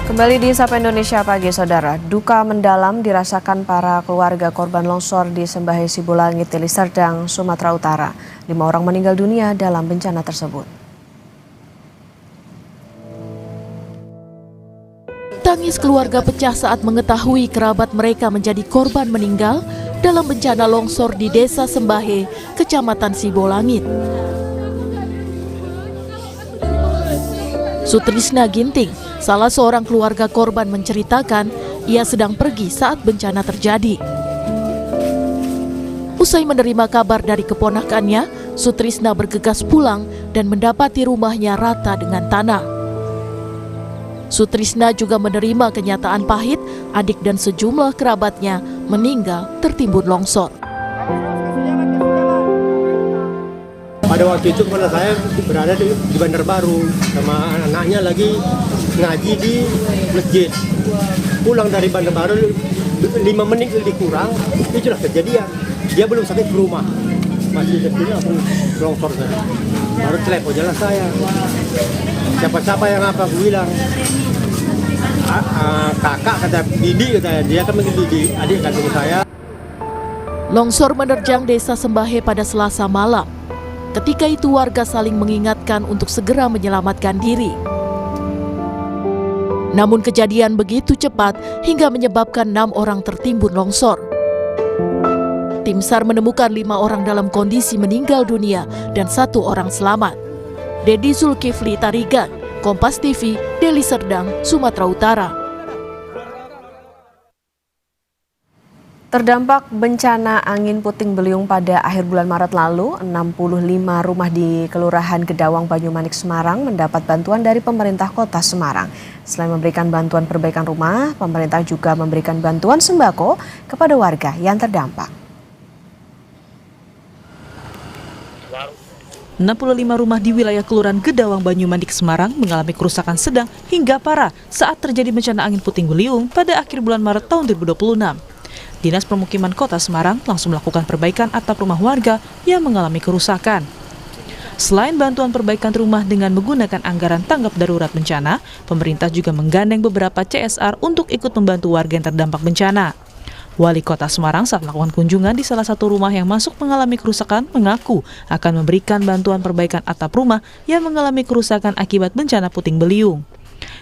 Kembali di Sapa Indonesia Pagi, Saudara. Duka mendalam dirasakan para keluarga korban longsor di Sembahe Sibolangit, Deli Serdang, Sumatera Utara. 5 orang meninggal dunia dalam bencana tersebut. Tangis keluarga pecah saat mengetahui kerabat mereka menjadi korban meninggal dalam bencana longsor di Desa Sembahe, Kecamatan Sibolangit. Sutrisna Ginting, salah seorang keluarga korban, menceritakan ia sedang pergi saat bencana terjadi. Usai menerima kabar dari keponakannya, Sutrisna bergegas pulang dan mendapati rumahnya rata dengan tanah. Sutrisna juga menerima kenyataan pahit adik dan sejumlah kerabatnya meninggal tertimbun longsor. Pada waktu itu kepala saya berada di Bandar Baru sama anaknya lagi ngaji di masjid. Pulang dari Bandar Baru 5 menit lebih kurang, itulah kejadian. Dia belum sampai ke rumah, masih kecil langsung longsor saya. Baru telepon jalan saya. Siapa-siapa yang apa, aku bilang. Kakak kata Bibi, kata dia kan manggil Bibi, adik kandung saya. Longsor menerjang desa Sembahe pada Selasa malam. Ketika itu warga saling mengingatkan untuk segera menyelamatkan diri. Namun kejadian begitu cepat hingga menyebabkan 6 orang tertimbun longsor. Tim SAR menemukan 5 orang dalam kondisi meninggal dunia dan 1 orang selamat. Dedi Zulkifli Tarigan, Kompas TV, Deli Serdang, Sumatera Utara. Terdampak bencana angin puting beliung pada akhir bulan Maret lalu, 65 rumah di Kelurahan Gedawang, Banyumanik, Semarang mendapat bantuan dari pemerintah Kota Semarang. Selain memberikan bantuan perbaikan rumah, pemerintah juga memberikan bantuan sembako kepada warga yang terdampak. 65 rumah di wilayah Kelurahan Gedawang, Banyumanik, Semarang mengalami kerusakan sedang hingga parah saat terjadi bencana angin puting beliung pada akhir bulan Maret tahun 2026. Dinas Permukiman Kota Semarang langsung melakukan perbaikan atap rumah warga yang mengalami kerusakan. Selain bantuan perbaikan rumah dengan menggunakan anggaran tanggap darurat bencana, pemerintah juga menggandeng beberapa CSR untuk ikut membantu warga yang terdampak bencana. Wali Kota Semarang saat melakukan kunjungan di salah satu rumah yang masuk mengalami kerusakan mengaku akan memberikan bantuan perbaikan atap rumah yang mengalami kerusakan akibat bencana puting beliung.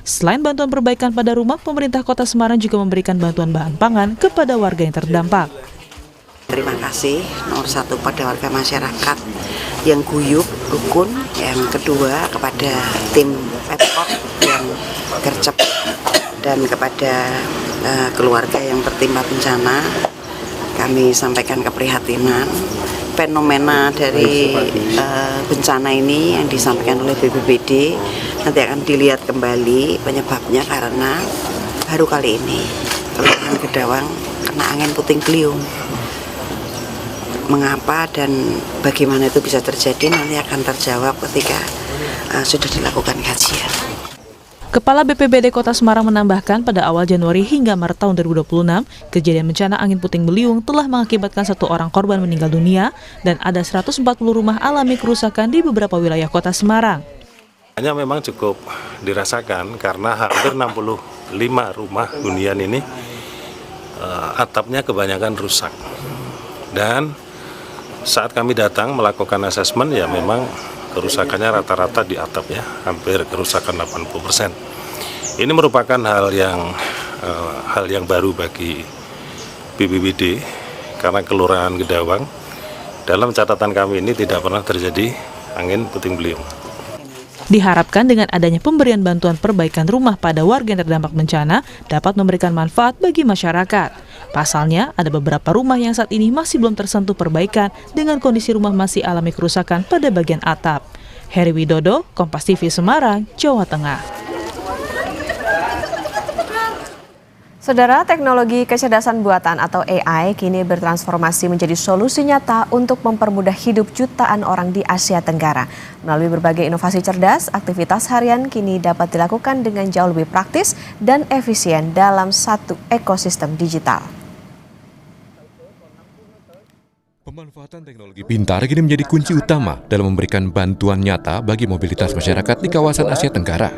Selain bantuan perbaikan pada rumah, pemerintah Kota Semarang juga memberikan bantuan bahan pangan kepada warga yang terdampak. Terima kasih nomor 1 pada warga masyarakat yang guyup, rukun. Yang kedua kepada tim Pemkot yang gercep dan kepada keluarga yang tertimpa bencana. Kami sampaikan keprihatinan. Fenomena dari bencana ini yang disampaikan oleh BPBD nanti akan dilihat kembali penyebabnya karena baru kali ini Kelurahan Gedawang kena angin puting beliung. Mengapa dan bagaimana itu bisa terjadi nanti akan terjawab ketika sudah dilakukan kajian. Kepala BPBD Kota Semarang menambahkan pada awal Januari hingga Maret tahun 2026, kejadian bencana angin puting beliung telah mengakibatkan 1 orang korban meninggal dunia dan ada 140 rumah alami kerusakan di beberapa wilayah Kota Semarang. Hanya memang cukup dirasakan karena hampir 65 rumah hunian ini atapnya kebanyakan rusak. Dan saat kami datang melakukan asesmen ya memang kerusakannya rata-rata di atap ya, hampir kerusakan 80%. Ini merupakan hal yang baru bagi BPBD karena Kelurahan Gedawang dalam catatan kami ini tidak pernah terjadi angin puting beliung. Diharapkan dengan adanya pemberian bantuan perbaikan rumah pada warga yang terdampak bencana dapat memberikan manfaat bagi masyarakat. Pasalnya, ada beberapa rumah yang saat ini masih belum tersentuh perbaikan dengan kondisi rumah masih alami kerusakan pada bagian atap. Heri Widodo, Kompas TV Semarang, Jawa Tengah. Saudara, teknologi kecerdasan buatan atau AI kini bertransformasi menjadi solusi nyata untuk mempermudah hidup jutaan orang di Asia Tenggara. Melalui berbagai inovasi cerdas, aktivitas harian kini dapat dilakukan dengan jauh lebih praktis dan efisien dalam satu ekosistem digital. Pemanfaatan teknologi pintar kini menjadi kunci utama dalam memberikan bantuan nyata bagi mobilitas masyarakat di kawasan Asia Tenggara.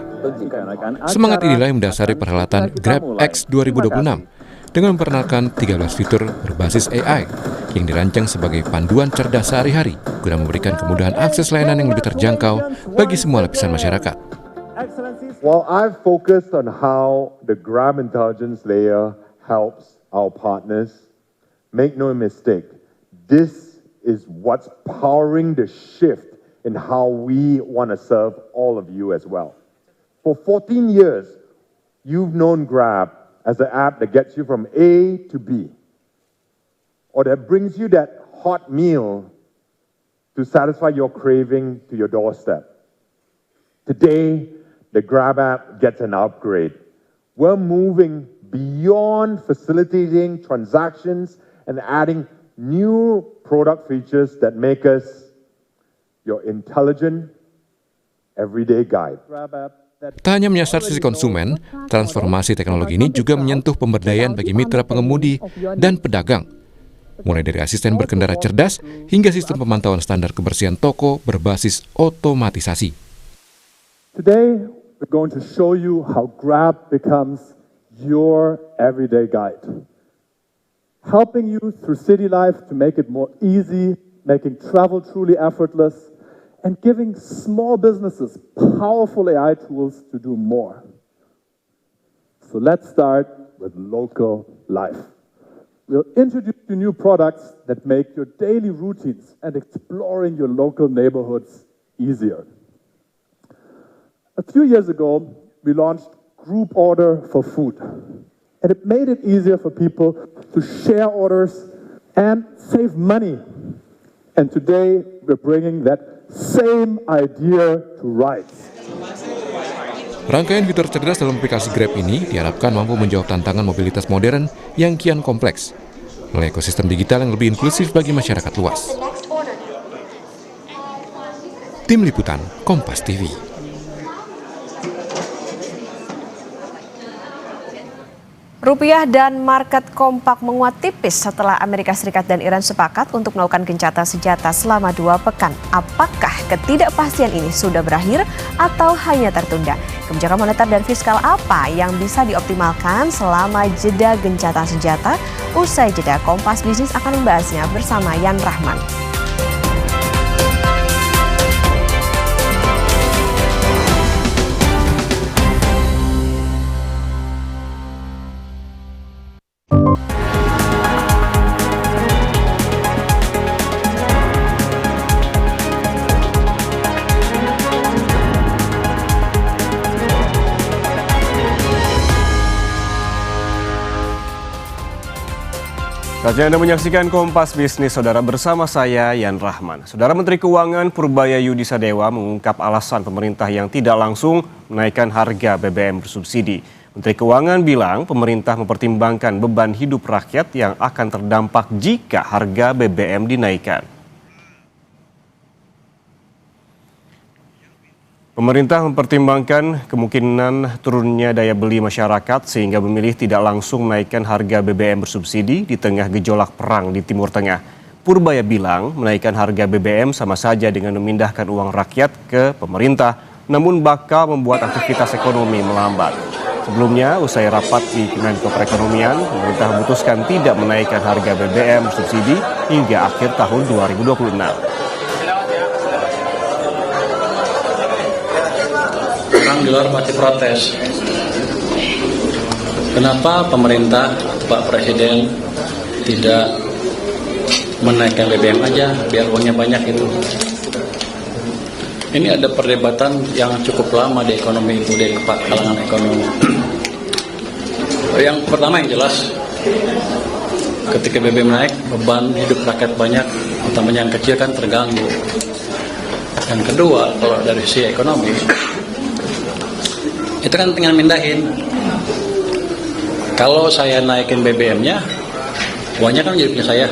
Semangat inilah yang mendasari perhelatan GrabX 2026 dengan memperkenalkan 13 fitur berbasis AI yang dirancang sebagai panduan cerdas sehari-hari guna memberikan kemudahan akses layanan yang lebih terjangkau bagi semua lapisan masyarakat. While I've focused on how the Grab intelligence layer helps our partners, make no mistake, this is what's powering the shift in how we want to serve all of you as well. For 14 years, you've known Grab as the app that gets you from A to B, or that brings you that hot meal to satisfy your craving to your doorstep. Today, the Grab app gets an upgrade. We're moving beyond facilitating transactions and adding new product features that make us your intelligent, everyday guide. Tak hanya menyasar sisi konsumen, transformasi teknologi ini juga menyentuh pemberdayaan bagi mitra pengemudi dan pedagang. Mulai dari asisten berkendara cerdas hingga sistem pemantauan standar kebersihan toko berbasis otomatisasi. Today, we're going to show you how Grab becomes your everyday guide. Helping you through city life to make it more easy, making travel truly effortless, and giving small businesses powerful AI tools to do more. So let's start with local life. We'll introduce you new products that make your daily routines and exploring your local neighborhoods easier. A few years ago, we launched Group Order for food, and it made it easier for people to share orders and save money. And today, we're bringing that same idea to rides. Rangkaian fitur cerdas dalam aplikasi Grab ini diharapkan mampu menjawab tantangan mobilitas modern yang kian kompleks melalui ekosistem digital yang lebih inklusif bagi masyarakat luas. Tim Liputan, Kompas TV. Rupiah dan market kompak menguat tipis setelah Amerika Serikat dan Iran sepakat untuk melakukan gencatan senjata selama 2 pekan. Apakah ketidakpastian ini sudah berakhir atau hanya tertunda? Kebijakan moneter dan fiskal apa yang bisa dioptimalkan selama jeda gencatan senjata? Usai jeda, Kompas Bisnis akan membahasnya bersama Yan Rahman. Saatnya Anda menyaksikan Kompas Bisnis, Saudara, bersama saya Yan Rahman. Saudara, Menteri Keuangan Purbaya Yudisadewa mengungkap alasan pemerintah yang tidak langsung menaikkan harga BBM bersubsidi. Menteri Keuangan bilang pemerintah mempertimbangkan beban hidup rakyat yang akan terdampak jika harga BBM dinaikkan. Pemerintah mempertimbangkan kemungkinan turunnya daya beli masyarakat sehingga memilih tidak langsung menaikkan harga BBM bersubsidi di tengah gejolak perang di Timur Tengah. Purbaya bilang menaikkan harga BBM sama saja dengan memindahkan uang rakyat ke pemerintah, namun bakal membuat aktivitas ekonomi melambat. Sebelumnya, usai rapat di Menko Perekonomian, pemerintah memutuskan tidak menaikkan harga BBM bersubsidi hingga akhir tahun 2026. Orang di luar pasti protes. Kenapa pemerintah, Pak Presiden tidak menaikkan BBM aja biar uangnya banyak itu? Ini ada perdebatan yang cukup lama di ekonomi itu, di kalangan ekonomi. Yang pertama yang jelas, ketika BBM naik, beban hidup rakyat banyak, utamanya yang kecil kan terganggu. Yang kedua, kalau dari sisi ekonomi, itu kan tinggal mindahin. Kalau saya naikin BBM-nya, uangnya kan jadi punya saya.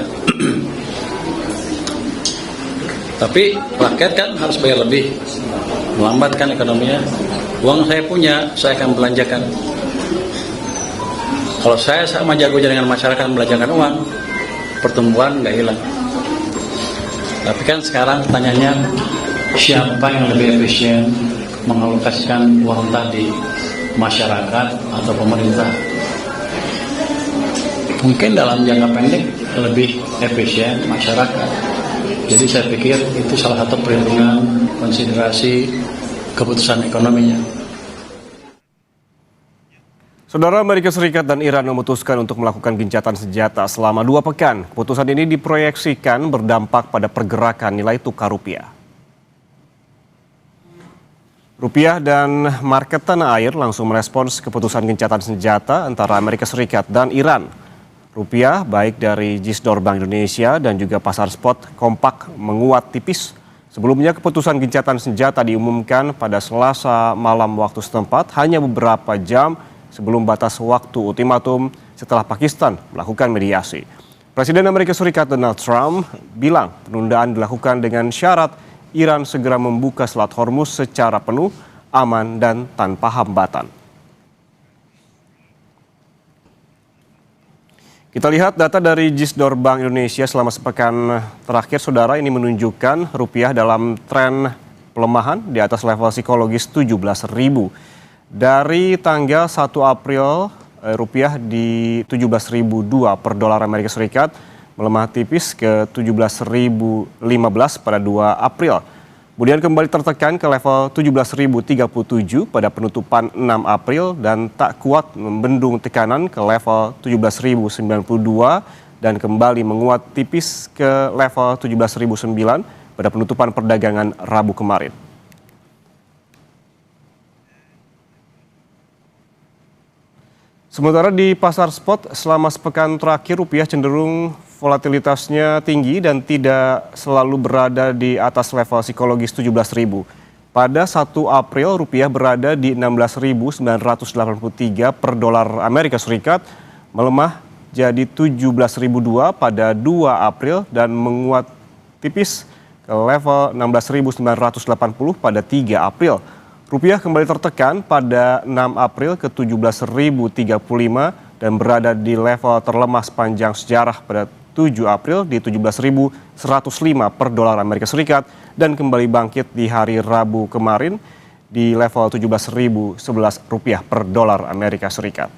Tapi rakyat kan harus bayar lebih, melambatkan ekonominya. Uang saya punya, saya akan belanjakan. Kalau saya sama jagonya dengan masyarakat membelanjakan uang, pertumbuhan nggak hilang. Tapi kan sekarang pertanyaannya, siapa yang lebih efisien mengalokasikan uang tadi, masyarakat atau pemerintah? Mungkin dalam jangka pendek lebih efisien masyarakat. Jadi saya pikir itu salah satu perhitungan konsiderasi keputusan ekonominya. Saudara, Amerika Serikat dan Iran memutuskan untuk melakukan gencatan senjata selama 2 pekan. Keputusan ini diproyeksikan berdampak pada pergerakan nilai tukar rupiah. Rupiah dan market tanah air langsung merespons keputusan gencatan senjata antara Amerika Serikat dan Iran. Rupiah baik dari Gisdor Bank Indonesia dan juga pasar spot kompak menguat tipis. Sebelumnya keputusan gencatan senjata diumumkan pada Selasa malam waktu setempat, hanya beberapa jam sebelum batas waktu ultimatum setelah Pakistan melakukan mediasi. Presiden Amerika Serikat Donald Trump bilang penundaan dilakukan dengan syarat Iran segera membuka Selat Hormuz secara penuh, aman, dan tanpa hambatan. Kita lihat data dari Gisdor Bank Indonesia selama sepekan terakhir, saudara, ini menunjukkan rupiah dalam tren pelemahan di atas level psikologis 17.000. Dari tanggal 1 April, rupiah di 17.002 per dolar Amerika Serikat, melemah tipis ke 17.015 pada 2 April. Kemudian kembali tertekan ke level 17.037 pada penutupan 6 April dan tak kuat membendung tekanan ke level 17.092 dan kembali menguat tipis ke level 17.009 pada penutupan perdagangan Rabu kemarin. Sementara di pasar spot selama sepekan terakhir rupiah cenderung volatilitasnya tinggi dan tidak selalu berada di atas level psikologis 17.000. Pada 1 April rupiah berada di 16.983 per dolar Amerika Serikat, melemah jadi 17.002 pada 2 April dan menguat tipis ke level 16.980 pada 3 April. Rupiah kembali tertekan pada 6 April ke 17.035 dan berada di level terlemah sepanjang sejarah pada 7 April di 17.105 per dolar Amerika Serikat dan kembali bangkit di hari Rabu kemarin di level 17.011 rupiah per dolar Amerika Serikat.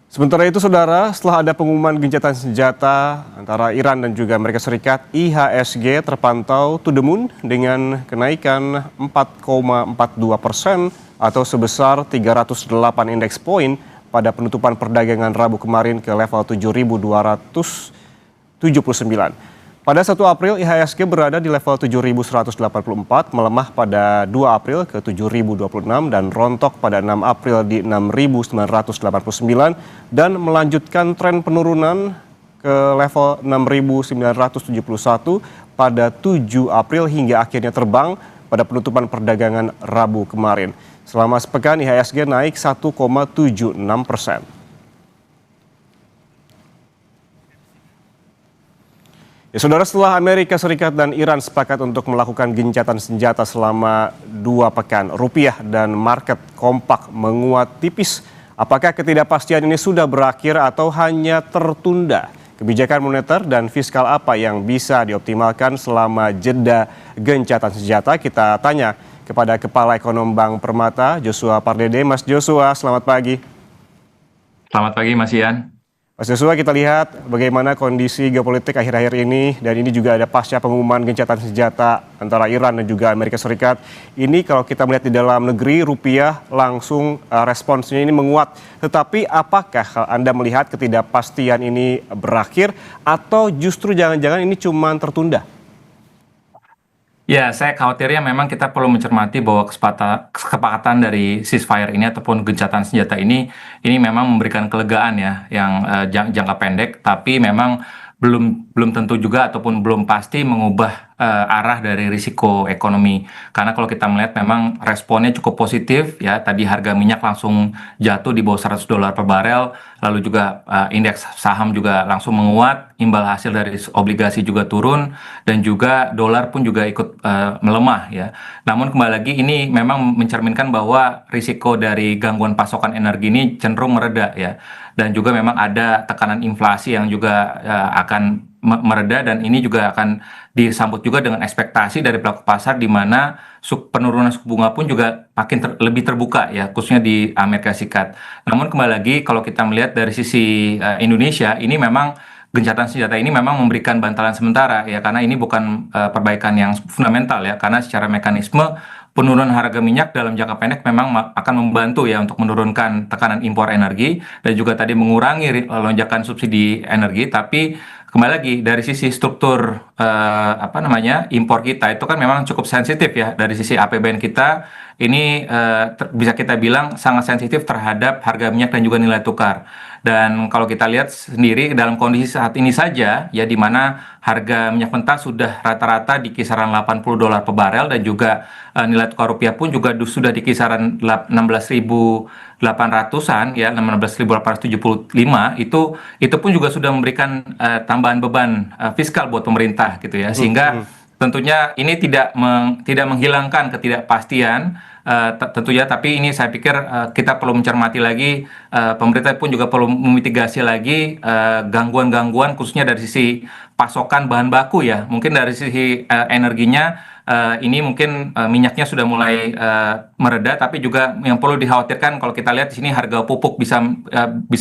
Sementara itu, saudara, setelah ada pengumuman gencatan senjata antara Iran dan juga Amerika Serikat, IHSG terpantau to the moon dengan kenaikan 4,42% atau sebesar 308 indeks poin pada penutupan perdagangan Rabu kemarin ke level 7.279. Pada 1 April, IHSG berada di level 7.184, melemah pada 2 April ke 7.026 dan rontok pada 6 April di 6.989 dan melanjutkan tren penurunan ke level 6.971 pada 7 April hingga akhirnya terbang pada penutupan perdagangan Rabu kemarin. Selama sepekan IHSG naik 1,76%. Ya, saudara, setelah Amerika Serikat dan Iran sepakat untuk melakukan gencatan senjata selama 2 pekan, rupiah dan market kompak menguat tipis. Apakah ketidakpastian ini sudah berakhir atau hanya tertunda? Kebijakan moneter dan fiskal apa yang bisa dioptimalkan selama jeda gencatan senjata? Kita tanya kepada Kepala Ekonom Bank Permata, Joshua Pardede. Mas Joshua, selamat pagi. Selamat pagi, Mas Ian. Mas Joshua, kita lihat bagaimana kondisi geopolitik akhir-akhir ini, dan ini juga ada pasca pengumuman gencatan senjata antara Iran dan juga Amerika Serikat. Ini kalau kita melihat di dalam negeri, rupiah langsung responsnya ini menguat. Tetapi apakah Anda melihat ketidakpastian ini berakhir atau justru jangan-jangan ini cuma tertunda? Ya, saya khawatirnya memang kita perlu mencermati bahwa kesepakatan dari ceasefire ini ataupun gencatan senjata ini memang memberikan kelegaan ya, yang jangka pendek, tapi memang belum tentu juga ataupun belum pasti mengubah arah dari risiko ekonomi. Karena kalau kita melihat memang responnya cukup positif ya, tadi harga minyak langsung jatuh di bawah $100 per barel, lalu juga indeks saham juga langsung menguat, imbal hasil dari obligasi juga turun, dan juga dolar pun juga ikut melemah ya. Namun kembali lagi ini memang mencerminkan bahwa risiko dari gangguan pasokan energi ini cenderung mereda ya, dan juga memang ada tekanan inflasi yang juga akan mereda, dan ini juga akan disambut juga dengan ekspektasi dari pelaku pasar di mana penurunan suku bunga pun juga makin lebih terbuka ya, khususnya di Amerika Serikat. Namun kembali lagi kalau kita melihat dari sisi Indonesia, ini memang gencatan senjata ini memang memberikan bantalan sementara ya, karena ini bukan perbaikan yang fundamental ya, karena secara mekanisme penurunan harga minyak dalam jangka pendek memang akan membantu ya untuk menurunkan tekanan impor energi dan juga tadi mengurangi lonjakan subsidi energi. Tapi kembali lagi dari sisi struktur impor kita itu kan memang cukup sensitif ya dari sisi APBN kita. Ini bisa kita bilang sangat sensitif terhadap harga minyak dan juga nilai tukar. Dan kalau kita lihat sendiri dalam kondisi saat ini saja ya, di mana harga minyak mentah sudah rata-rata di kisaran $80 per barel, dan juga nilai tukar rupiah pun juga sudah di kisaran 16.800-an ya, 16.875, itu pun juga sudah memberikan tambahan beban fiskal buat pemerintah gitu ya, sehingga tentunya ini tidak menghilangkan ketidakpastian tentunya, tapi ini saya pikir kita perlu mencermati lagi, pemerintah pun juga perlu memitigasi lagi gangguan-gangguan khususnya dari sisi pasokan bahan baku ya. Mungkin dari sisi energinya ini mungkin minyaknya sudah mulai mereda, tapi juga yang perlu dikhawatirkan kalau kita lihat di sini harga pupuk bisa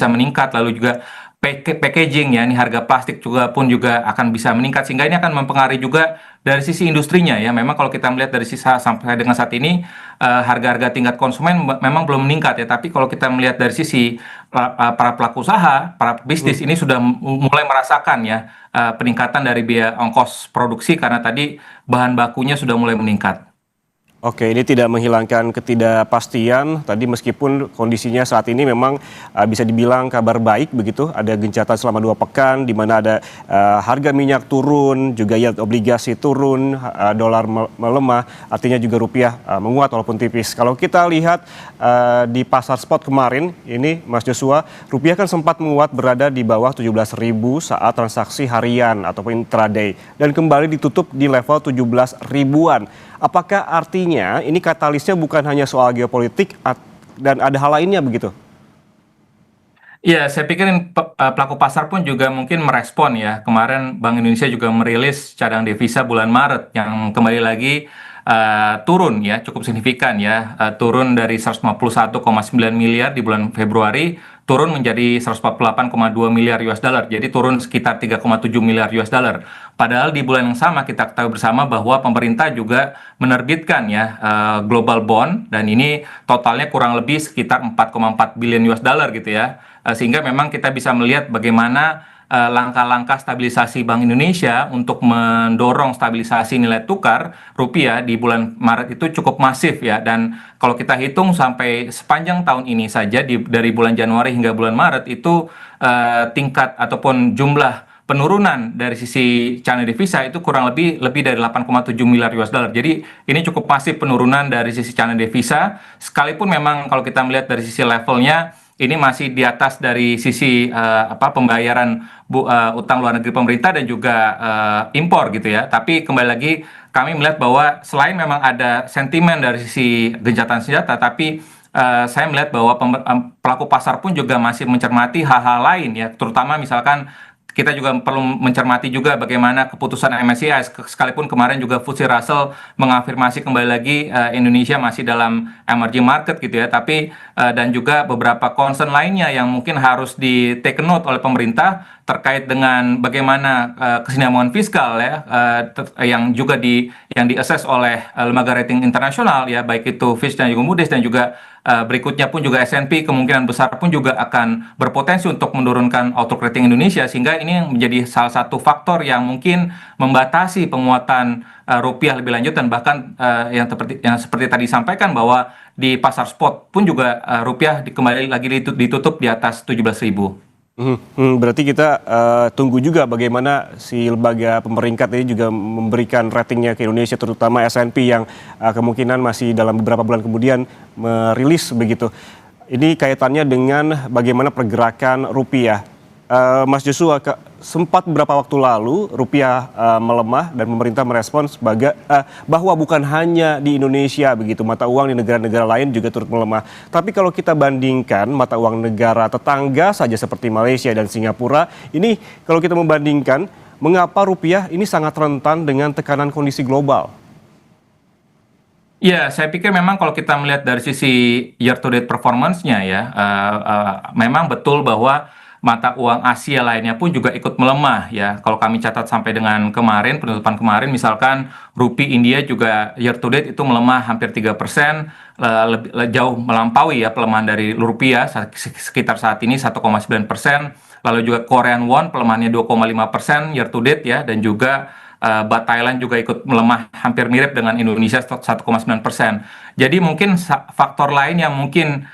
meningkat, lalu juga packaging ya, ini harga plastik pun juga akan bisa meningkat, sehingga ini akan mempengaruhi juga dari sisi industrinya ya. Memang kalau kita melihat dari sisi sampai dengan saat ini harga-harga tingkat konsumen memang belum meningkat ya, tapi kalau kita melihat dari sisi para pelaku usaha, para bisnis ini sudah mulai merasakan ya peningkatan dari biaya ongkos produksi karena tadi bahan bakunya sudah mulai meningkat. Oke, ini tidak menghilangkan ketidakpastian. Tadi meskipun kondisinya saat ini memang bisa dibilang kabar baik begitu. Ada gencatan selama 2 pekan di mana ada harga minyak turun, juga yield obligasi turun, dolar melemah, artinya juga rupiah menguat walaupun tipis. Kalau kita lihat di pasar spot kemarin, ini Mas Joshua, rupiah kan sempat menguat berada di bawah 17.000 saat transaksi harian ataupun intraday, dan kembali ditutup di level 17 ribuan. Apakah artinya ini katalisnya bukan hanya soal geopolitik dan ada hal lainnya begitu? Ya, saya pikir pelaku pasar pun juga mungkin merespon ya. Kemarin Bank Indonesia juga merilis cadangan devisa bulan Maret yang kembali lagi turun ya, cukup signifikan ya, turun dari 151,9 miliar di bulan Februari, turun menjadi 148,2 miliar US dollar, jadi turun sekitar 3,7 miliar US dollar. Padahal di bulan yang sama kita ketahui bersama bahwa pemerintah juga menerbitkan ya global bond, dan ini totalnya kurang lebih sekitar 4,4 billion US dollar gitu ya, sehingga memang kita bisa melihat bagaimana langkah-langkah stabilisasi Bank Indonesia untuk mendorong stabilisasi nilai tukar rupiah di bulan Maret itu cukup masif ya. Dan kalau kita hitung sampai sepanjang tahun ini saja, dari bulan Januari hingga bulan Maret itu tingkat ataupun jumlah penurunan dari sisi cadangan devisa itu kurang lebih dari 8,7 miliar US dollar. Jadi ini cukup masif penurunan dari sisi cadangan devisa, sekalipun memang kalau kita melihat dari sisi levelnya ini masih di atas dari sisi pembayaran utang luar negeri pemerintah dan juga impor gitu ya. Tapi kembali lagi kami melihat bahwa selain memang ada sentimen dari sisi gencatan senjata, tapi saya melihat bahwa pelaku pasar pun juga masih mencermati hal-hal lain ya, terutama misalkan kita juga perlu mencermati juga bagaimana keputusan MSCI, sekalipun kemarin juga FTSE Russell mengafirmasi kembali lagi Indonesia masih dalam emerging market gitu ya, tapi dan juga beberapa concern lainnya yang mungkin harus di take note oleh pemerintah terkait dengan bagaimana kesinambungan fiskal ya, yang juga yang di-assess oleh lembaga rating internasional ya, baik itu Fitch dan juga Moody's, dan juga berikutnya pun juga S&P kemungkinan besar pun juga akan berpotensi untuk menurunkan outlook rating Indonesia, sehingga ini menjadi salah satu faktor yang mungkin membatasi penguatan rupiah lebih lanjut, dan bahkan yang seperti tadi disampaikan bahwa di pasar spot pun juga rupiah kembali lagi ditutup di atas 17.000. Berarti kita tunggu juga bagaimana si lembaga pemeringkat ini juga memberikan ratingnya ke Indonesia, terutama S&P yang kemungkinan masih dalam beberapa bulan kemudian merilis begitu. Ini kaitannya dengan bagaimana pergerakan rupiah. Mas Joshua, sempat beberapa waktu lalu rupiah melemah dan pemerintah merespons bahwa bukan hanya di Indonesia begitu, mata uang di negara-negara lain juga turut melemah. Tapi kalau kita bandingkan mata uang negara tetangga saja seperti Malaysia dan Singapura, ini kalau kita membandingkan, mengapa rupiah ini sangat rentan dengan tekanan kondisi global? Ya, saya pikir memang kalau kita melihat dari sisi year to date performance-nya ya, memang betul bahwa mata uang Asia lainnya pun juga ikut melemah ya. Kalau kami catat sampai dengan penutupan kemarin, misalkan rupiah India juga year to date itu melemah hampir 3%, jauh melampaui ya pelemahan dari rupiah sekitar saat ini 1,9%. Lalu juga Korean won pelemahannya 2,5% year to date ya, dan juga Baht Thailand juga ikut melemah hampir mirip dengan Indonesia 1,9%. Jadi mungkin faktor lain yang mungkin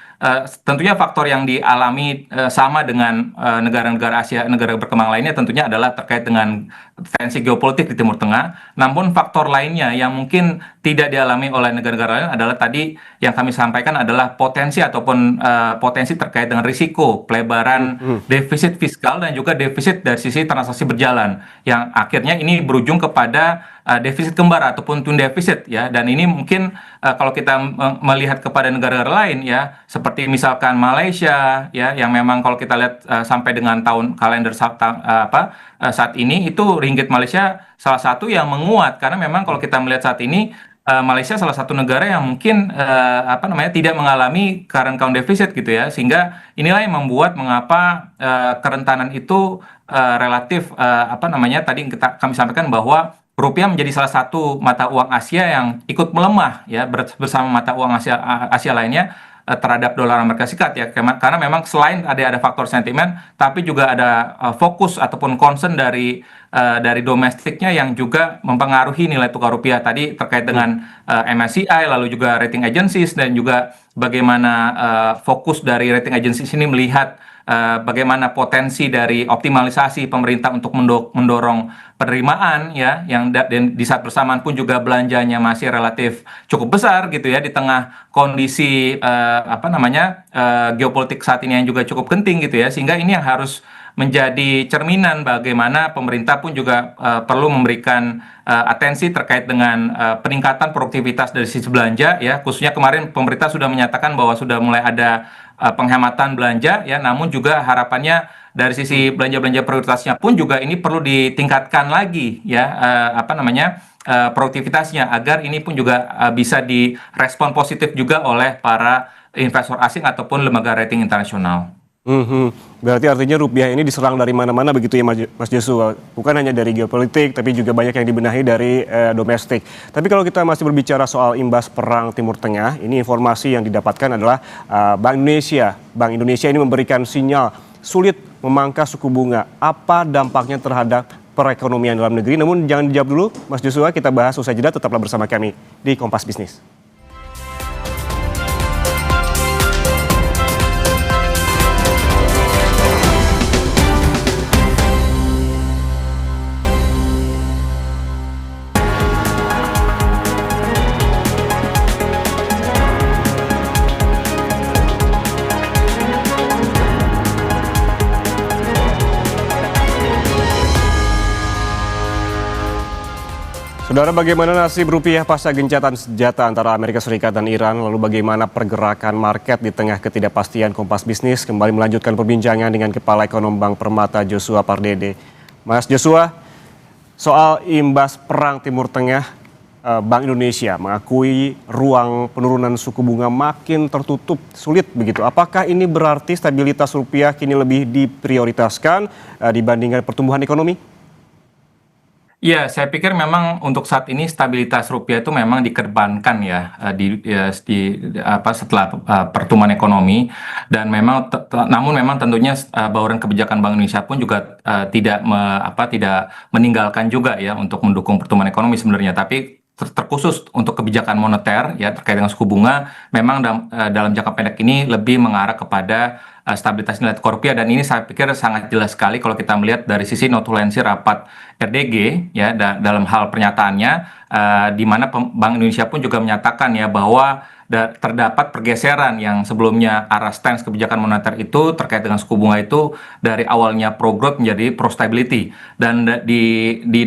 tentunya faktor yang dialami sama dengan negara-negara Asia, negara berkembang lainnya tentunya adalah terkait dengan tensi geopolitik di Timur Tengah. Namun faktor lainnya yang mungkin tidak dialami oleh negara-negara lain adalah tadi yang kami sampaikan adalah potensi ataupun potensi terkait dengan risiko pelebaran defisit fiskal dan juga defisit dari sisi transaksi berjalan yang akhirnya ini berujung kepada defisit kembar ataupun twin deficit ya, dan ini mungkin kalau kita melihat kepada negara-negara lain ya seperti misalkan Malaysia ya yang memang kalau kita lihat sampai dengan tahun kalender saat ini itu ringgit Malaysia salah satu yang menguat karena memang kalau kita melihat saat ini Malaysia salah satu negara yang mungkin tidak mengalami current account deficit gitu ya, sehingga inilah yang membuat mengapa kerentanan itu relatif tadi kami sampaikan bahwa rupiah menjadi salah satu mata uang Asia yang ikut melemah ya bersama mata uang Asia lainnya terhadap dolar Amerika Serikat ya, karena memang selain ada faktor sentimen tapi juga ada fokus ataupun concern dari domestiknya yang juga mempengaruhi nilai tukar rupiah tadi terkait dengan MSCI lalu juga rating agencies dan juga bagaimana fokus dari rating agencies ini melihat bagaimana potensi dari optimalisasi pemerintah untuk mendorong penerimaan ya yang di saat bersamaan pun juga belanjanya masih relatif cukup besar gitu ya di tengah kondisi geopolitik saat ini yang juga cukup genting gitu ya, sehingga ini yang harus menjadi cerminan bagaimana pemerintah pun juga perlu memberikan atensi terkait dengan peningkatan produktivitas dari sisi belanja ya, khususnya kemarin pemerintah sudah menyatakan bahwa sudah mulai ada penghematan belanja ya, namun juga harapannya dari sisi belanja-belanja prioritasnya pun juga ini perlu ditingkatkan lagi ya produktivitasnya agar ini pun juga bisa direspon positif juga oleh para investor asing ataupun lembaga rating internasional. Berarti artinya rupiah ini diserang dari mana-mana begitu ya Mas Joshua, bukan hanya dari geopolitik tapi juga banyak yang dibenahi dari domestik. Tapi kalau kita masih berbicara soal imbas perang Timur Tengah, ini informasi yang didapatkan adalah Bank Indonesia ini memberikan sinyal sulit memangkas suku bunga. Apa dampaknya terhadap perekonomian dalam negeri? Namun jangan dijawab dulu Mas Joshua, kita bahas usai jeda, tetaplah bersama kami di Kompas Bisnis. Saudara, bagaimana nasib rupiah pasca gencatan senjata antara Amerika Serikat dan Iran? Lalu bagaimana pergerakan market di tengah ketidakpastian? Kompas Bisnis kembali melanjutkan perbincangan dengan Kepala Ekonom Bank Permata Joshua Pardede. Mas Joshua, soal imbas perang Timur Tengah, Bank Indonesia mengakui ruang penurunan suku bunga makin tertutup, sulit begitu. Apakah ini berarti stabilitas rupiah kini lebih diprioritaskan dibandingkan pertumbuhan ekonomi? Ya, saya pikir memang untuk saat ini stabilitas rupiah itu memang dikedepankan ya setelah pertumbuhan ekonomi, dan memang namun memang tentunya bauran kebijakan Bank Indonesia pun juga tidak meninggalkan juga ya untuk mendukung pertumbuhan ekonomi sebenarnya, tapi terkhusus untuk kebijakan moneter ya terkait dengan suku bunga memang dalam jangka pendek ini lebih mengarah kepada stabilitas nilai tukar rupiah, dan ini saya pikir sangat jelas sekali kalau kita melihat dari sisi notulensi rapat RDG ya dalam hal pernyataannya di mana Bank Indonesia pun juga menyatakan ya bahwa terdapat pergeseran yang sebelumnya arah stance kebijakan moneter itu terkait dengan suku bunga itu dari awalnya pro growth menjadi pro stability, dan di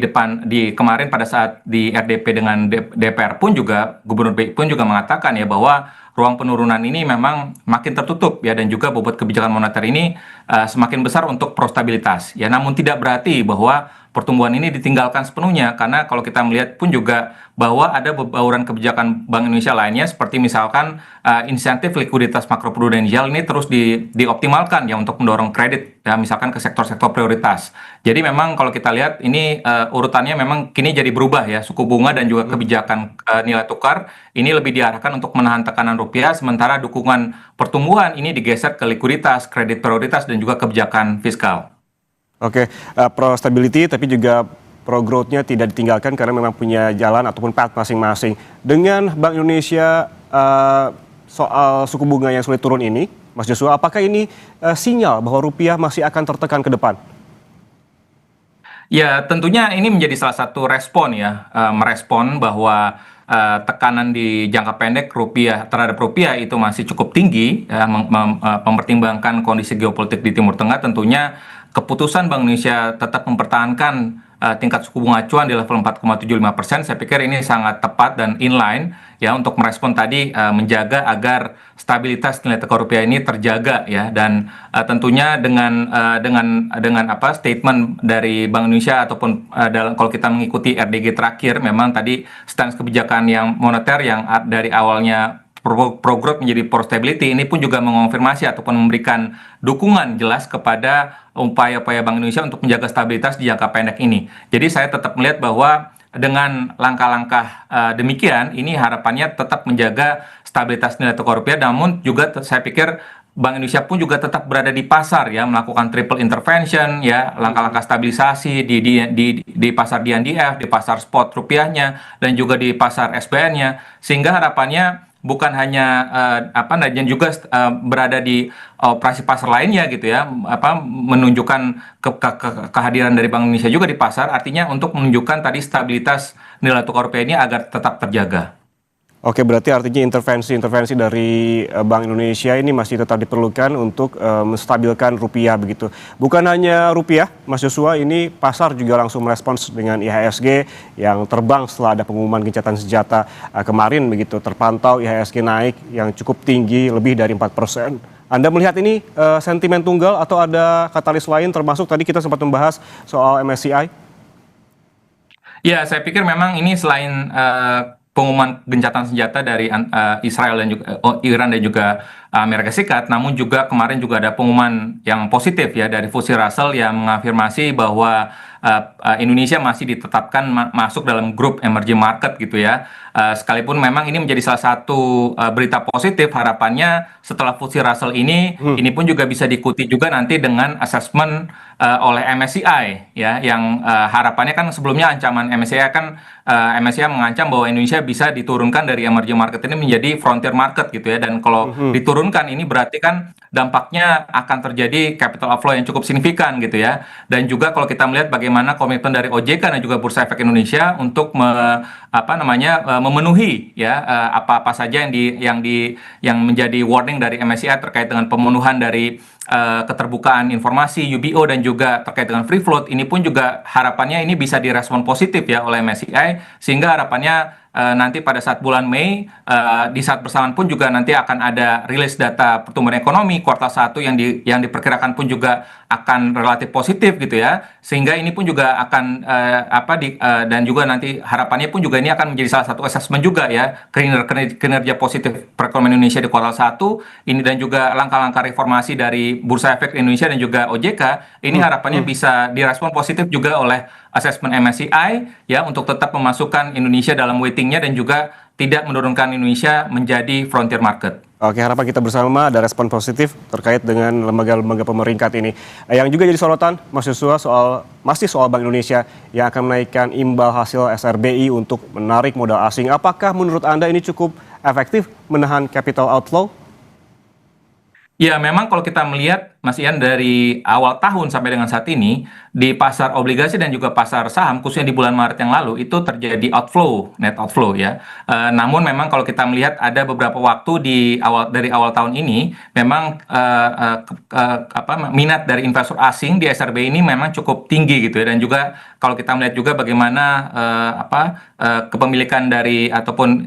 kemarin pada saat di RDP dengan DPR pun juga Gubernur BI pun juga mengatakan ya bahwa ruang penurunan ini memang makin tertutup ya, dan juga bobot kebijakan moneter ini semakin besar untuk pro stabilitas ya, namun tidak berarti bahwa pertumbuhan ini ditinggalkan sepenuhnya, karena kalau kita melihat pun juga bahwa ada bauran kebijakan Bank Indonesia lainnya seperti misalkan insentif likuiditas makroprudensial ini terus dioptimalkan ya untuk mendorong kredit ya misalkan ke sektor-sektor prioritas. Jadi memang kalau kita lihat ini urutannya memang kini jadi berubah ya, suku bunga dan juga kebijakan nilai tukar ini lebih diarahkan untuk menahan tekanan rupiah, sementara dukungan pertumbuhan ini digeser ke likuiditas, kredit prioritas dan juga kebijakan fiskal. Oke, pro stability tapi juga pro-growth-nya tidak ditinggalkan karena memang punya jalan ataupun path masing-masing. Dengan Bank Indonesia soal suku bunga yang sulit turun ini, Mas Joshua, apakah ini sinyal bahwa rupiah masih akan tertekan ke depan? Ya, tentunya ini menjadi salah satu respon ya, merespon bahwa tekanan di jangka pendek terhadap rupiah itu masih cukup tinggi, ya, mempertimbangkan kondisi geopolitik di Timur Tengah. Tentunya keputusan Bank Indonesia tetap mempertahankan tingkat suku bunga acuan di level 4,75%, saya pikir ini sangat tepat dan inline ya untuk merespon tadi, menjaga agar stabilitas nilai tukar rupiah ini terjaga ya, dan tentunya dengan statement dari Bank Indonesia ataupun kalau kita mengikuti RDG terakhir, memang tadi stance kebijakan yang moneter yang dari awalnya pro-growth menjadi pro-stability, ini pun juga mengonfirmasi ataupun memberikan dukungan jelas kepada upaya-upaya Bank Indonesia untuk menjaga stabilitas di jangka pendek ini. Jadi saya tetap melihat bahwa dengan langkah-langkah demikian, ini harapannya tetap menjaga stabilitas nilai tukar rupiah, namun juga saya pikir Bank Indonesia pun juga tetap berada di pasar ya, melakukan triple intervention ya, langkah-langkah stabilisasi di pasar DNDF, di pasar spot rupiahnya, dan juga di pasar SBN-nya, sehingga harapannya bukan hanya dan juga berada di operasi pasar lainnya gitu ya, menunjukkan kehadiran dari Bank Indonesia juga di pasar, artinya untuk menunjukkan tadi stabilitas nilai tukar rupiah ini agar tetap terjaga. Oke, berarti artinya intervensi dari Bank Indonesia ini masih tetap diperlukan untuk menstabilkan rupiah begitu. Bukan hanya rupiah, Mas Joshua, ini pasar juga langsung merespons dengan IHSG yang terbang setelah ada pengumuman gencatan senjata kemarin begitu. Terpantau IHSG naik yang cukup tinggi, lebih dari 4%. Anda melihat ini sentimen tunggal atau ada katalis lain, termasuk tadi kita sempat membahas soal MSCI? Ya, saya pikir memang ini selain pengumuman gencatan senjata dari Israel dan juga Iran dan juga Amerika Serikat, namun juga kemarin juga ada pengumuman yang positif ya dari FTSE Russell yang mengafirmasi bahwa Indonesia masih ditetapkan masuk dalam grup emerging market gitu ya. Sekalipun memang ini menjadi salah satu berita positif, harapannya setelah FTSE Russell ini pun juga bisa diikuti juga nanti dengan assessment oleh MSCI ya, yang harapannya kan sebelumnya ancaman MSCI kan MSCI mengancam bahwa Indonesia bisa diturunkan dari emerging market ini menjadi frontier market gitu ya, dan kalau diturunkan ini berarti kan dampaknya akan terjadi capital outflow yang cukup signifikan gitu ya. Dan juga kalau kita melihat bagaimana komitmen dari OJK dan juga Bursa Efek Indonesia untuk memenuhi ya apa-apa saja yang menjadi warning dari MSCI terkait dengan pemenuhan dari keterbukaan informasi UBO dan juga terkait dengan free float, ini pun juga harapannya ini bisa direspon positif ya oleh MSCI, sehingga harapannya nanti pada saat bulan Mei di saat bersamaan pun juga nanti akan ada rilis data pertumbuhan ekonomi kuartal 1 yang diperkirakan pun juga akan relatif positif gitu ya, sehingga ini pun juga akan dan juga nanti harapannya pun juga ini akan menjadi salah satu assessment juga ya kinerja positif perekonomian Indonesia di kuartal 1 ini, dan juga langkah-langkah reformasi dari Bursa Efek Indonesia dan juga OJK ini harapannya bisa direspon positif juga oleh asesmen MSCI ya, untuk tetap memasukkan Indonesia dalam weightingnya dan juga tidak menurunkan Indonesia menjadi frontier market. Oke, harapan kita bersama ada respon positif terkait dengan lembaga-lembaga pemeringkat ini. Yang juga jadi sorotan, Mas Joshua, masih soal Bank Indonesia yang akan menaikkan imbal hasil SRBI untuk menarik modal asing. Apakah menurut Anda ini cukup efektif menahan capital outflow? Ya, memang kalau kita melihat Mas Ian dari awal tahun sampai dengan saat ini di pasar obligasi dan juga pasar saham, khususnya di bulan Maret yang lalu itu terjadi outflow, net outflow ya. Namun memang kalau kita melihat ada beberapa waktu dari awal tahun ini memang minat dari investor asing di SRB ini memang cukup tinggi gitu ya, dan juga kalau kita melihat juga bagaimana kepemilikan dari ataupun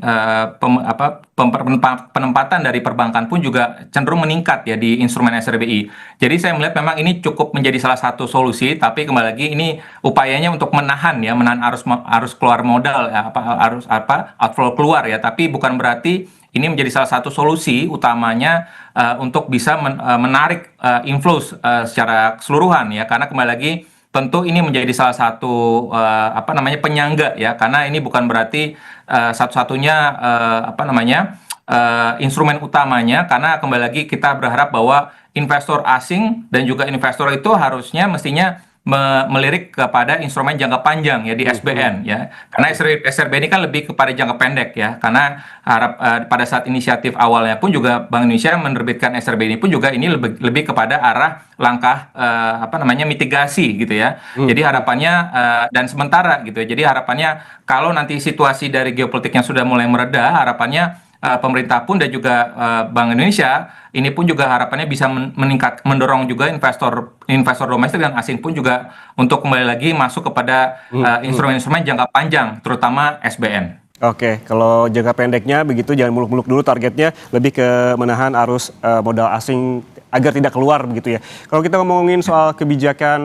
penempatan dari perbankan pun juga cenderung meningkat ya di instrumen SRBI. Jadi saya melihat memang ini cukup menjadi salah satu solusi, tapi kembali lagi ini upayanya untuk menahan arus keluar modal ya, outflow keluar ya, tapi bukan berarti ini menjadi salah satu solusi utamanya untuk bisa menarik inflows secara keseluruhan ya, karena kembali lagi tentu ini menjadi salah satu penyangga ya, karena ini bukan berarti satu-satunya instrumen utamanya, karena kembali lagi kita berharap bahwa investor asing dan juga investor itu mestinya melirik kepada instrumen jangka panjang ya di SBN ya. Karena SRB ini kan lebih kepada jangka pendek ya. Karena pada saat inisiatif awalnya pun juga Bank Indonesia menerbitkan SRB ini pun juga ini lebih kepada arah langkah mitigasi gitu ya. Jadi harapannya dan sementara gitu ya. Jadi harapannya kalau nanti situasi dari geopolitiknya sudah mulai mereda, harapannya pemerintah pun dan juga Bank Indonesia ini pun juga harapannya bisa mendorong juga investor domestik dan asing pun juga untuk kembali lagi masuk kepada instrumen-instrumen jangka panjang, terutama SBN. Oke, kalau jangka pendeknya begitu jangan muluk-muluk dulu, targetnya lebih ke menahan arus modal asing agar tidak keluar begitu ya. Kalau kita ngomongin soal kebijakan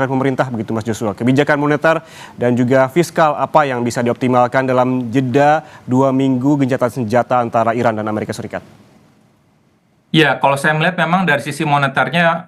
pemerintah begitu Mas Joshua, kebijakan moneter dan juga fiskal apa yang bisa dioptimalkan dalam jeda 2 minggu gencatan senjata antara Iran dan Amerika Serikat? Ya, kalau saya melihat memang dari sisi moneternya,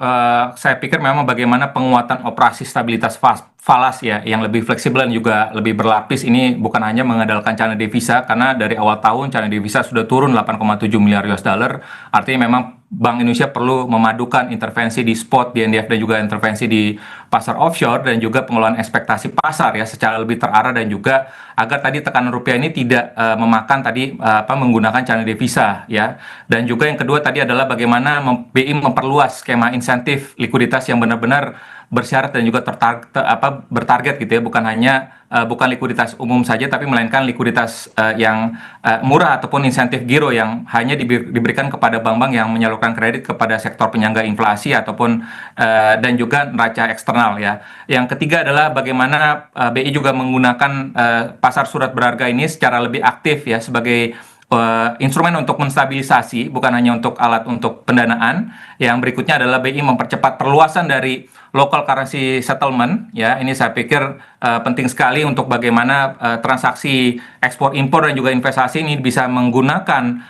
saya pikir memang bagaimana penguatan operasi stabilitas falas ya, yang lebih fleksibel dan juga lebih berlapis ini bukan hanya mengandalkan cadangan devisa, karena dari awal tahun cadangan devisa sudah turun 8,7 miliar US dollar, artinya memang Bank Indonesia perlu memadukan intervensi di spot, di NDF dan juga intervensi di pasar offshore dan juga pengelolaan ekspektasi pasar ya secara lebih terarah dan juga agar tadi tekanan rupiah ini tidak memakan tadi menggunakan cadangan devisa ya. Dan juga yang kedua tadi adalah bagaimana BI memperluas skema insentif likuiditas yang benar-benar bersyarat dan juga bertarget gitu ya, bukan likuiditas umum saja tapi melainkan likuiditas yang murah ataupun insentif giro yang hanya diberikan kepada bank-bank yang menyalurkan kredit kepada sektor penyangga inflasi ataupun dan juga neraca eksternal ya. Yang ketiga adalah bagaimana BI juga menggunakan pasar surat berharga ini secara lebih aktif ya sebagai instrumen untuk menstabilisasi, bukan hanya untuk alat untuk pendanaan. Yang berikutnya adalah BI mempercepat perluasan dari local currency settlement ya. Ini saya pikir penting sekali untuk bagaimana transaksi ekspor impor dan juga investasi ini bisa menggunakan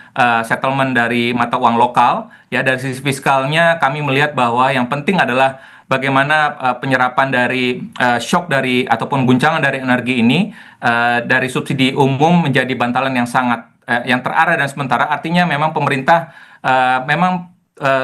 settlement dari mata uang lokal ya. Dari sisi fiskalnya kami melihat bahwa yang penting adalah bagaimana penyerapan dari shock dari ataupun guncangan dari energi ini dari subsidi umum menjadi bantalan yang sangat yang terarah dan sementara. Artinya memang pemerintah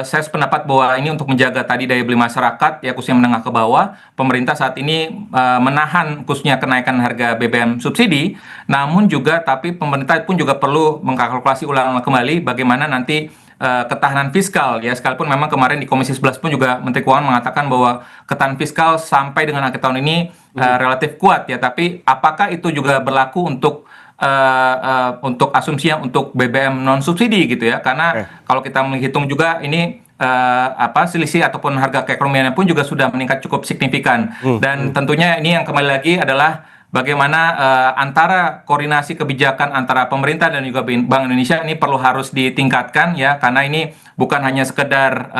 saya sependapat bahwa ini untuk menjaga tadi daya beli masyarakat ya, khususnya menengah ke bawah. Pemerintah saat ini menahan khususnya kenaikan harga BBM subsidi, namun juga tapi pemerintah pun juga perlu mengkalkulasi ulang kembali bagaimana nanti ketahanan fiskal ya, sekalipun memang kemarin di Komisi 11 pun juga Menteri Keuangan mengatakan bahwa ketahanan fiskal sampai dengan akhir tahun ini relatif kuat ya, tapi apakah itu juga berlaku untuk asumsinya untuk BBM non subsidi gitu ya, karena kalau kita menghitung juga ini selisih ataupun harga keekonomiannya pun juga sudah meningkat cukup signifikan dan tentunya ini yang kembali lagi adalah bagaimana antara koordinasi kebijakan antara pemerintah dan juga Bank Indonesia ini perlu harus ditingkatkan ya, karena ini bukan hanya sekedar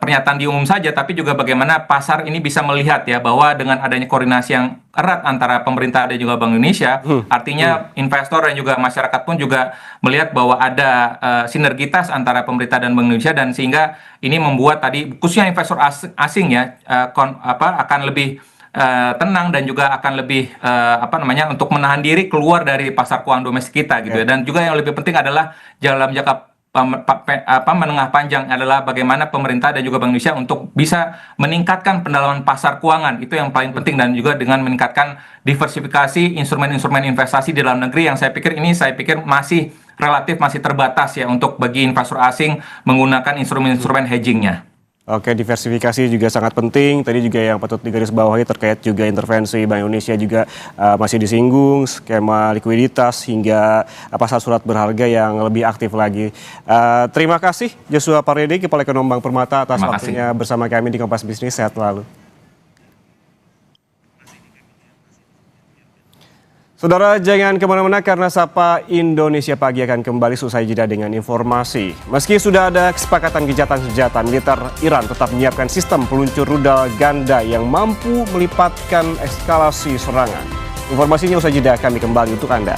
pernyataan di umum saja, tapi juga bagaimana pasar ini bisa melihat ya bahwa dengan adanya koordinasi yang erat antara pemerintah dan juga Bank Indonesia, artinya investor dan juga masyarakat pun juga melihat bahwa ada sinergitas antara pemerintah dan Bank Indonesia, dan sehingga ini membuat tadi khususnya investor asing ya akan lebih tenang dan juga akan lebih untuk menahan diri keluar dari pasar keuangan domestik kita gitu ya. Dan juga yang lebih penting adalah dalam jangka menengah panjang adalah bagaimana pemerintah dan juga Bank Indonesia untuk bisa meningkatkan pendalaman pasar keuangan, itu yang paling penting, dan juga dengan meningkatkan diversifikasi instrumen-instrumen investasi di dalam negeri yang saya pikir masih masih terbatas ya untuk bagi investor asing menggunakan instrumen-instrumen hedgingnya. Oke, diversifikasi juga sangat penting. Tadi juga yang patut digarisbawahi terkait juga intervensi Bank Indonesia juga masih disinggung, skema likuiditas hingga pasar surat berharga yang lebih aktif lagi. Terima kasih Joshua Pardede, Kepala Ekonom Bank Permata atas waktunya bersama kami di Kompas Bisnis. Sehat selalu. Saudara, jangan kemana-mana karena Sapa Indonesia Pagi akan kembali usai jeda dengan informasi. Meski sudah ada kesepakatan gencatan senjata, militer Iran tetap menyiapkan sistem peluncur rudal ganda yang mampu melipatkan eskalasi serangan. Informasinya usai jeda, kami kembali untuk Anda.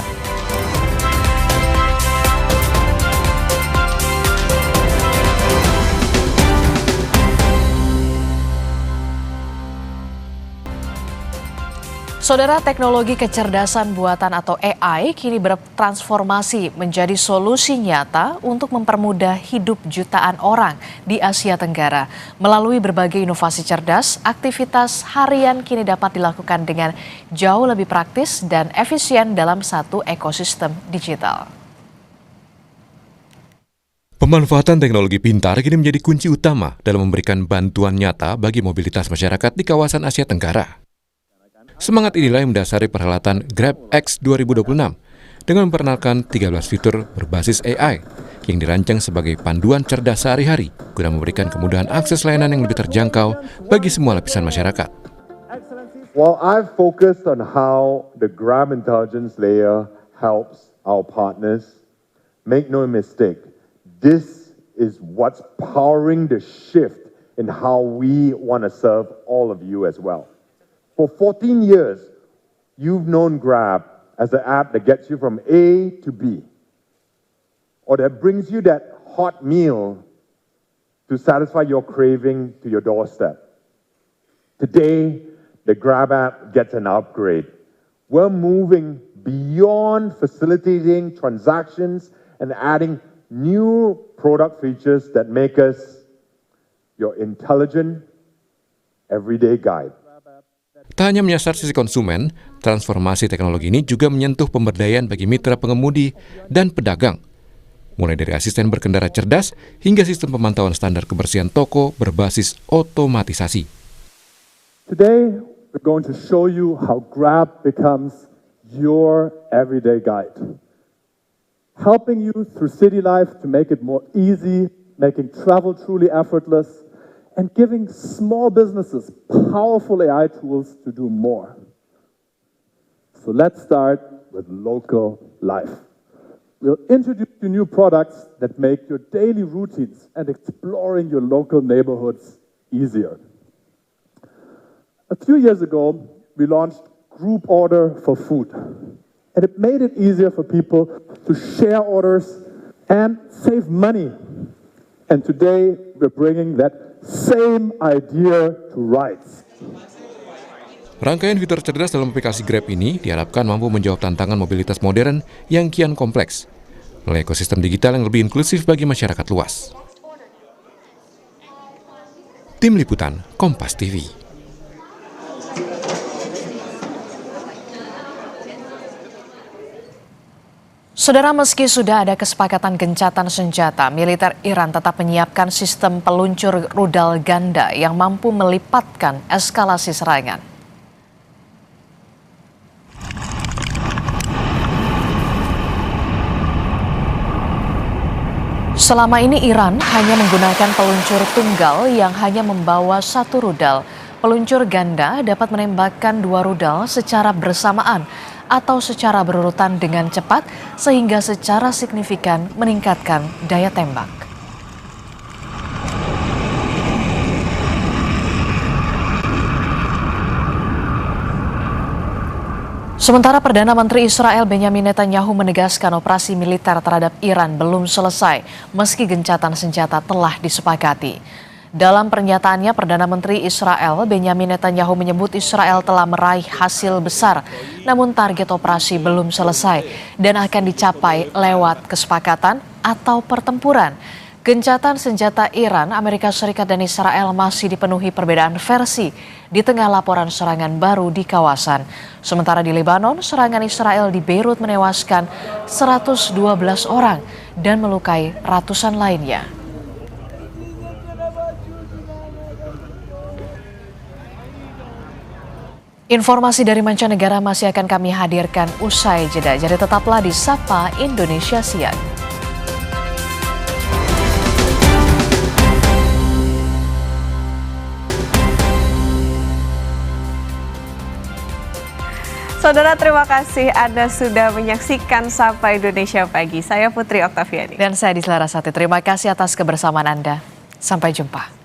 Saudara, teknologi kecerdasan buatan atau AI kini bertransformasi menjadi solusi nyata untuk mempermudah hidup jutaan orang di Asia Tenggara. Melalui berbagai inovasi cerdas, aktivitas harian kini dapat dilakukan dengan jauh lebih praktis dan efisien dalam satu ekosistem digital. Pemanfaatan teknologi pintar kini menjadi kunci utama dalam memberikan bantuan nyata bagi mobilitas masyarakat di kawasan Asia Tenggara. Semangat inilah yang mendasari perhelatan GrabX 2026 dengan memperkenalkan 13 fitur berbasis AI yang dirancang sebagai panduan cerdas sehari-hari guna memberikan kemudahan akses layanan yang lebih terjangkau bagi semua lapisan masyarakat. While I've focused on how the Grab intelligence layer helps our partners, make no mistake, this is what's powering the shift in how we want to serve all of you as well. For 14 years, you've known Grab as the app that gets you from A to B, or that brings you that hot meal to satisfy your craving to your doorstep. Today, the Grab app gets an upgrade. We're moving beyond facilitating transactions and adding new product features that make us your intelligent, everyday guide. Tak hanya menyasar sisi konsumen, transformasi teknologi ini juga menyentuh pemberdayaan bagi mitra pengemudi dan pedagang. Mulai dari asisten berkendara cerdas hingga sistem pemantauan standar kebersihan toko berbasis otomatisasi. Today, we're going to show you how Grab becomes your everyday guide. Helping you through city life to make it more easy, making travel truly effortless, and giving small businesses powerful AI tools to do more. So let's start with local life. We'll introduce you new products that make your daily routines and exploring your local neighborhoods easier. A few years ago, we launched Group Order for food, and it made it easier for people to share orders and save money. And today, we're bringing that same idea to rides. Rangkaian fitur cerdas dalam aplikasi Grab ini diharapkan mampu menjawab tantangan mobilitas modern yang kian kompleks melalui ekosistem digital yang lebih inklusif bagi masyarakat luas. Tim Liputan, Kompas TV. Saudara, meski sudah ada kesepakatan gencatan senjata, militer Iran tetap menyiapkan sistem peluncur rudal ganda yang mampu melipatkan eskalasi serangan. Selama ini Iran hanya menggunakan peluncur tunggal yang hanya membawa satu rudal. Peluncur ganda dapat menembakkan dua rudal secara bersamaan atau secara berurutan dengan cepat sehingga secara signifikan meningkatkan daya tembak. Sementara Perdana Menteri Israel Benjamin Netanyahu menegaskan operasi militer terhadap Iran belum selesai meski gencatan senjata telah disepakati. Dalam pernyataannya, Perdana Menteri Israel Benjamin Netanyahu menyebut Israel telah meraih hasil besar, namun target operasi belum selesai dan akan dicapai lewat kesepakatan atau pertempuran. Gencatan senjata Iran, Amerika Serikat dan Israel masih dipenuhi perbedaan versi di tengah laporan serangan baru di kawasan. Sementara di Lebanon, serangan Israel di Beirut menewaskan 112 orang dan melukai ratusan lainnya. Informasi dari mancanegara masih akan kami hadirkan usai jeda. Jadi tetaplah di Sapa Indonesia Siang. Saudara, terima kasih Anda sudah menyaksikan Sapa Indonesia Pagi. Saya Putri Oktaviani. Dan saya Disla Rasati. Terima kasih atas kebersamaan Anda. Sampai jumpa.